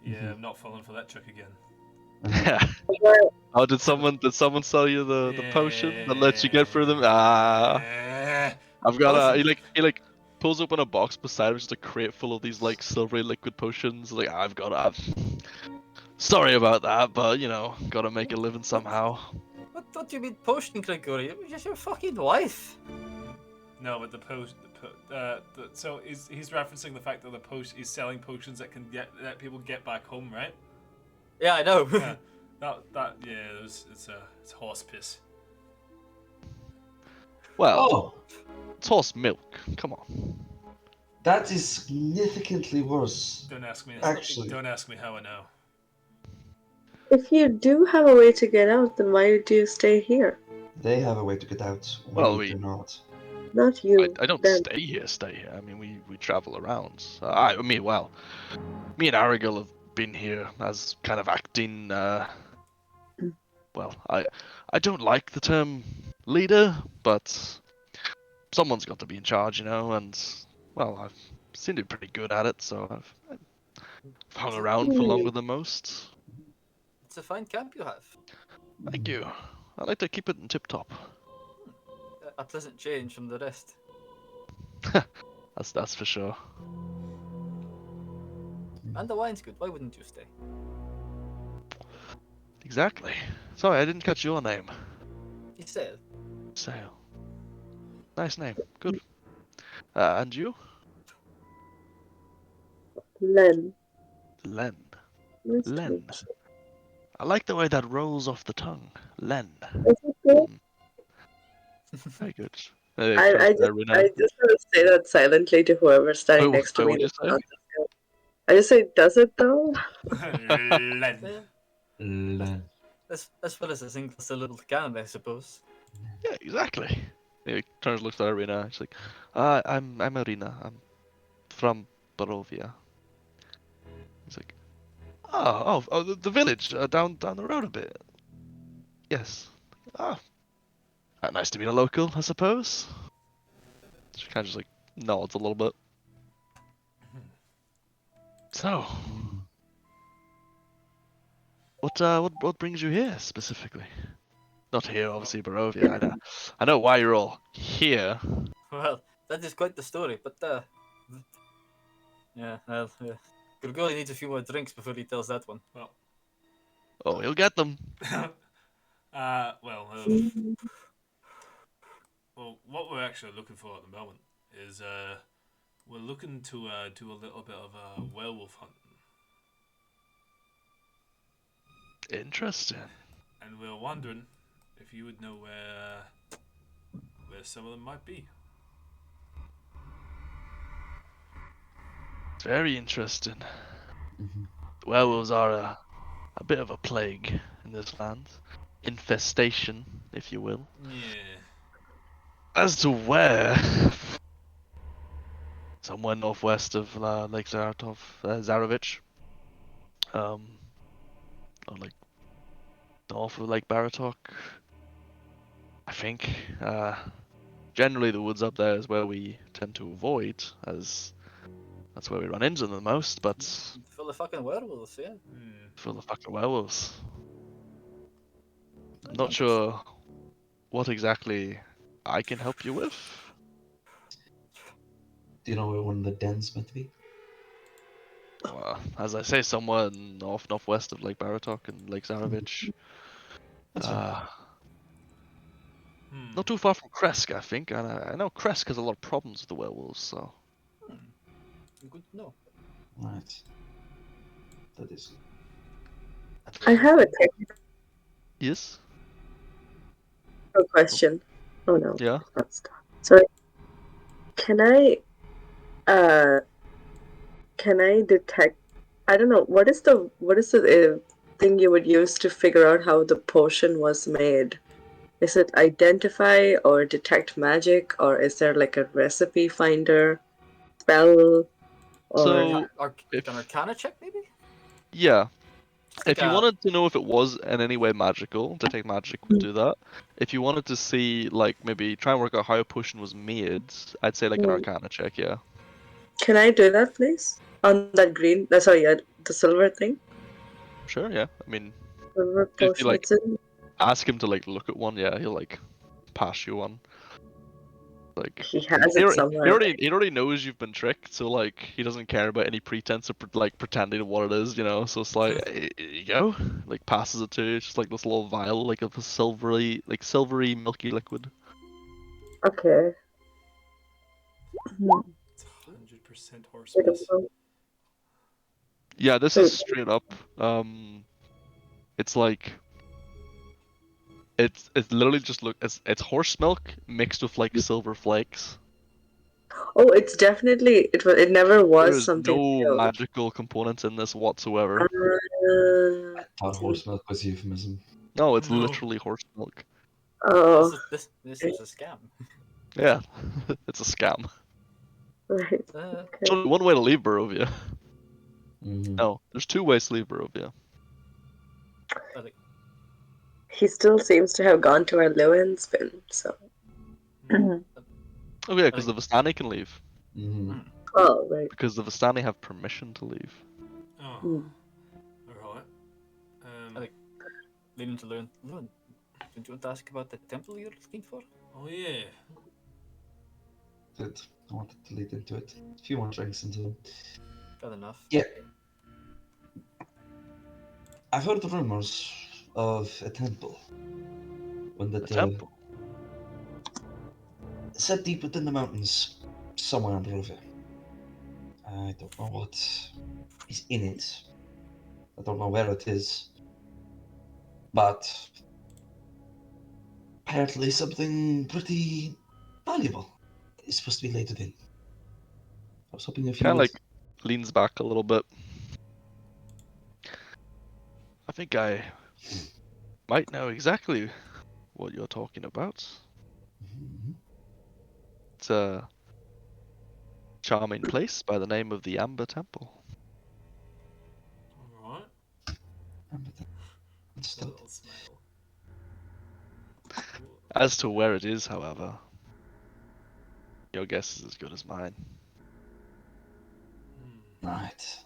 Yeah, I'm not falling for that trick again. Oh, did someone sell you the potion that lets you get through them? I've got he pulls open a box beside him, just a crate full of these like silvery liquid potions. Like sorry about that, but gotta make a living somehow. What do you mean potion, Gregory? It was just your fucking wife. No, but the potion. So he's referencing the fact that the potion is selling potions that can let people get back home, right? Yeah, I know. Yeah. It's horse piss. Well, it's horse milk. Come on. That is significantly worse. Don't ask me. Actually. Don't ask me how I know. If you do have a way to get out, then why do you stay here? They have a way to get out. Well, We do not. Not you. I don't Them. stay here. I mean, we travel around. Well, me and Aragil have been here as kind of acting. Well, I don't like the term leader, but someone's got to be in charge, and well, I've seemed to be pretty good at it, so I've hung around for longer than most. It's a fine camp you have. Thank you. I like to keep it in tip top. A pleasant change from the rest. That's for sure. And the wine's good. Why wouldn't you stay? Exactly. Sorry, I didn't catch your name. He said. Sale. Nice name. Good. And you? Len. Len. Nice to Len. meet I like the way that rolls off the tongue. Len. you. Is it good? Very good. I just want to say that silently to whoever's standing next to me. What'd you say? I just say, does it though? Len. Le- As well as a single syllable can, I suppose. Yeah, exactly. He turns, looks at Arena. She's like, I'm Arena. I'm from Barovia. He's like, oh, the village down the road a bit. Yes. Ah, nice to meet a local, I suppose. She kind of just like nods a little bit. So, what brings you here specifically? Not here, obviously, Barovia. I know why you're all here. Well, that is quite the story, but yeah, Grigori needs a few more drinks before he tells that one. Well, Oh, you'll get them. well, what we're actually looking for at the moment is we're looking to do a little bit of werewolf hunting, Interesting. and we're wondering if you would know where some of them might be. Very interesting. Mhm. Werewolves are a bit of a plague in this land. Infestation, if you will. Yeah. As to where, somewhere northwest of Lake Zarovich, or like north of Lake Baratok, I think. Generally, the woods up there is where we tend to avoid, as that's where we run into them the most. But Full of fucking werewolves, yeah. full of fucking werewolves. I'm not sure what exactly I can help you with. Do you know where one of the dens might be? Well, as I say, somewhere northwest of Lake Baratok and Lake Zarovich. That's fine. Not too far from Kresk, I think. And I know Kresk has a lot of problems with the werewolves, so. Good to know. Right. That is. I have a technical Yes? question. Oh no, Yeah? not stop. Sorry. Can I detect? I don't know. What is the thing you would use to figure out how the potion was made? Is it identify or detect magic, or is there like a recipe finder spell? Or So, Like an arcana check, maybe? yeah. Just like If you a- wanted to know if it was in any way magical, Detect Magic would do that. If you wanted to see, like, maybe try and work out how a potion was made, I'd say like an Arcana check, yeah. Can I do that, please? On that green, sorry, the silver thing. Sure, yeah. I mean, Silver if you potion. like It's in. ask him to like look at one, yeah, he'll like pass you one. Like He has it somewhere. he already knows you've been tricked, so like he doesn't care about any pretense of like pretending what it is, So it's like, here you go, like passes it to you. It's just like this little vial, like of a silvery milky liquid. Okay. It's 100% horse I don't piss. know. Yeah, this is straight up. It's like it's literally just it's horse milk mixed with like silver flakes. Oh, it's definitely it never There was is something no real. magical components in this whatsoever. I thought horse milk was a euphemism. No, it's No. literally horse milk. Oh, This is a scam. Yeah, it's a scam. right. Uh, There's only one way to leave Barovia. Mm-hmm. No, there's two ways to leave Barovia. I think He still seems to have gone to our Lewin spin, so. Mm. Oh yeah, because the Vistani can leave. Mm-hmm. Oh, right. Because the Vistani have permission to leave. Oh, Mm. alright. I think leading to learn. Don't you want to ask about the temple you're looking for? Oh yeah. Good. I wanted to lead into it. A few more drinks into them. Fair enough. Yeah. I've heard rumors of a temple. One A that temple. set deep within the mountains, somewhere in Barovia. I don't know what is in it. I don't know where it is. But apparently something pretty valuable is supposed to be laid within. I was hoping if you Kind of would... like leans back a little bit. I think I might know exactly what you're talking about. Mhm. It's a charming place by the name of the Amber Temple. Alright. A Understood. little smile. Cool. As to where it is, however, your guess is as good as mine. Right.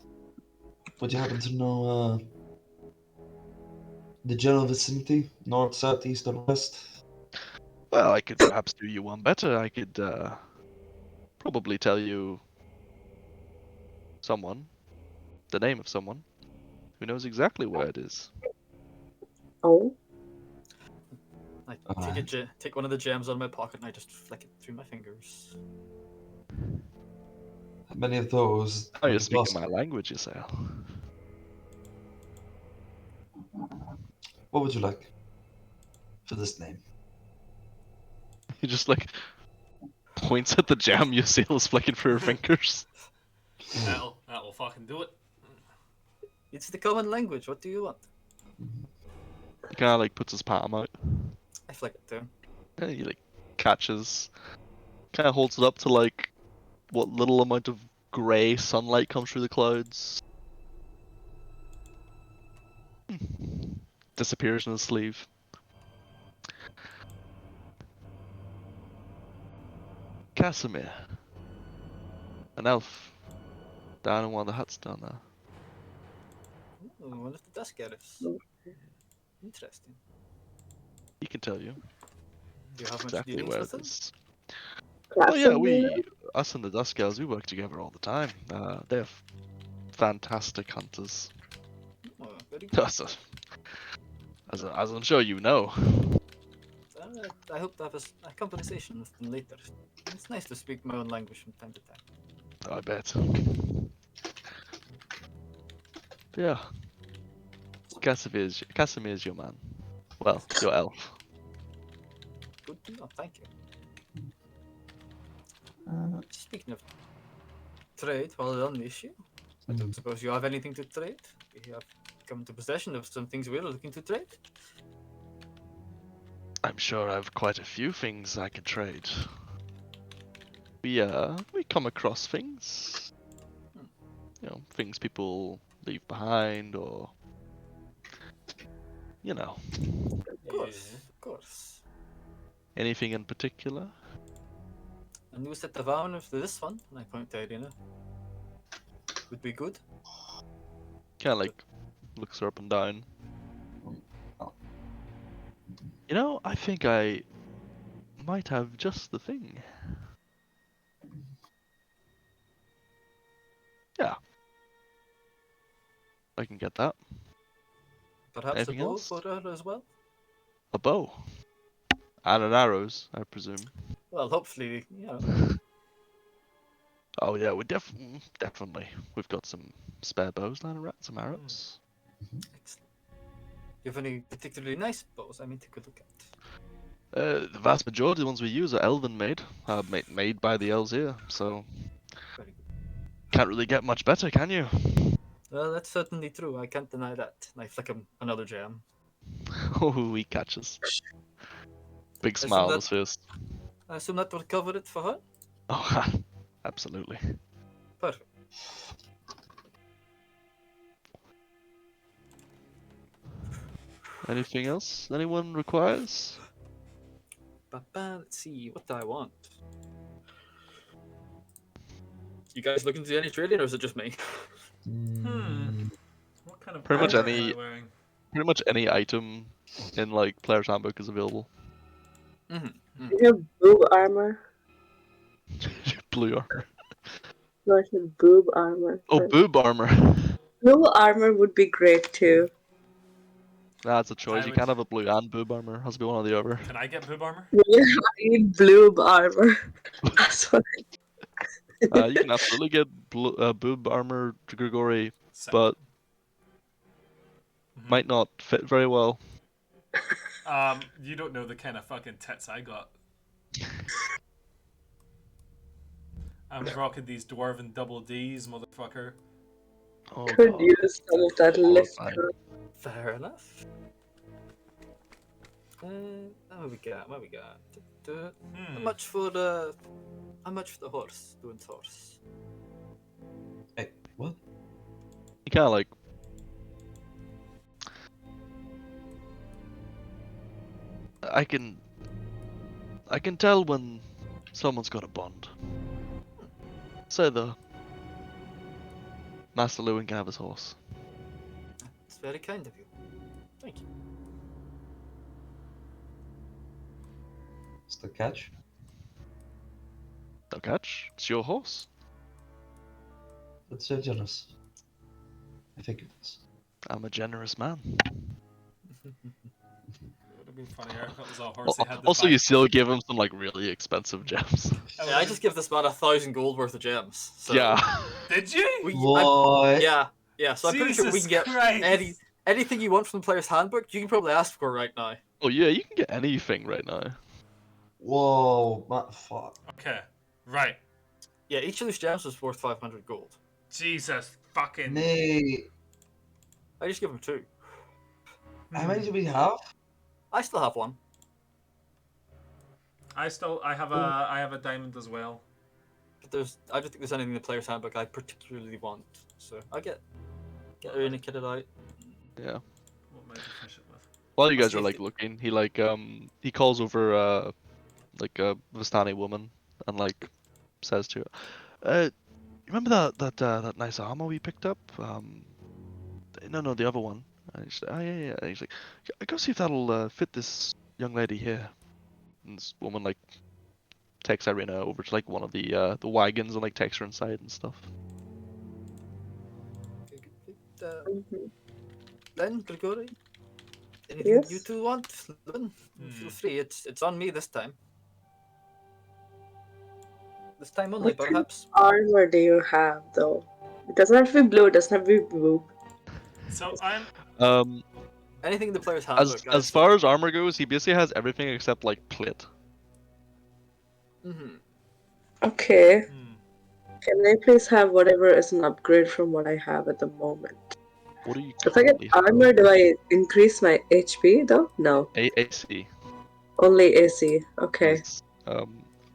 Would you happen to know the general vicinity? North, south, east, or west? Well, I could perhaps do you one better. I could probably tell you someone, the name of someone, who knows exactly where it is. Oh, I Alright. take one of the gems out of my pocket and I just flick it through my fingers. How many of those Oh, would you're it speaking cost? my language, you say. What would you like for this name? He just like points at the jam you see is flicking through her fingers. That'll fucking do it. It's the common language. What do you want? He kind of like puts his palm out. I flick it down. And he like catches, kind of holds it up to like what little amount of grey sunlight comes through the clouds. Disappears in his sleeve. Casimir. An elf. Down in one of the huts down there. Oh, one of the dust getters. Interesting. He can tell you Do you have much exactly dealings where with it him? is. Oh yeah, Casimir? us and the Dust Girls, we work together all the time. They're fantastic hunters. Oh, very good. As I'm sure you know. I hope to have a conversation with them later. It's nice to speak my own language from time to time. I bet. Yeah. Casimir's your man. Well, your elf. Good to know. Thank you. Speaking of trade, while we're on the issue, I don't suppose you have anything to trade? We have come into possession of some things we're looking to trade. I'm sure I've quite a few things I can trade. We come across things. You know, things people leave behind or you know. Of course, of course. Anything in particular? A new set of armor for this one, and I point to Irina. Would be good. Kinda like looks her up and down. You know, I think I might have just the thing. Yeah. I can get that. Perhaps Anything a bow else? for her as well. A bow. And an arrows, I presume. Well, hopefully, you know. Oh yeah, we definitely. We've got some spare bows lying around, some arrows. Excellent. You have any particularly nice bows? I mean, take a look at. The vast majority of the ones we use are elven made, made by the elves here, so Very good. can't really get much better, can you? Well, that's certainly true. I can't deny that. And I flick him another gem. Oh, he catches. Big Isn't smile on that- his face. I assume that will cover it for her? Oh, absolutely. Perfect. Anything else anyone requires? Let's see, what do I want? You guys looking to do any trading, or is it just me? What kind of Pretty much armor any- am I wearing? Pretty much any item in like Player's Handbook is available. You have boob armor. Blue armor. No, I said boob armor. Oh, but boob armor. blue armor would be great too. That's a choice. You would- can't have a blue and boob armor. Has to be one or the other. Can I get boob armor? Yeah, I need boob armor. That's what. You can absolutely get boob armor to Grigori, Sick. but Mhm. might not fit very well. You don't know the kind of fucking tits I got. I'm rocking these dwarven double D's, motherfucker. Oh, Could God. use some of that lift. Horrifying. Fair enough. What we got? What we got? How Hmm. much for the? How much for the horse? Doing horse. Hey, what? You kind of like. I can tell when someone's got a bond. Say the Master Lewin can have his horse. It's very kind of you. Thank you. What's the catch? No catch. It's your horse. That's so generous. I think it is. I'm a generous man. It would have been funnier if it was a horse he had to Also, buy. you still give him some like really expensive gems. Yeah, I just give this man 1,000 gold worth of gems. So Yeah. Did you? What? Yeah. So I'm pretty sure we Jesus can get Christ. anything you want from the player's handbook. You can probably ask for right now. Oh yeah, you can get anything right now. Whoa, what fuck? Okay, right. Yeah, each of these gems is worth 500 gold. Jesus fucking. Nay, I just give him 2. how many do we have? I still have one. I have a diamond as well. But I don't think there's anything in the player's handbook I particularly want. So I get Arena kitted out. Yeah. What am I deficient with? While you guys see are if like the- looking, he calls over like a Vistani woman and like says to her, you remember that nice armor we picked up? No, the other one. And she's like, oh yeah. And he's like, go see if that'll fit this young lady here. And this woman like takes Irina over to like one of the wagons and like takes her inside and stuff. Mhm. Then Grigori, anything you Yes. two want? Feel free. It's on me this time. This time only, What kind of perhaps. armor do you have though? It doesn't have to be blue. It doesn't have to be blue. So I'm. Anything in the player's handbook. As far as armor goes, he basically has everything except like plate. Mm-hmm. Okay. Hmm. Can I please have whatever is an upgrade from what I have at the moment? What do you If I get currently have? armor, do I increase my HP though? No, AC. only AC. Okay. Is,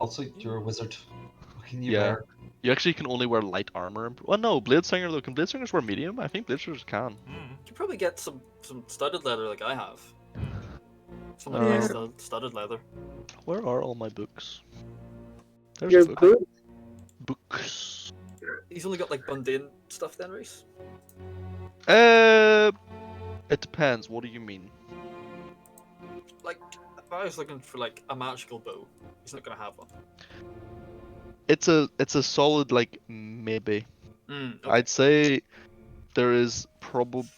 Also, you're a wizard. What can you Yeah. wear? You actually can only wear light armor. Well, no, Bladesinger though. Can Bladesingers wear medium? I think Bladesingers can. Hmm. You could probably get some studded leather like I have. Some Yeah. nice studded leather. Where are all my books? There's Your a book. boot? Books. He's only got like mundane stuff then, Reese. It depends. What do you mean? Like, if I was looking for like a magical bow, he's not gonna have one. It's a solid like maybe. Okay. I'd say there is probably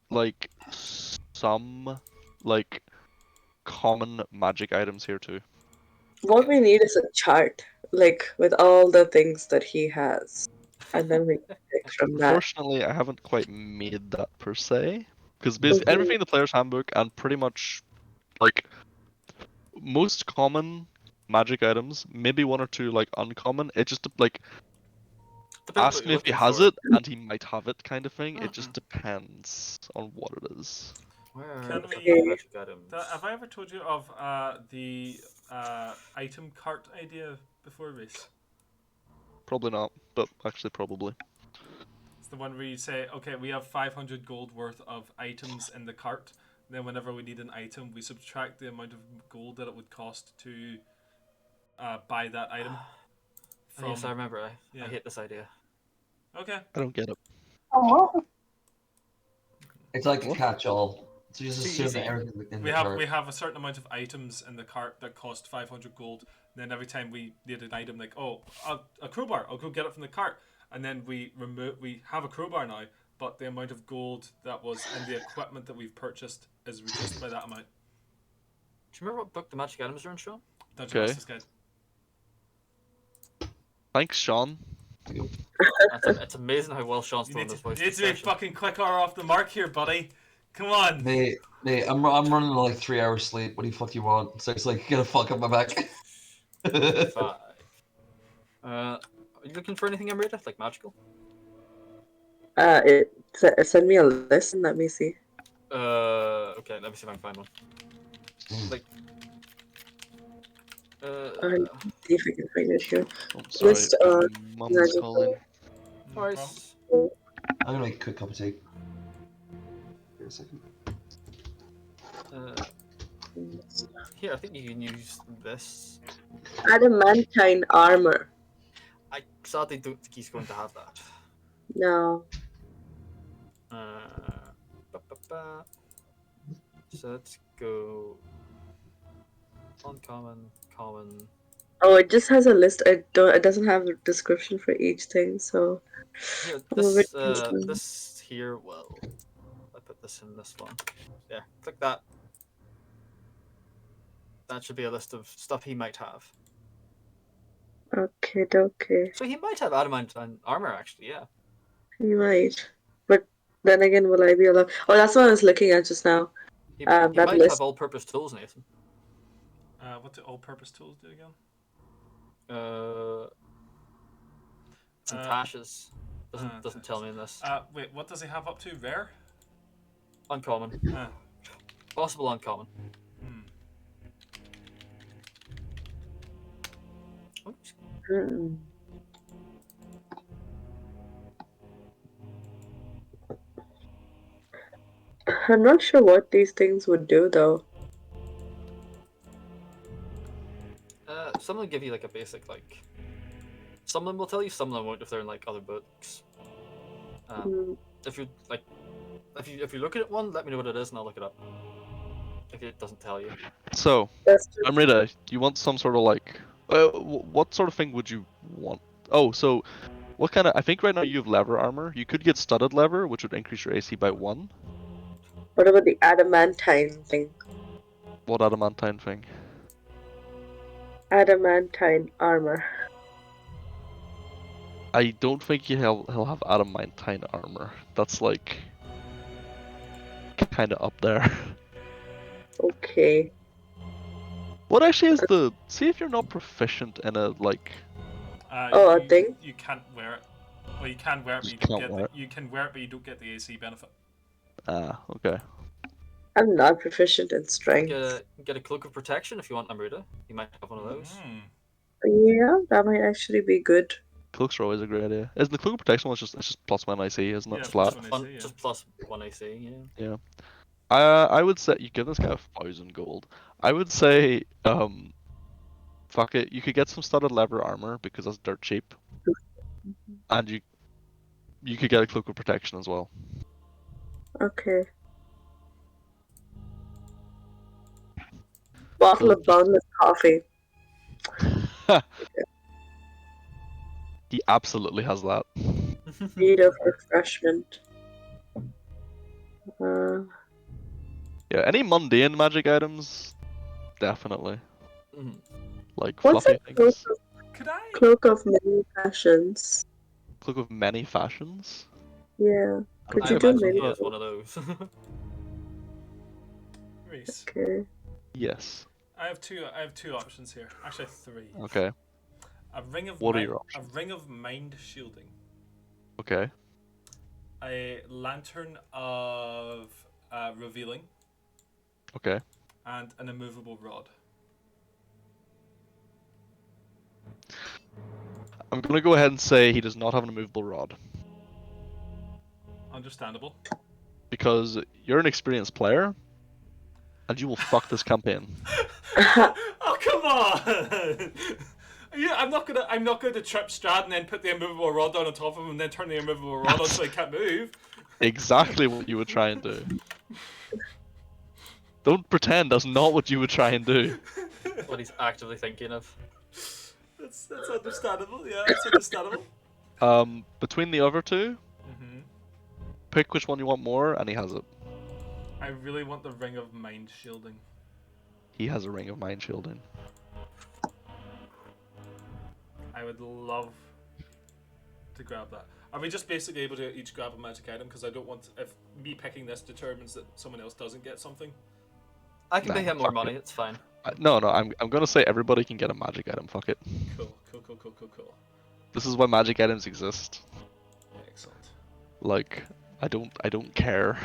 like some like common magic items here too. What we need is a chart, like with all the things that he has, and then we can pick from that. Unfortunately, I haven't quite made that per se, Because basically Okay. everything in the player's handbook and pretty much like most common magic items, maybe one or two like uncommon. It just like Depends what ask you're me if he looking has for. it and he might have it kind of thing. It just Mhm. depends on what it is. Where Can are the we- fucking magic items? Have I ever told you of the item cart idea before, Reese? Probably not, but actually probably. It's the one where you say, okay, we have 500 gold worth of items in the cart. Then whenever we need an item, we subtract the amount of gold that it would cost to buy that item. Oh, yes, I remember. I Yeah. hate this idea. Okay. I don't get it. It's like a What? catch-all. So you just Too assume easy. that everything in We the have cart. we have a certain amount of items in the cart that cost 500 gold. And then every time we need an item, like a crowbar, I'll go get it from the cart. And then we have a crowbar now, but the amount of gold that was in the equipment that we've purchased is reduced by that amount. Do you remember what book the magic items are in, Sean? Dungeon Okay. Master's Guide. Thanks, Sean. It's amazing how well Sean's You doing need this to, voice. you need to be fucking quicker off the mark here, buddy. Come on. Mate, I'm running on like 3 hours sleep. What do you fuck you want? So it's like, gonna fuck up my back. 5. Are you looking for anything, Amrita? Like magical? Send me a list and let me see. Okay, let me see if I can find one. Like, See if I can find it here. I'm sorry, List, my mum's magical. calling. No alright. problem. I'm gonna make a quick cup of tea. Here a second. Here, I think you can use this. Adamantine armor. I sadly don't think he's going to have that. No. Ba-ba-ba. So let's go uncommon, common. Oh, it just has a list. It doesn't have a description for each thing, so Here, I'm a bit this confused. this here will. I put this in this one. Yeah, click that. That should be a list of stuff he might have. Okay, okay. So he might have adamantine armor, actually. Yeah. You might. But then again, will I be allowed? Oh, that's what I was looking at just now. He That might list. have all-purpose tools, Nathan. What do all-purpose tools do again? Some Uh, tashes. Doesn't tell me in this. Wait, what does he have up to? Rare? Uncommon. Uh, Possible uncommon. hmm. Oops. Mm-mm. I'm not sure what these things would do, though. Some of them give you like a basic like. Some of them will tell you. Some of them won't if they're in like other books. Mm. If you like, if you're looking at one, let me know what it is and I'll look it up. If it doesn't tell you. So, That's just, Amrita, you want some sort of like, what sort of thing would you want? Oh, so what kind of? I think right now you have leather armor. You could get studded leather, which would increase your AC by 1. what about the adamantine thing? What adamantine thing? Adamantine armor. I don't think he'll have adamantine armor. That's like kind of up there. Okay. What actually is the? See if you're not proficient in a like. Oh, a thing? You can't wear it. Well, you can wear it, but You you don't can't get wear you can wear it, but you don't get the AC benefit. Ah, okay. I'm not proficient in strength. Get a cloak of protection if you want, Amrita. You might have one of those. Hmm. Yeah, that might actually be good. Cloaks are always a great idea. Isn't the cloak of protection one? It's just plus 1 AC, isn't it? Yeah, Flat. plus 1 Fun, AC, yeah. just plus 1 AC. Yeah. I would say you give this guy 1,000 gold. I would say fuck it. You could get some studded leather armor because that's dirt cheap, and you could get a cloak of protection as well. Okay. Bottle of boundless coffee. He absolutely has that. Need of refreshment. Yeah, any mundane magic items, definitely. Mhm. Like What's fluffy a cloak things. Could I? Cloak of many fashions. Cloak of many fashions. Yeah. Could I you do imagine many? he has one of those. Reese, Okay. Yes. I have two options here. Actually, three. Okay. A ring of What are mind, your a options? ring of mind shielding, Okay. a lantern of revealing, Okay. and an immovable rod. I'm gonna go ahead and say he does not have an immovable rod Understandable. because you're an experienced player, and you will fuck this campaign. Oh come on! Yeah, I'm not gonna trip Strahd and then put the immovable rod down on top of him and then turn the immovable rod on so he can't move. Exactly what you would try and do. Don't pretend that's not what you would try and do. What he's actively thinking of. That's understandable. Yeah, that's understandable. Between the other two, hmm pick which one you want more, and he has it. I really want the ring of mind shielding. He has a ring of mind shielding. I would love to grab that. Are we just basically able to each grab a magic item? Because I don't want if me picking this determines that someone else doesn't get something. I can Nah, pay him more fuck money. it. It's fine. No, I'm gonna say everybody can get a magic item. Fuck it. Cool. This is why magic items exist. Excellent. Like, I don't care.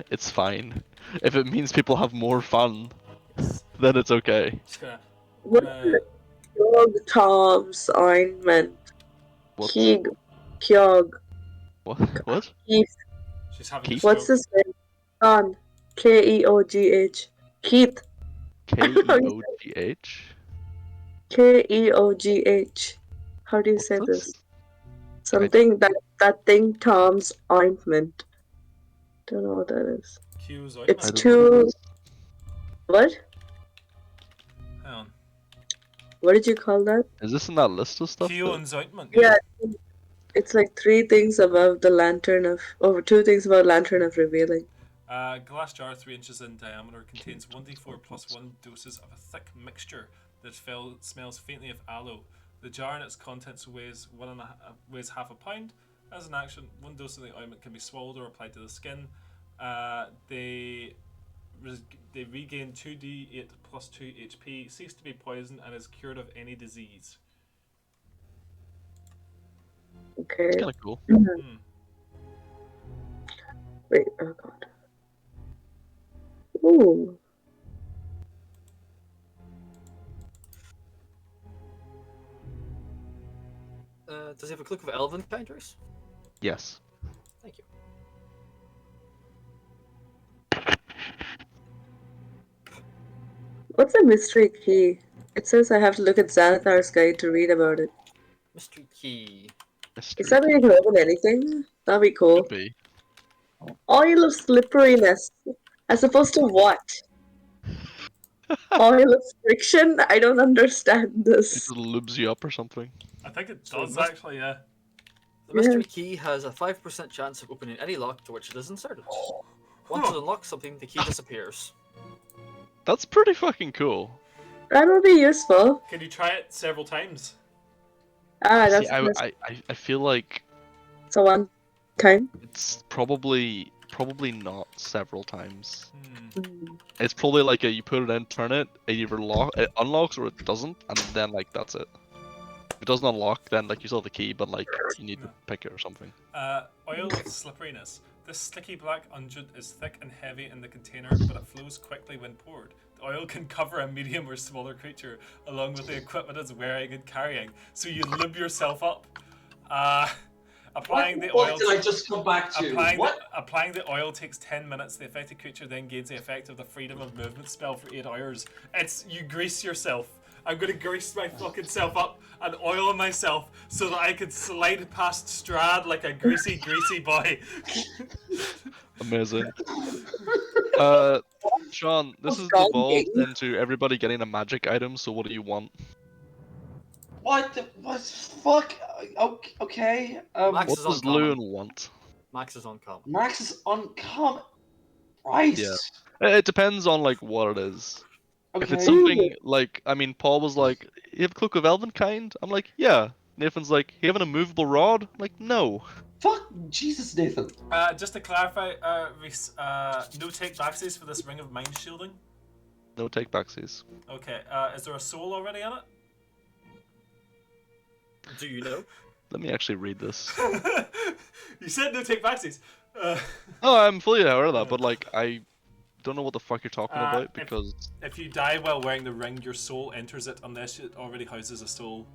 It's fine. If it means people have more fun, Yes. then it's okay. Just gonna. What gonna Kyog Tom's ointment? What's Keeg. Kyog. what? Keith. she's having a Keith? What's stroke. his name? John. Keogh. Keith. Keogh? Keogh. How do you say What's this? this? Something that thing Tom's ointment. Don't know what that is. Q's It's I ointment. don't know what too. it is. What? Hang on. What did you call that? Is this in that list of stuff? Q's ointment. Yeah, it's like 3 things above the lantern of. Over 2 things about lantern of revealing. Glass jar 3 inches in diameter contains 1d4 plus 1 doses of a thick mixture that smells faintly of aloe. The jar and its contents weighs half a pound. As an action, 1 dose of the ointment can be swallowed or applied to the skin. They regain 2d8 plus 2 HP, cease to be poisoned, and is cured of any disease. Okay. It's kind of cool. Hmm. Wait, oh god. Ooh. Does he have a cloak of elven counters? Yes. Thank you. What's a mystery key? It says I have to look at Xanathar's guide to read about it. Mystery key. Mystery Is that when you can open anything? That'd be cool. could be. Oil of slipperiness. As opposed to what? Oil of friction? I don't understand It this. just lubes you up or something. I think it So it does must- actually, yeah. The mystery key has a 5% chance of opening any lock to which it is inserted. Once it unlocks something, the key disappears. That's pretty fucking cool. That would be useful. Can you try it several times? Ah, See, that's I feel like so one time. it's probably not several times. Hmm. It's probably like you put it in, turn it, it either it unlocks or it doesn't, and then like that's it. If it doesn't unlock, then like you still have the key, but like you need to pick it or something. Oil of slipperiness. This sticky black unguent is thick and heavy in the container, but it flows quickly when poured. The oil can cover a medium or smaller creature, along with the equipment it's wearing and carrying, so you lube yourself up. Applying the oil. What did I just go back to? Applying the oil takes 10 minutes. The affected creature then gains the effect of the freedom of movement spell for 8 hours. It's you grease yourself. I'm gonna grease my fucking self up and oil myself so that I can slide past Strahd like a greasy boy. Amazing. Sean, this has Wrong devolved game. into everybody getting a magic item. So what do you want? What the fuck? Okay. Max What is does uncommon. Loon want? Max is uncommon. Max is uncommon. Right. Yeah. It depends on like what it is. Okay. If it's something like, I mean, Paul was like, "You have a cloak of elven kind?" I'm like, "Yeah." Nathan's like, "You have an immovable rod?" I'm like, "No." Fuck, Jesus, Nathan. Just to clarify, Reese, no take backsies for this ring of mind shielding. No take backsies. Okay. Is there a soul already in it? Do you know? Let me actually read this. You said no take backsies. Oh, I'm fully aware of that, but like I don't know what the fuck you're talking about if- because If you die while wearing the ring, your soul enters it unless it already houses a soul.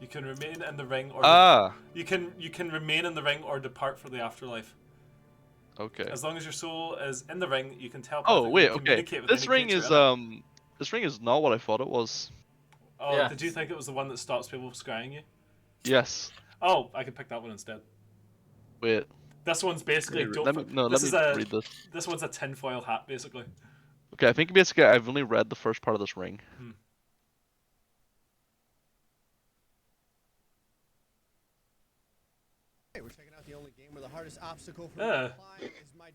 You can remain in the ring or you can remain in the ring or depart for the afterlife. Okay. As long as your soul is in the ring, you can Oh telepathically wait, okay. communicate with This any ring creature is in it. this ring is not what I thought it was. Oh, Yeah. did you think it was the one that stops people scrying you? Yes. Oh, I can pick that one instead. Wait. This one's basically Let me read this. This one's a tinfoil hat, basically. Okay, I think basically I've only read the first part of this ring. Hey, we're checking out the only game where the hardest obstacle for Yeah. is my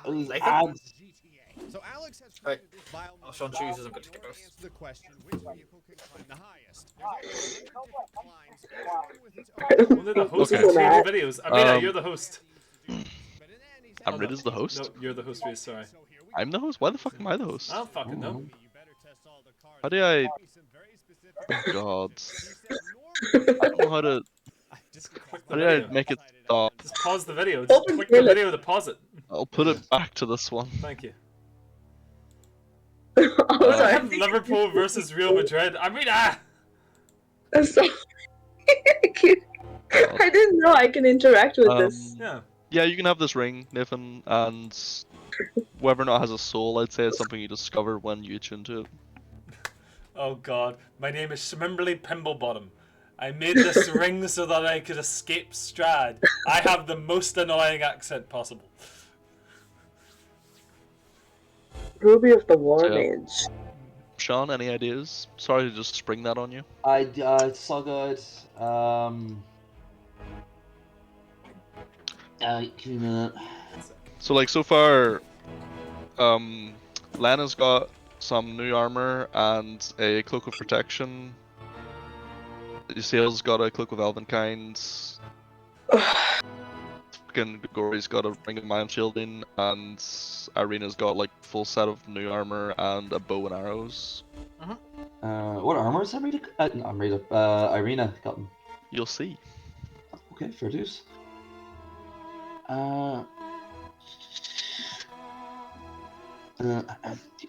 It was Nathan? ads. GTA. So Alex has Right. created this bio Oh, Sean chooses. I'm going to skip to this. answer the question which vehicle can climb the highest. There's over 100 different climbs, each one with its own. Only the host Okay. can change the videos. Amina, Um, you're the host. But in end, he's I'm had read as the host. No, you're the host, Reese, sorry. So here we I'm the host? Why the fuck am I the host? I don't fucking know. You better test all the cars. How do I There'll be some very specific Oh god. questions. He said normally I don't know how to just Click the how do I video. make it stop? Just pause the video. Just Open click the playlist. video to pause it. I'll put it back to this one. Thank you. Oh, sorry. I have Liverpool versus Real Madrid. Amina! I'm sorry. I didn't know I can interact with this. Yeah. Yeah, you can have this ring, Nathan, and whether or not it has a soul, I'd say it's something you discover when you tune to it. Oh god. My name is Schmimberly Pimblebottom. I made this ring so that I could escape Strahd. I have the most annoying accent possible. Ruby of the War Yeah. Mage. Sean, any ideas? Sorry to just spring that on you. It's so good. Give me a minute. So like so far, Lena's got some new armor and a cloak of protection. Ysael's got a cloak of elvenkind. Fucking Gory's got a ring of mind shielding, and Irina's got like full set of new armor and a bow and arrows. What armor is Irina? Irina gotten. You'll see. Okay, fair dues. I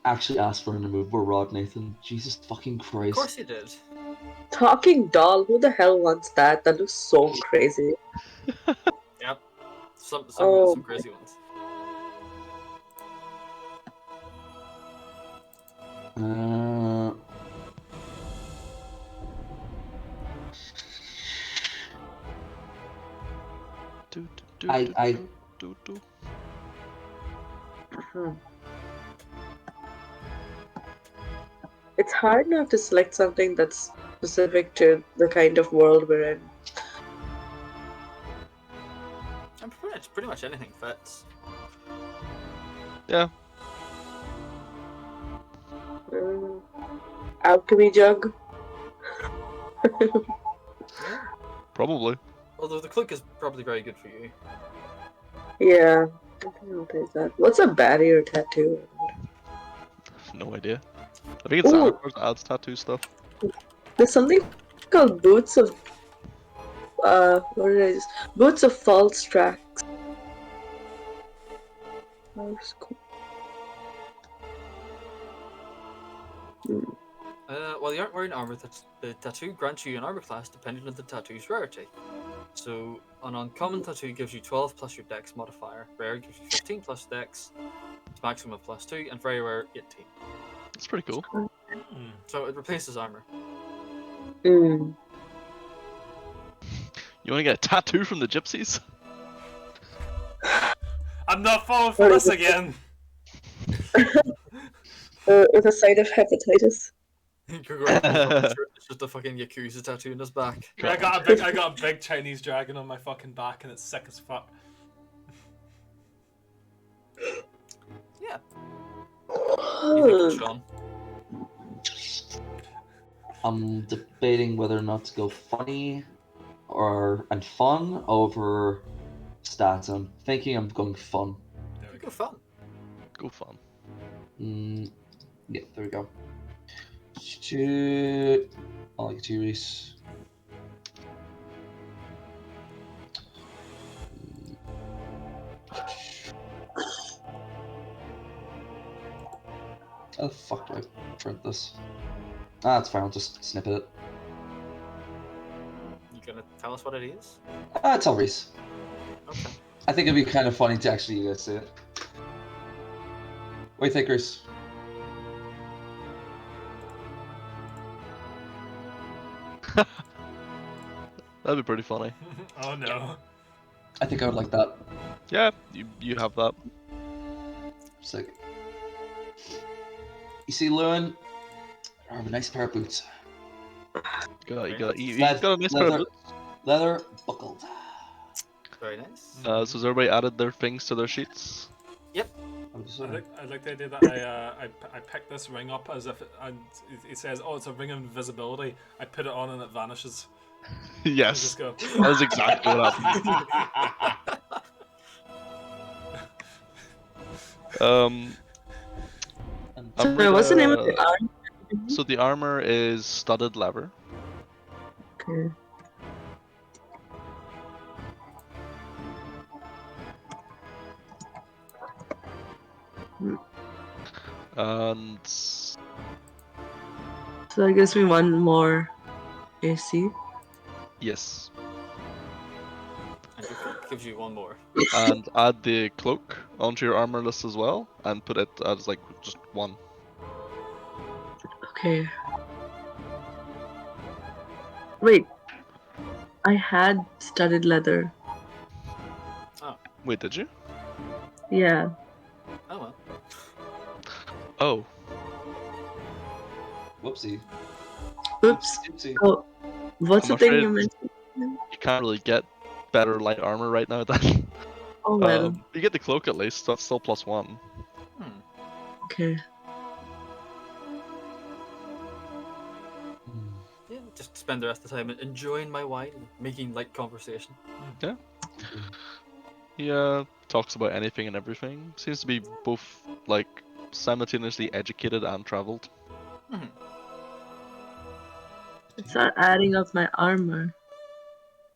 actually asked for an immovable rod, Nathan. Jesus fucking Of Christ. course he did. Talking doll, who the hell wants that? That looks so crazy. Yep. Some Oh. crazy ones. It's hard not to select something that's specific to the kind of world we're in. And pretty much anything fits. Yeah. Alchemy jug. Probably. Although the cloak is probably very good for you. Yeah, I think I'll take that. What's a barrier tattoo? No idea. I think it's Ooh. adds tattoo stuff. There's something called boots of what did I just boots of false tracks. That was cool. While you aren't wearing armor, the tattoo grants you an armor class depending on the tattoo's rarity. So, an uncommon tattoo gives you 12 plus your dex modifier, rare gives you 15 plus dex, it's maximum of plus 2, and very rare 18. It's pretty cool. So it replaces armor. Mm. You want to get a tattoo from the gypsies? I'm not falling for this again! With a side of hepatitis. It's just a fucking Yakuza tattoo in his back. I got a big Chinese dragon on my fucking back and it's sick as fuck. Yeah. You think, Sean? I'm debating whether or not to go funny and fun over stats. I'm thinking I'm going fun. There we Go go. fun. Go fun. Yeah, there we go. I like two Reese. How the fuck do I print this? Ah, that's fine. I'll just snippet it. You gonna tell us what it is? Tell Reese. Okay. I think it'd be kind of funny to actually you guys see it. What do you think, Reese? That'd be pretty funny. Oh no. I think I would like that. Yeah, you have that. Sick. You see, Lewin, I have a nice pair of boots. You got a nice pair of Leather, boots. leather buckled. Very nice. So has everybody added their things to their sheets? I like the idea that I picked this ring up as if it says, oh, it's a ring of invisibility. I put it on and it vanishes. I Yes, just go. that is exactly what happened. I'm So what's the name of ready, the arm? So the armor is studded leather. Okay. And So that gives me one more AC. yes, And your cloak gives you one more. and add the cloak onto your armor list as well, and put it as like just one. Okay. Wait. I had studded leather. Wait, did you? Yeah. Oh well. Oh, Whoopsie. Oops. Oopsie. Oh, what's I'm the thing you afraid- mentioned? you can't really get better light armor right now. Then Oh well. you get the cloak at least. That's still +1. Hmm. Okay. Yeah, just spend the rest of the time enjoying my wine and making light conversation. He talks about anything and everything. Seems to be both like simultaneously educated and traveled. Mhm. Start adding up my armor.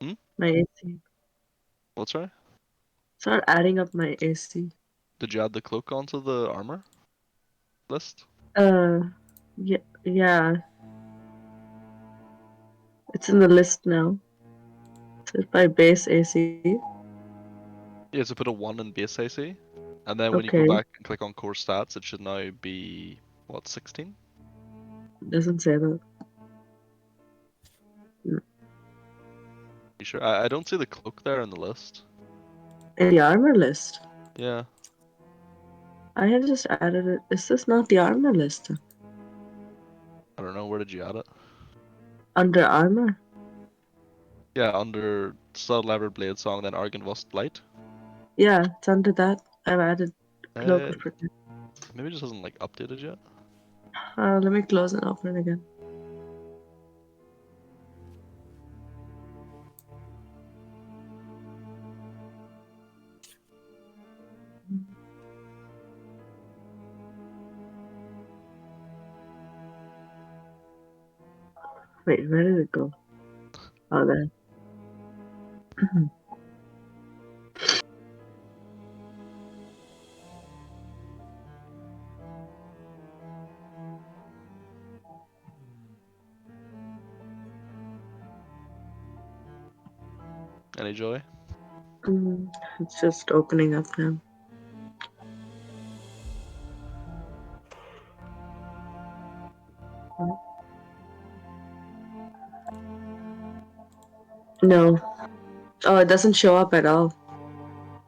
Hmm? My AC. What's right? Start adding up my AC. Did you add the cloak onto the armor list? Yeah, yeah. It's in the list now. It's by base AC. Yeah, so put a 1 in base AC, and then when you Okay. go back and click on core stats, it should now be what 16? Doesn't say that. You sure? I don't see the cloak there in the list. In the armor list. Yeah. I have just added it. Is this not the armor list? I don't know. Where did you add it? Under armor? Yeah, under Stud Lever Blade Song, then Argynvost Light. Yeah, it's under that. I've added cloak of protection. Maybe it just hasn't like updated yet. Let me close and open it again. Wait, where did it go? Oh, there. Any joy? It's just opening up now. No. Oh, it doesn't show up at all.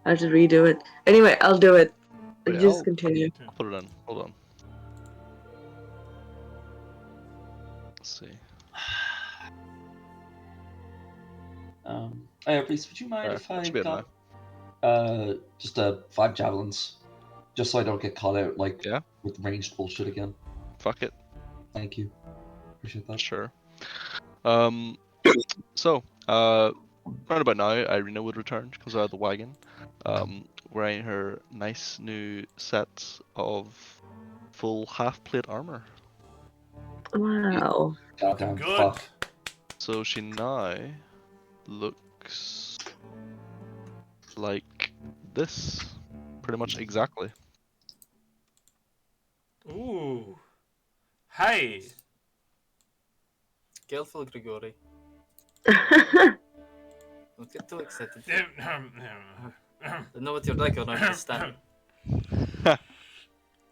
I have to redo it. Anyway, I'll do it. Wait, Just I'll continue. put it in. Hold on. Let's see. Hey, Reese, would you mind There, if I should be able got just 5 javelins, just so I don't get caught out like Yeah. with ranged bullshit again? Fuck it. Thank you. Appreciate that. Sure. So, round about now, Irina would return. She comes out of the wagon, wearing her nice new set of full half-plate armor. Wow. Goddamn Good. fuck. So she now looks like this, pretty much exactly. Ooh. Hey. Careful, Grigori. Don't get too excited. I know what you're like around this stand.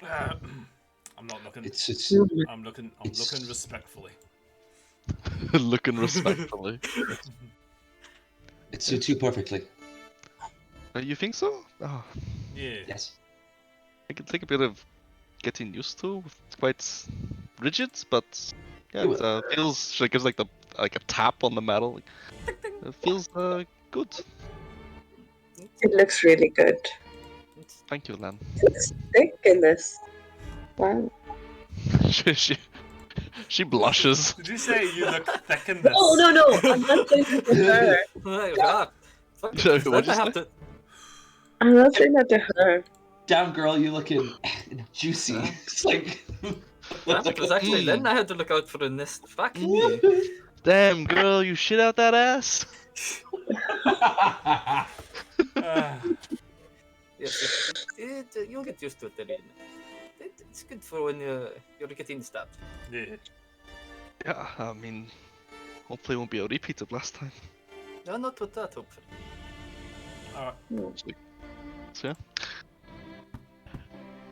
I'm not looking. It's I'm looking it's- respectfully. Looking respectfully. it suits you perfectly. You think so? Oh, Yeah. Yes. it could take a bit of getting used to. It's quite rigid, but yeah, It it will. feels like it's like a tap on the metal. It feels good. It looks really good. Thank you, Len. It's thick in this. Wow. she, she blushes. Did you say you look thick in this? Oh no, I'm not saying that to her. Right, right. Fuck Sorry, it, what'd then you I have say? to. I'm not saying that to her. Damn girl, you looking juicy. It's like Because actually, then I had to look out for the nest. Fuck me. Damn, girl, you shit out that ass. Yes, you'll get used to it, Irene. It's good for when you're getting stabbed. Yeah. Yeah, I mean, hopefully it won't be a repeat of last time. No, not with that, hopefully. Alright. So yeah.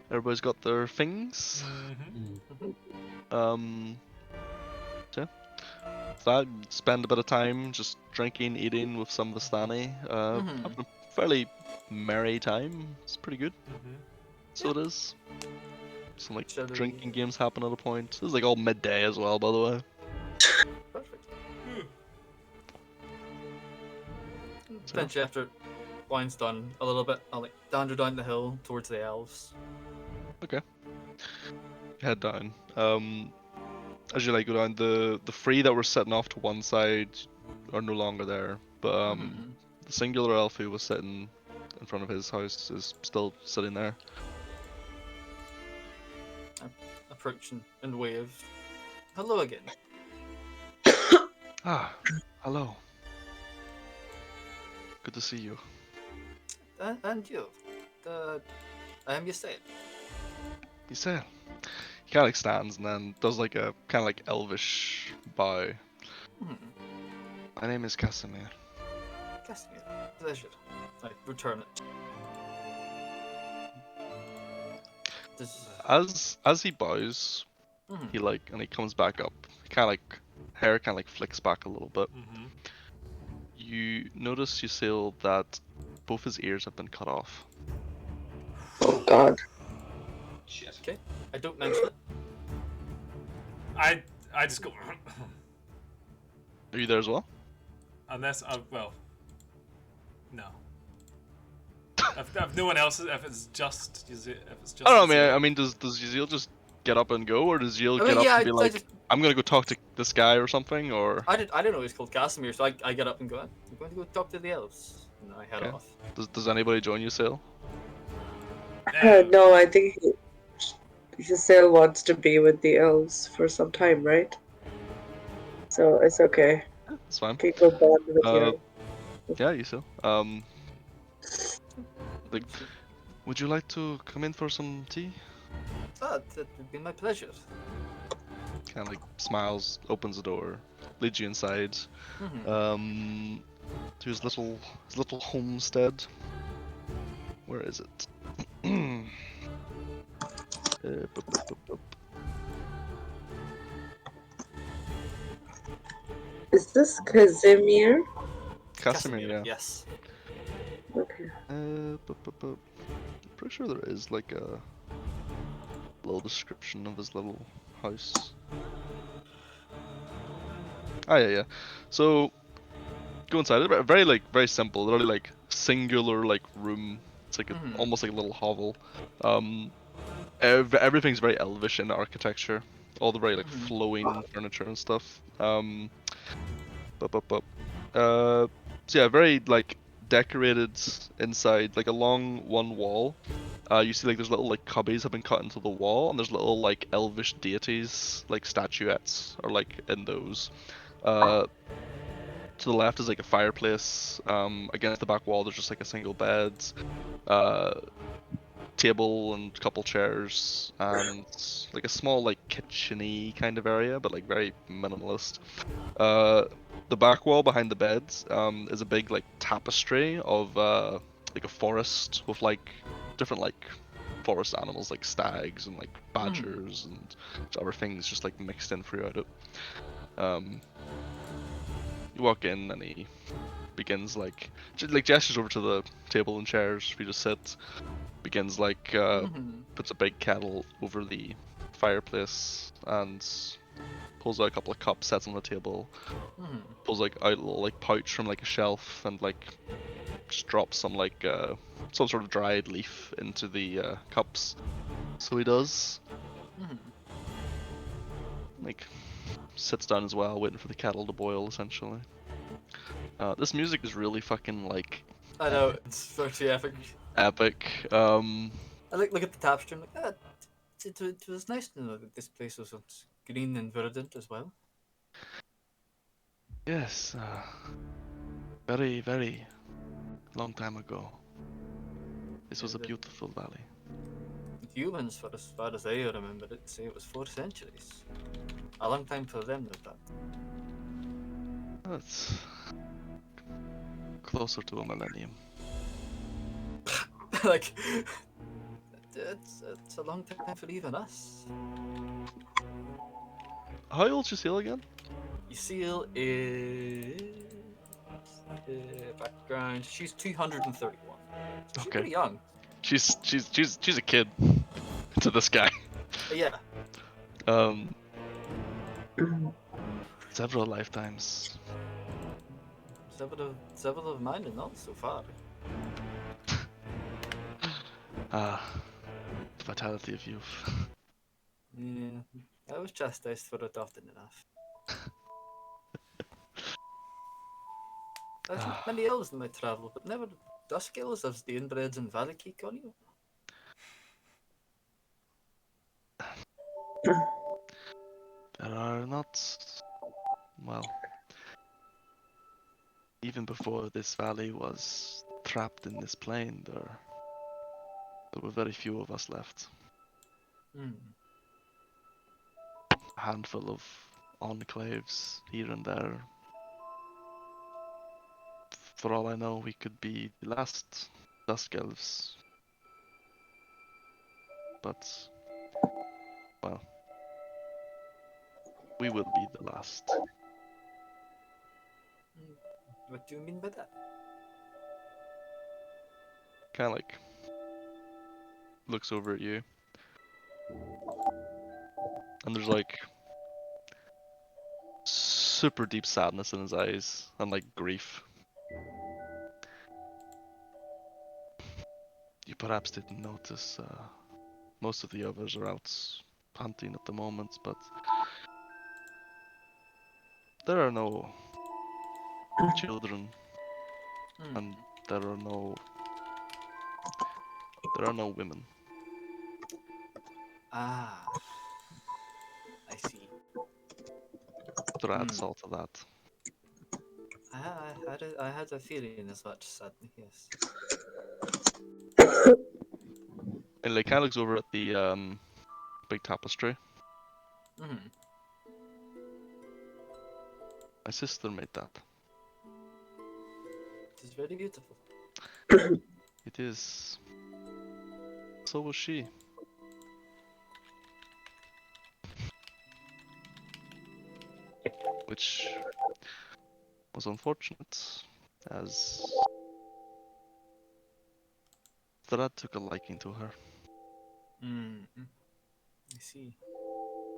Everybody's got their things. Mm-hmm. So yeah. That spend a bit of time just drinking, eating with some Vistani. Mhm. Having a fairly merry time. It's pretty good. Mm-hmm. So it is. Some like Shall we- drinking games happen at a point. This is like all midday as well, by the way. Perfect. Hmm. Eventually, after wine's done a little bit, I'll like wander down the hill towards the elves. Head down. As you like go down, the three that were sitting off to one side are no longer there, but Mhm. the singular elf who was sitting in front of his house is still sitting there. Approaching and wave. Hello again. Ah, hello. Good to see you. And you. I am Ysael. You say. He kind of like stands and then does like a kind of like elvish bow. Hmm. My name is Casimir. Casimir. Pleasure. I return it. As he bows, Mhm. he like and he comes back up. Kind of like hair kind of like flicks back a little bit. Mm-hmm. You notice, Ysael, that both his ears have been cut off. Oh god. Shit. Okay. I don't mention it. I just go. Are you there as well? Unless well, no. If no one else, if it's just, I don't know, Ysael. man. I mean, does Ysael just get up and go, or does Ysael I get mean, up yeah, and be I like, just I'm gonna go talk to this guy or something, or I didn't know he was called Casimir, so I get up and go. I'm going to go talk to the elves, and I head Okay. off. does anybody join Ysael? No, I think Giselle wants to be with the elves for some time, right? So it's okay. It's fine. You can go bond with Uh, you. Yeah, Ysael. Like, would you like to come in for some tea? Ah, that would be my pleasure. Kind of like smiles, opens the door, leads you inside. Mhm. To his little homestead. Where is it? Bup, bup, bup, bup. Is this Casimir? Casimir, yeah. Yes. Okay. Bup, bup, bup. I'm pretty sure there is like a little description of his little house. Ah, yeah. So go inside. It's very simple. Literally like singular like room. It's like almost like a little hovel. Everything's very elvish in architecture. All the very like flowing furniture and stuff. Bup, bup, bup. So yeah, very like decorated inside, like along one wall. You see like there's little like cubbies have been cut into the wall, and there's little like elvish deities, like statuettes, are like in those. Uh, to the left is like a fireplace. Against the back wall, there's just like a single bed, uh, table and a couple chairs, and like a small like kitcheny kind of area, but like very minimalist. Uh, the back wall behind the beds is a big like tapestry of like a forest with like different like forest animals like stags and like badgers and other things just like mixed in throughout it. You walk in and he begins like like gestures over to the table and chairs for you to sit. Begins like puts a big kettle over the fireplace and pulls out a couple of cups, sets on the table. Pulls like out a little like pouch from like a shelf and like just drops some like some sort of dried leaf into the cups. So he does. Like sits down as well, waiting for the kettle to boil essentially. This music is really fucking like I know, it's virtually epic. epic. I look at the tapestry and like, it was nice to know that this place was green and verdant as well. Yes, very, very long time ago. This was a beautiful valley. Humans, for as far as I remember it, say it was 4 centuries. A long time for them, at that. That's closer to a millennium. Like, it's a long time for even us. How old's Lucille again? Ysil is background. She's 231. She's Okay. pretty young. She's a kid to this guy. Yeah. Um, several lifetimes. Several of mine and all so far. Ah, the vitality of youth. Yeah, I was chastised for it often enough. I've met many elves in my travel, but never dusk elves as the inbreds in Valakik on you. There are not, well, even before this valley was trapped in this plane, there were very few of us left. A handful of enclaves here and there. For all I know, we could be the last Dusk Elves. But, well, we will be the last. What do you mean by that? Kinda like looks over at you. And there's like super deep sadness in his eyes and like grief. You perhaps didn't notice most of the others are out hunting at the moment, but there are no children and there are no women. Ah, I see. To add salt to that. I had a feeling as much, sadly, yes. And like kind of looks over at the big tapestry. My sister made that. It is very beautiful. It is. So was she. Which was unfortunate, as Strahd took a liking to her. I see.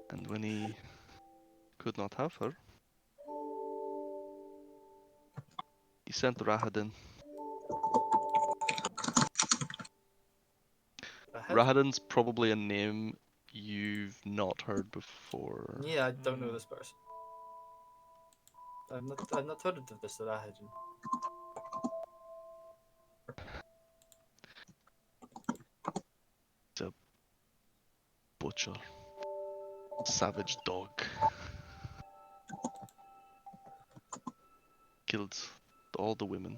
And when he could not have her, he sent Rahadin. Rahadin's probably a name you've not heard before. Yeah, I don't know this person. I've not heard of the Strahd. It's a butcher. Savage dog. Killed all the women.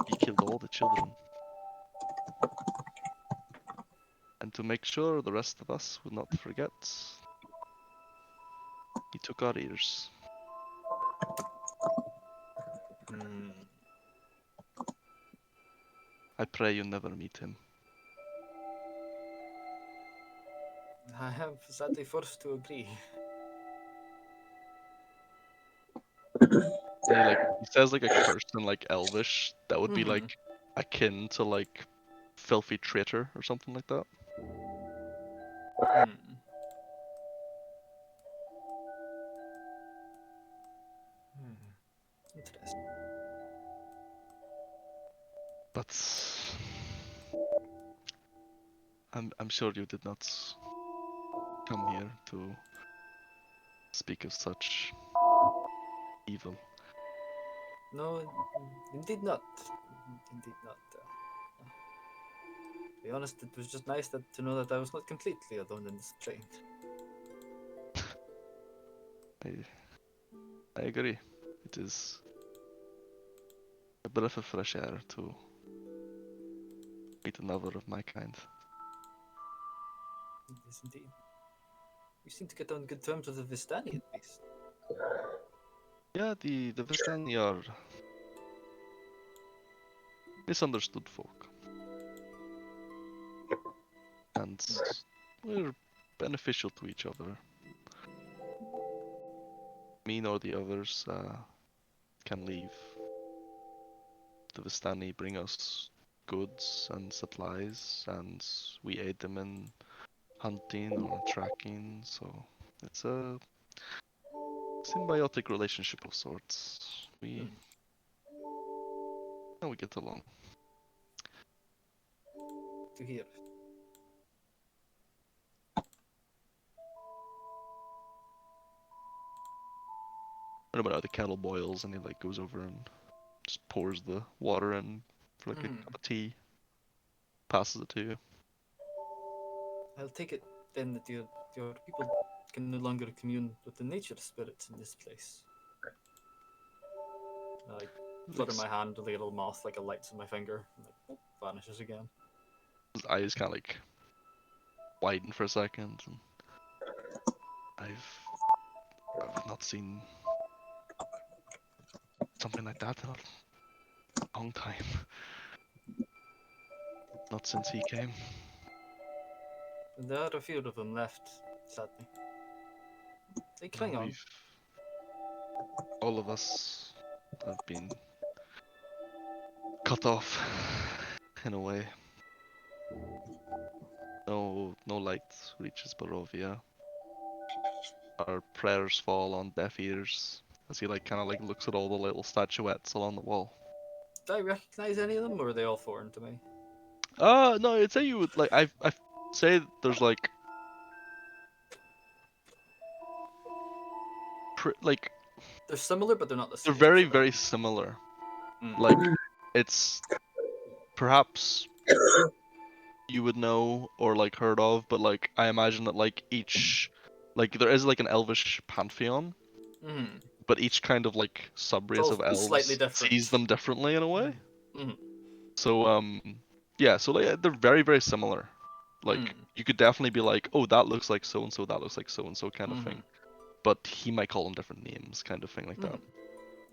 He killed all the children. And to make sure the rest of us would not forget, he took our ears. Hmm. I pray you never meet him. I have sadly forced to agree. He says like a curse in like Elvish that would be Mhm. like akin to like filthy traitor or something like that. Hmm. Interesting. But I'm sure you did not come here to speak of such evil. No, indeed not. Indeed not. To be honest, it was just nice to know that I was not completely alone in this plane. I agree. It is a breath of fresh air to meet another of my kind. Yes, indeed. You seem to get on good terms with the Vistani, at least. Yeah, the Vistani are misunderstood folk. And we're beneficial to each other. Me nor the others can leave. The Vistani bring us goods and supplies, and we aid them in hunting or tracking, so it's a symbiotic relationship of sorts. We get along. To hear. Whenever the kettle boils and he like goes over and just pours the water in for like a Mhm. cup of tea, passes it to you. I'll take it then that your people can no longer commune with the nature spirits in this place. I flutter Like, my hand to the little moth like a lights on my finger, and it vanishes again. his eyes kind of like widen for a second, and I've not seen something like that in a long time. Not since he came. There are a few of them left, sadly. They cling on. All of us have been cut off in a way. No light reaches Barovia. Our prayers fall on deaf ears as he like kind of like looks at all the little statuettes along the wall. Do I recognize any of them, or are they all foreign to me? No, I'd say you would like I say there's like like They're similar, but they're not the they're same. very So very similar. Mm. Like it's perhaps you would know or like heard of, but like I imagine that like each like there is like an elvish pantheon, Mhm. but each kind of like It's subrace all of slightly elves different. sees them differently in a way. Mhm. So yeah, so like they're very very similar. Like Mm. you could definitely be like, oh, that looks like so and so, that looks like so and so kind of thing. Mhm. But he might call them different names, kind of thing like that. Mhm.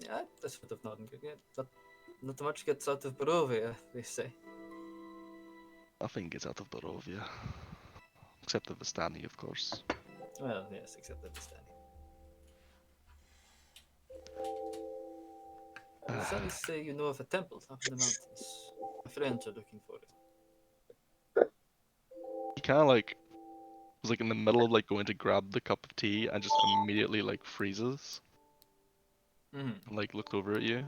Yeah, that's what I've not good. Not much gets out of Barovia, they say. Nothing gets out of Barovia. Except the Vistani, of course. Well, yes, except that Vistani. The Vistani say you know of a temple up in the mountains. My friends are looking for it. He kind of like was like in the middle of like going to grab the cup of tea and just immediately like freezes Mhm. and like looked over at you.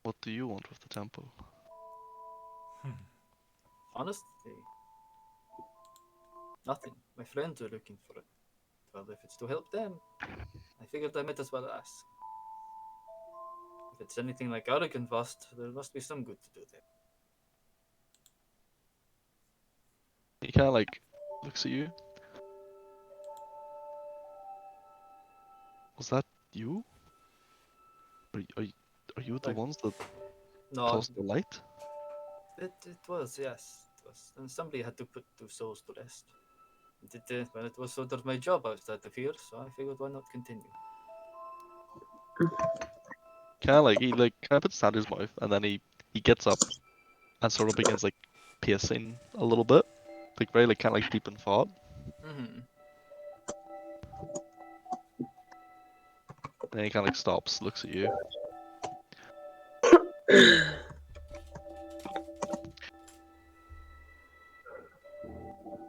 What do you want with the temple? Honestly, Nothing. My friends are looking for it. Well, if it's to help them, I figured I might as well ask. If it's anything like Arrogant, there must be some good to do there. He kind of like looks at you. Was that you? Are you the Like, ones that no, caused the light? it was, yes. It was. And somebody had to put two souls to rest. Well, it was sort of my job outside of here, so I figured why not continue. Kind of like he like kind of puts his hand in his mouth, and then he gets up and sort of begins like pacing a little bit, like very like kind of like deep in thought. Mm-hmm. Then he kind of like stops, looks at you.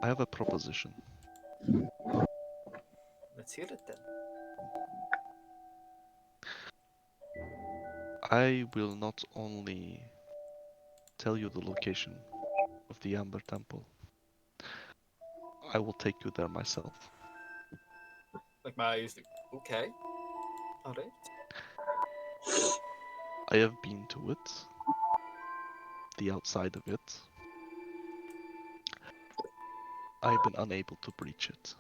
I have a proposition. Let's hear it then. I will not only tell you the location of the Amber Temple. I will take you there myself. Like my eyes, like, okay, all right. I have been to it, the outside of it. I've been unable to breach it.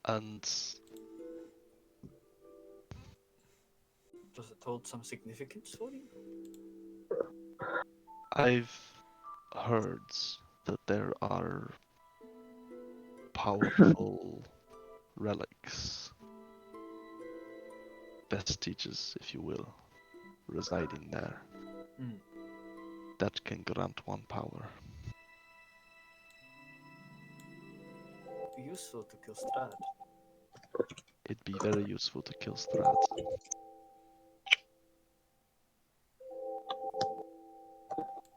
And Does it hold some significance for you? I've heard that there are powerful relics, vestiges, if you will, residing there Mm. that can grant one power. Be useful to kill Strahd. It'd be very useful to kill Strahd.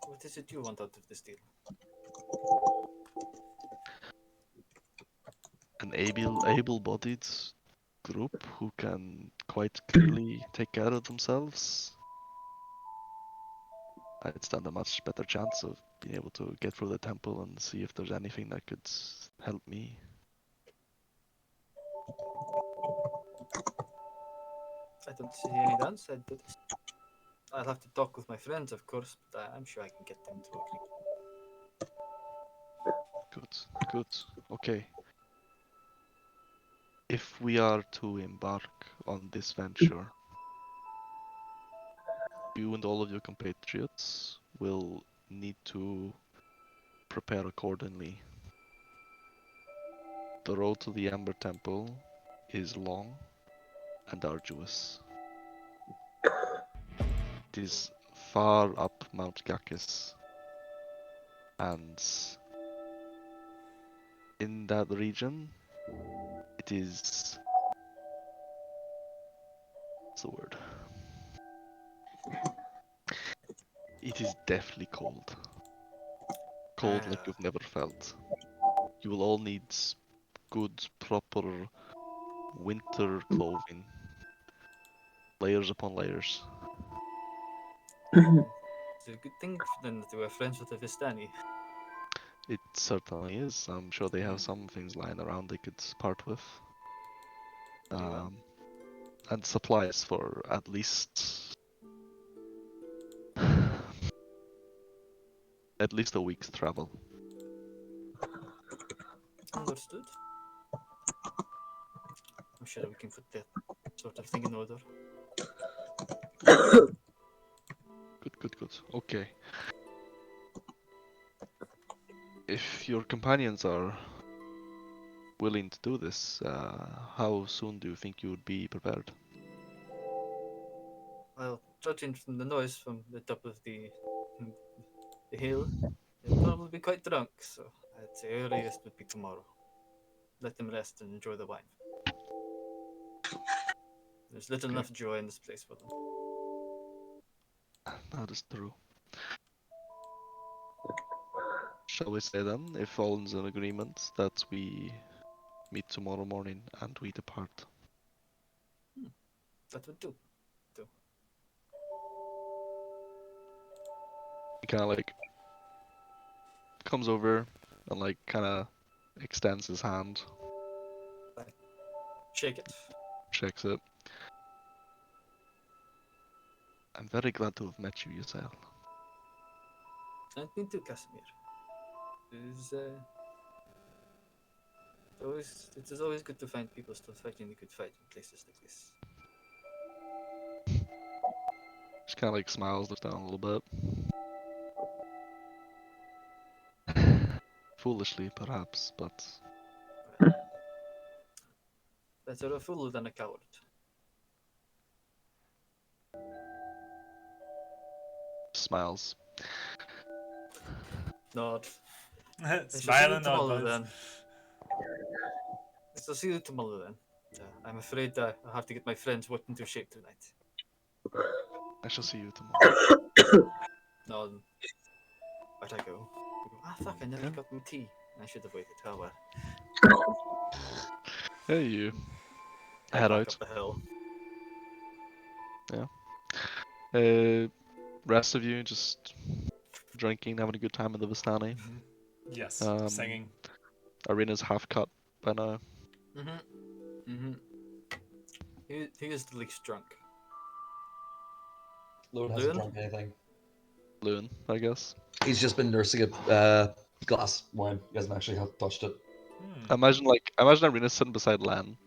What is it you want out of this deal? An able-bodied group who can quite clearly take care of themselves. I'd stand a much better chance of being able to get through the temple and see if there's anything that could help me. I don't see any downside to this. I'll have to talk with my friends, of course, but I'm sure I can get them to agree. Good, good. Okay. If we are to embark on this venture, you and all of your compatriots will need to prepare accordingly. The road to the Amber Temple is long and arduous. It is far up Mount Gakis, and in that region, it is. What's the word? It is deathly cold. Cold like you've never felt. You will all need good, proper winter clothing. Layers upon layers. It's a good thing then that we're friends with the Vistani. It certainly is. I'm sure they have Hmm. some things lying around they could part with. Very well. And supplies for at least a week's travel. Understood. I'm sure we can put that sort of thing in order. Good. Okay. If your companions are willing to do this, how soon do you think you would be prepared? Well, judging from the noise from the top of the hill, they'll probably be quite drunk, so I'd say earliest would be tomorrow. Let them rest and enjoy the wine. There's little Okay. enough joy in this place for them. That is true. Shall we say then, if all is in agreement, that we meet tomorrow morning and we depart? That would do. He kind of like comes over and like kind of extends his hand, Shake it. shakes it. I'm very glad to have met you, Yusel. And me too, Casimir. It is always good to find people still fighting the good fight in places like this. Just kind of like smiles, looks down a little bit. Foolishly, perhaps, but Better a fool than a coward. smiles. Nod. Smiling on tomorrow buds. then. I shall see you tomorrow then. I'm afraid I have to get my friends whipped into shape tonight. I shall see you tomorrow. No, where'd I go? Fuck, I never Yeah. got my tea. I should have waited. Oh well. Hey, you. I Head back out. up the hill. Rest of you just drinking, having a good time in the Vistani. Yes, Um, singing. Arena's half cut by now. He is the least drunk. Lord hasn't Loon? drunk anything. Loon, I guess. He's just been nursing a glass of wine. He hasn't actually touched it. Imagine Arena sitting beside Lan,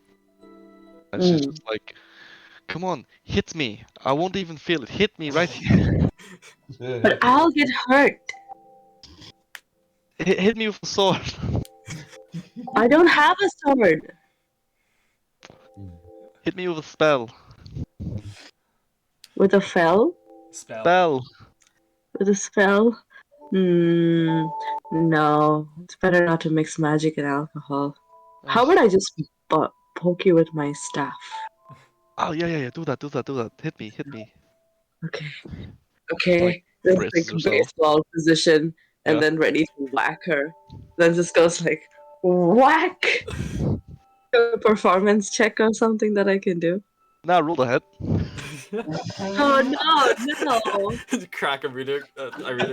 and she's just like, "Come on, hit me! I won't even feel it. Hit me right here. But I'll get hurt. Hit me with a sword." I don't have a sword. Hit me with a spell. With a fell? Spell. Spell. With a spell? No. It's better not to mix magic and alcohol. How about I just poke you with my staff? Oh yeah. Do that. Hit me. Okay. Like, Okay. Just like braces herself. baseball position and Yeah. then ready to whack her. Then just goes like whack. A performance check or something that I can do. Nah, roll the hit. Oh no. Crack Irina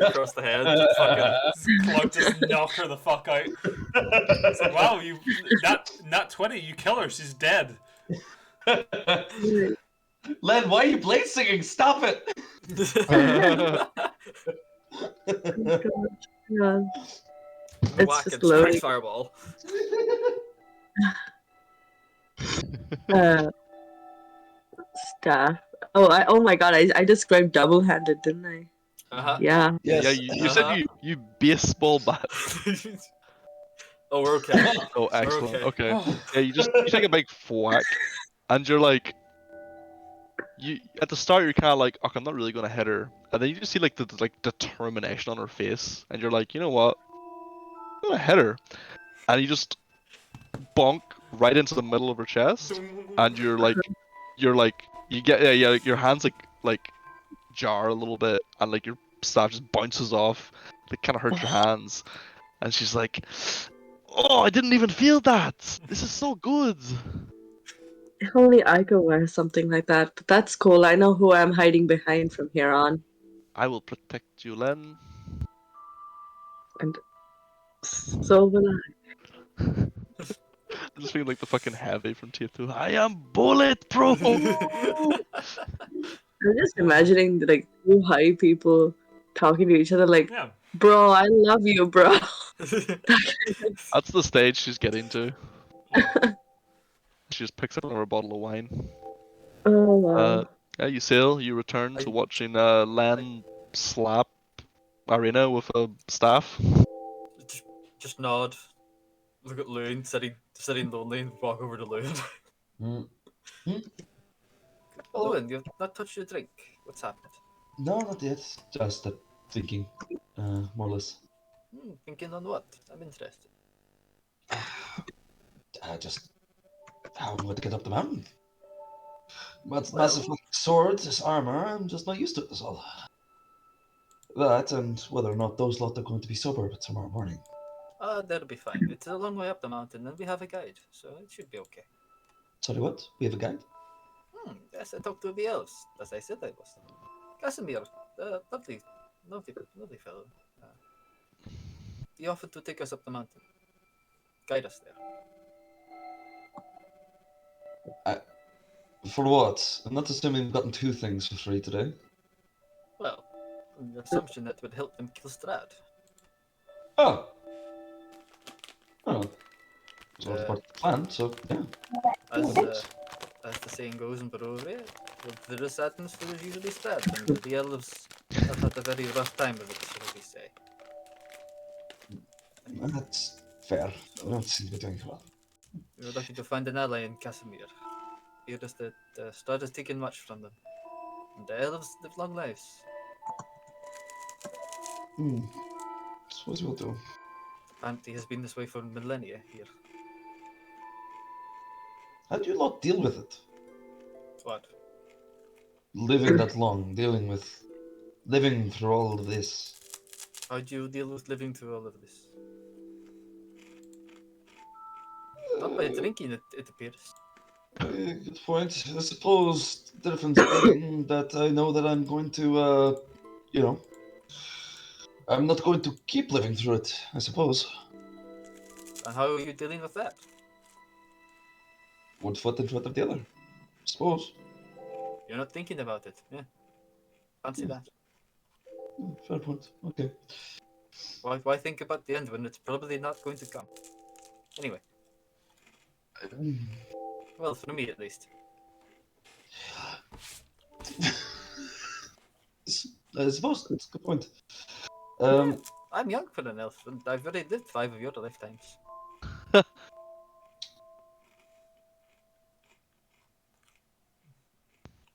across the head. Fucking Plug just knock her the fuck out. It's like, wow, you not 20, you kill her, she's dead. Len, why are you blade singing? Stop it! God. It's whack just and strike loading. fireball. Staff. Oh my god, I described double-handed, didn't I? Yeah. Yes. Yeah, you said you baseball bat. Oh, we're okay. Oh, excellent. okay. Okay. Yeah, you take a big whack, and you're like, you at the start you're kind of like, okay, I'm not really gonna hit her, and then you just see like the like determination on her face, and you're like, you know what, I'm gonna hit her, and you just bonk right into the middle of her chest, and you're like, you get like, your hands like jar a little bit, and like your staff just bounces off, like kind of hurts your hands, and she's like, oh, I didn't even feel that. This is so good. If only I could wear something like that, but that's cool. I know who I'm hiding behind from here on. I will protect you, Len. And so will I. I'm just feeling like the fucking heavy from Tier 2. I am bulletproof! I'm just imagining like two high people talking to each other like, Yeah. bro, I love you, bro. That's the stage she's getting to. She just picks up another bottle of wine. Oh wow. Yeah, you sail, you return to watching Len slap Arena with a staff. Just nod. Look at Loon, sitting lonely, and walk over to Loon. Loon, you've not touched your drink. What's happened? No, not yet. Just thinking, more or less. Thinking on what? I'm interested. Just how I'm going to get up the mountain. Massive sword, this armor, I'm just not used to it, that's all. That, and whether or not those lot are going to be sober tomorrow morning. That'll be fine. It's a long way up the mountain, and we have a guide, so it should be okay. Sorry, what? We have a guide? Yes, I talked to the elves, as I said I was. Casimir, lovely fellow. he offered to take us up the mountain, guide us there. For what? I'm not assuming we've gotten 2 things for free today. Well, on the assumption that would help them kill Strahd. Oh. Oh. So it's Uh, part of the plan, so yeah. As That works. as the saying goes in Barovia, well, there is sadness, there is usually Strahd, and the elves have had a very rough time of it, shall we say. That's fair. I don't seem to be doing well. We were lucky to find an ally in Casimir. Hear us that Strahd has taken much from them, and the elves live long lives. Suppose we'll do. Apparently, has been this way for millennia here. How do you lot deal with it? What? Living that long, living through all of this. How do you deal with living through all of this? Not by drinking, it appears. Good point. I suppose the difference being that I know that I'm going to, I'm not going to keep living through it, I suppose. And how are you dealing with that? One foot in front of the other, I suppose. You're not thinking about it. Yeah. Fancy that. Fair point. Okay. Why think about the end when it's probably not going to come? Anyway, well, for me at least. I suppose that's a good point. I'm young for an elf, and I've already lived 5 of your lifetimes.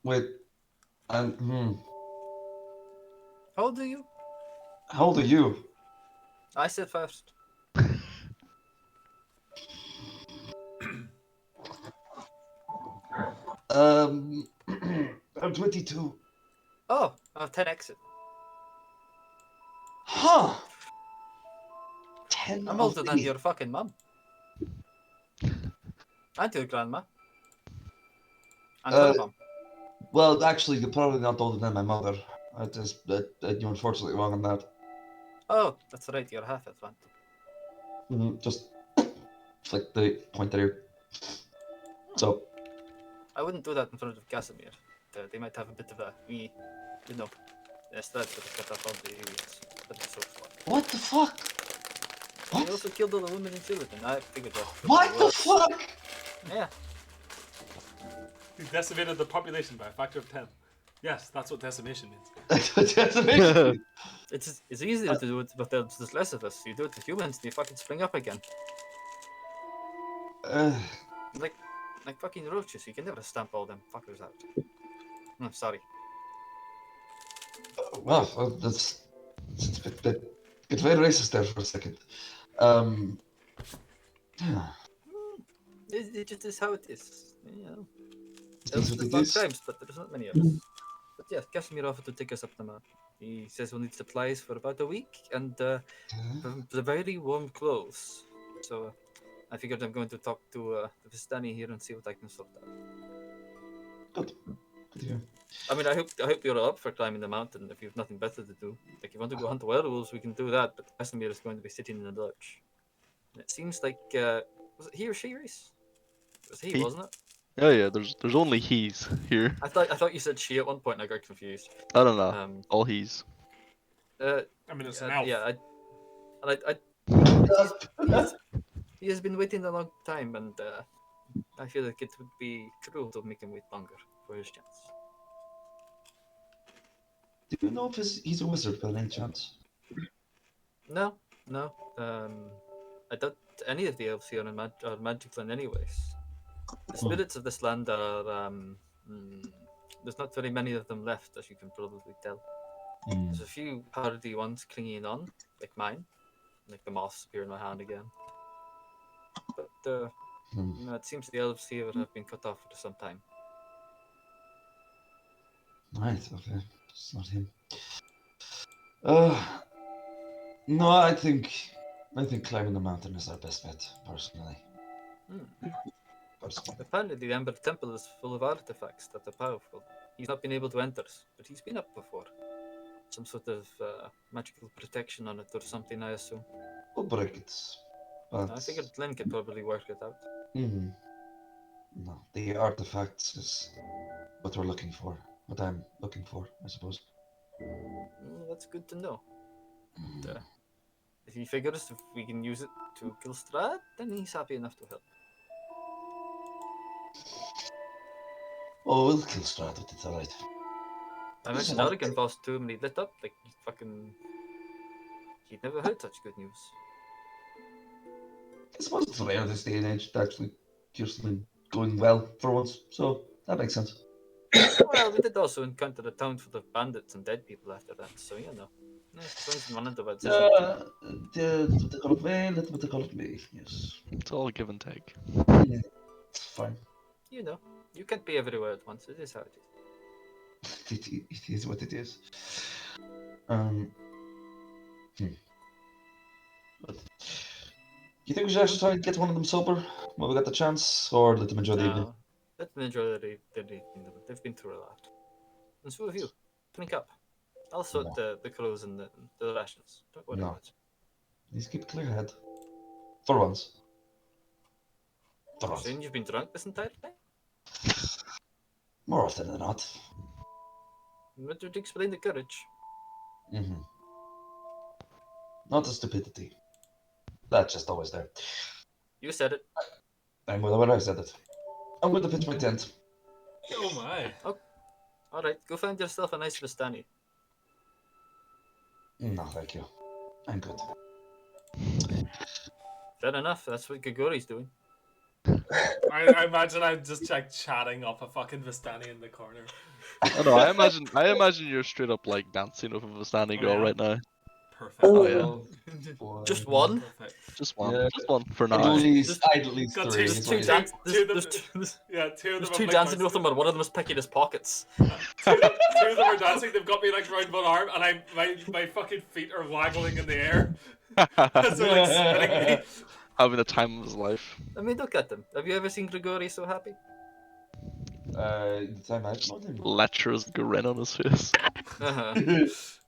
Wait, and How old are you? how old are you? I said first. I'm 22. Oh, I have 10 exit. Huh. 10 I'm of older than the- your fucking mum. And your grandma. And her mum. Well, actually, you're probably not older than my mother. You're unfortunately wrong on that. Oh, that's right, you're half elf, Just flick the pointer here. So, I wouldn't do that in front of Casimir. They might have a bit of a Strahd could have cut off all the areas. That'd be so fun. what the fuck? He What? also killed all the women and children. I figured that. What the fuck? Yeah. He decimated the population by a factor of 10. Yes, that's what decimation means. That's amazing. It's easier to do it with there's less of us. You do it to humans, and you fucking spring up again. Like fucking roaches. You can never stamp all them fuckers out. I'm sorry. Well, that's get very racist there for a second. Yeah, It just is how it is. You know. it Elves is what live it long is. times, but there's not many of us. But yeah, Casimir offered to take us up the mountain. He says we'll need supplies for about a week and the very warm clothes. So I figured I'm going to talk to the Vistani here and see what I can sort out. Good. Good to hear. I mean, I hope you're up for climbing the mountain if you have nothing better to do. Like, if you want to go hunt werewolves, we can do that. But Casimir is going to be sitting in the lurch. And it seems like was it he or she, Reese? It was he, He. wasn't it? Yeah, there's only he's here. I thought you said she at one point. And I got confused. I don't know. All he's. I mean, it's an elf. Yeah, he has been waiting a long time, and I feel like it would be cruel to make him wait longer for his chance. Do you know if he's a wizard by any chance? No. I doubt any of the elves here are magical in any ways. The spirits of this land are there's not very many of them left, as you can probably tell. There's a few hardy ones clinging on, like mine, like the moths appear in my hand again. But it seems the elves here have been cut off for some time. Right, okay. It's not him. No, I think climbing the mountain is our best bet, personally. Apparently, the Ember Temple is full of artifacts that are powerful. He's not been able to enter, but he's been up before. Some sort of magical protection on it or something, I assume. We'll break it. But I figured Lynn could probably work it out. Mhm. No, the artifacts is what we're looking for. What I'm looking for, I suppose. That's good to know. If he figures if we can use it to kill Strahd, then he's happy enough to help. Oh, we'll kill Strahd with it, alright. I mentioned Arrogant Boss to him and he lit up like he fucking. He'd never heard such good news. I suppose it's rare this day and age to actually hear something going well for once, so that makes sense. Well, we did also encounter a town full of bandits and dead people after that, so you know. Things run into bad decisions. That's what they call it well, that's what they call it me, yes. It's all give and take. Yeah, it's fine. You know, you can't be everywhere at once. It is how it is. It is what it is. But you think we should actually try and get one of them sober when we get the chance, or let them enjoy the evening? No, let them enjoy their evening. They've been through a lot. And so have you. Drink up. I'll sort the clothes and the rations. Don't worry No. about it. Please keep a clear head. For once. For You're once. saying you've been drunk this entire time? More often than not. What would explain the courage? Mm-hmm. Not the stupidity. That's just always there. You said it. I'm with when I said it. I'm going to pitch my tent. Oh my. Alright, go find yourself a nice Vistani. No, thank you. I'm good. Fair enough, that's what Gregori's doing. I imagine I'm just like chatting up a fucking Vistani in the corner. Oh no, I imagine you're straight up like dancing over a standing Oh, girl yeah. right now. Perfect. Oh yeah, Boy. Just one? Perfect. just one, Yeah. just one for I'd now. at least Got three. two- is There's what two it is. Yeah, two of There's them. two have, like, dancing with my- them, and one of them is picking his pockets. two of them are dancing. They've got me like round one arm, and my fucking feet are waggling in the air as they're like spinning me. Having the time of his life. I mean, look at them. Have you ever seen Gregori so happy? The time I've known him. Lecherous grin on his face. Uh-huh. He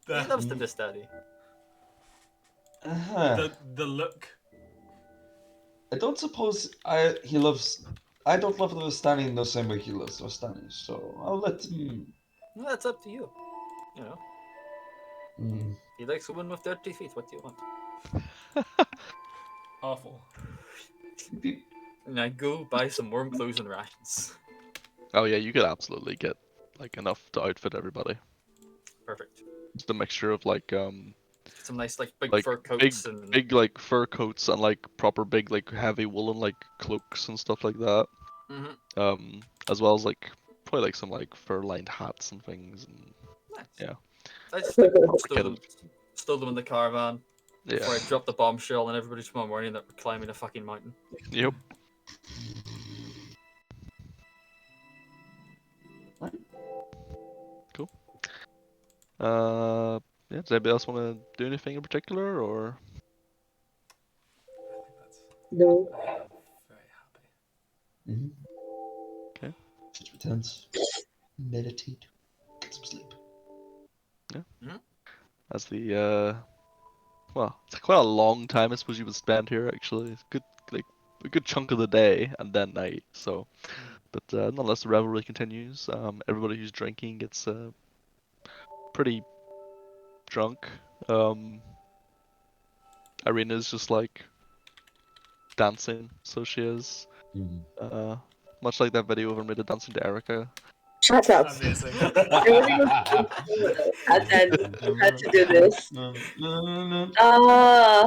The, loves the Vistani. the look. I don't suppose he loves. I don't love the Vistani in the same way he loves the Vistani, so I'll let him. Well, that's up to you. You know, Mm. he likes women with dirty feet. What do you want? Awful. And I go buy some warm clothes and rations. Oh yeah, you could absolutely get like enough to outfit everybody. Perfect. Just a mixture of like Some nice like big Like, fur coats and big like fur coats and like proper big like heavy woolen like cloaks and stuff like that. Mhm. As well as like probably like some like fur lined hats and things. And Nice. Yeah. I just Kid- stole them in the caravan before I yeah. dropped the bombshell and everybody tomorrow morning that we're climbing a fucking mountain. Yep. Cool. Yeah. Does anybody else want to do anything in particular, or? I think that's. No. I'm very happy. Mm-hmm. Okay. Pitch my tent. Meditate. Get some sleep. As the well, it's quite a long time I suppose you would spend here actually. It's good, like a good chunk of the day and then night. So, but nonetheless, the revelry continues. Everybody who's drinking gets pretty drunk. Irina's just like dancing, so she is. Much like that video of Irina dancing to Erica. Shut up. Amazing. And then had to do this. Ah,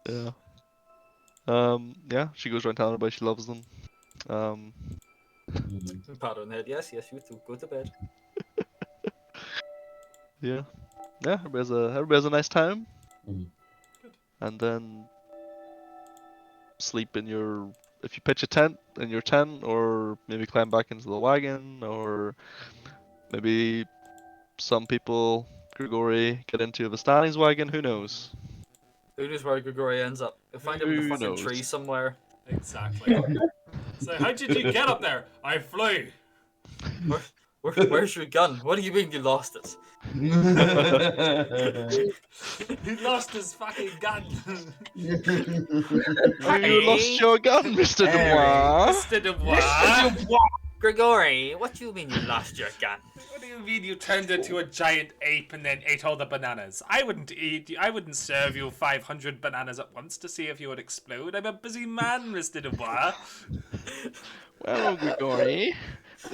Yeah. Yeah, she goes around telling everybody she loves them. Pat on the head. Yes, you too. Go to bed. Yeah. Yeah, everybody has a nice time. Mhm. And then sleep in your, if you pitch a tent in your tent, or maybe climb back into the wagon, or maybe some people, Grigori, get into Vistani's wagon, who knows? Who knows where Grigori ends up? You'll find him in the Who fucking knows? tree somewhere. Exactly. So how did you get up there? I flew. Where's your gun? What do you mean you lost it? He lost his fucking gun. Oh, you lost your gun, Mr. Harry. Dubois. Mr. Dubois. Gregory, what do you mean you lost your gun? What do you mean you turned into a giant ape and then ate all the bananas? I wouldn't serve you 500 bananas at once to see if you would explode. I'm a busy man, Mr. Dubois. Well, Grigori,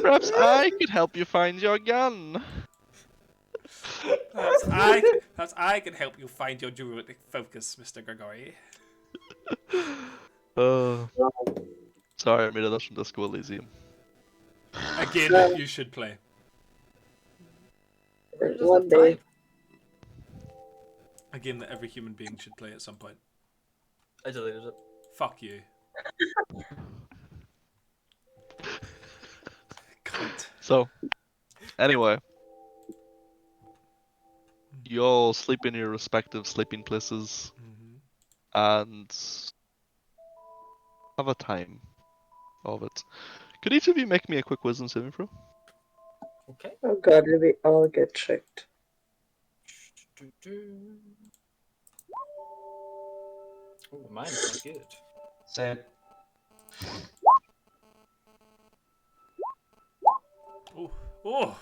perhaps I could help you find your gun. Perhaps I can help you find your druidic focus, Mr. Gregory. Sorry, I made a from Disco Elysium. A game that you should play. One day. A game that every human being should play at some point. I deleted it. Fuck you. Cunt. So, anyway, you all sleep in your respective sleeping places and have a time of it. Could each of you make me a quick wisdom saving throw? Okay. Oh god, did we all get tricked? Oh, mine's not good. Same. Oh.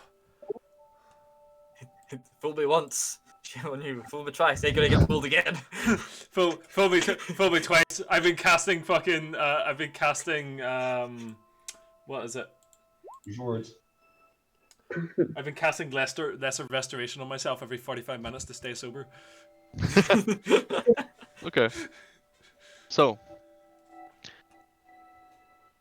Fool me once. Shame on you. Fool me twice. They're gonna get fooled again. Fool me twice. I've been casting fucking. What is it? Words. I've been casting lesser restoration on myself every 45 minutes to stay sober. Okay. So,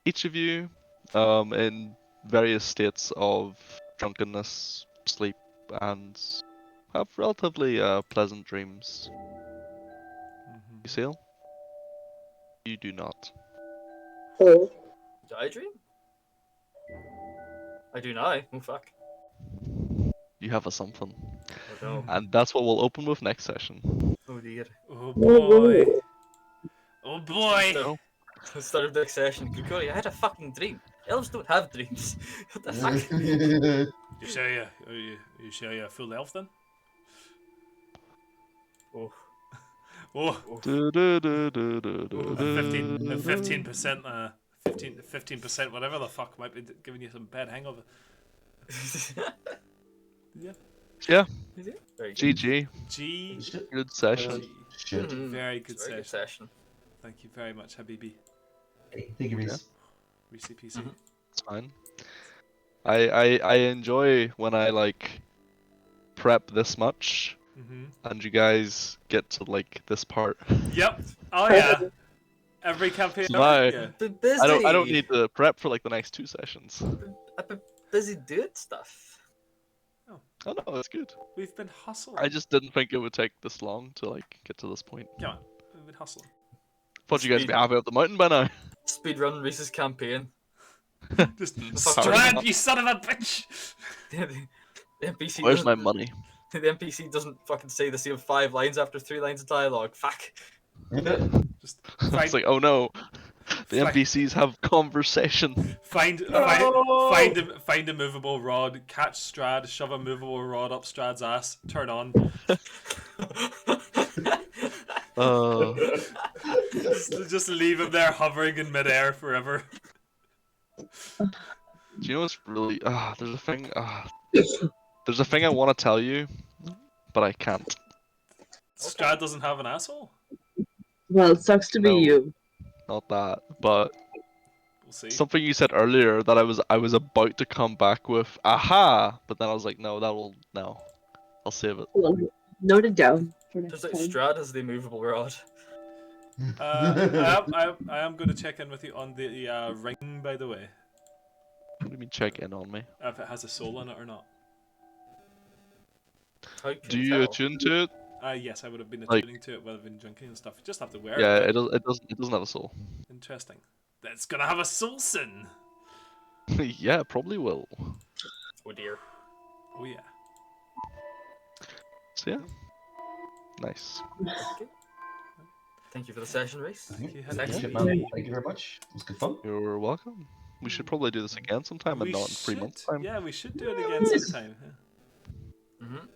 each of you, in various states of drunkenness, sleep, and have relatively pleasant dreams. You sail? You do not. Oh. Do I dream? I do now. Oh fuck. You have a something. Oh no. And that's what we'll open with next session. Oh dear. Oh boy. Oh boy. No. Start of next session. Gregory, I had a fucking dream. Elves don't have dreams. What the fuck? You sure you sure you're a full elf then? Oh. Oh. Du- du- du- du- du- du- A du. 15%, 15%, whatever the fuck might be giving you some bad hangover. Yeah. Yeah, Very good. GG. G. Good session. Shit. Very good It's a very good session. session. Thank you very much, Habibi. Thank you, Reese. VCPC. It's fine. I enjoy when I like prep this much and you guys get to like this part. Yep. Oh yeah. Every campaign. So now, Yeah. Been busy. I don't need to prep for like the next 2 sessions. I've been busy doing stuff. Oh no, it's good. We've been hustling. I just didn't think it would take this long to like get to this point. Come on. We've been hustling. Thought you guys would be halfway up the mountain by now. Speedrun Reese's campaign. Just Sorry. Strahd, you son of a bitch! The NPC Where's my doesn't- money? The NPC doesn't fucking say the same 5 lines after 3 lines of dialogue. Fuck. Just It's like, oh no, the Fine. NPCs have conversation. find a movable rod, catch Strahd, shove a movable rod up Strahd's ass, turn on. Just leave him there hovering in midair forever. Do you know what's really? There's a thing. There's a thing I want to tell you, but I can't. Strahd doesn't have an asshole? Well, it sucks to be No. you. Not that, but We'll see. something you said earlier that I was about to come back with. Aha! But then I was like, no, no. I'll save it. Well, note it down for next Just like time. Strahd has the immovable rod. I am going to check in with you on the ring, by the way. What do you mean check in on me? If it has a soul in it or not. How can Do you tell? attune to it? Yes, I would have been Like- attuning to it while I've been drinking and stuff. You just have to wear Yeah, it. it doesn't have a soul. Interesting. That's gonna have a soul sin. Yeah, it probably will. Oh dear. Oh yeah. So yeah, nice. Okay. Thank you for the session, Reese. Thank you. you, man. Thank you very much. It was good fun. You're welcome. we should probably do this again sometime and We not in 3 months' should. time. Yeah, we should do it again sometime. Mm-hmm.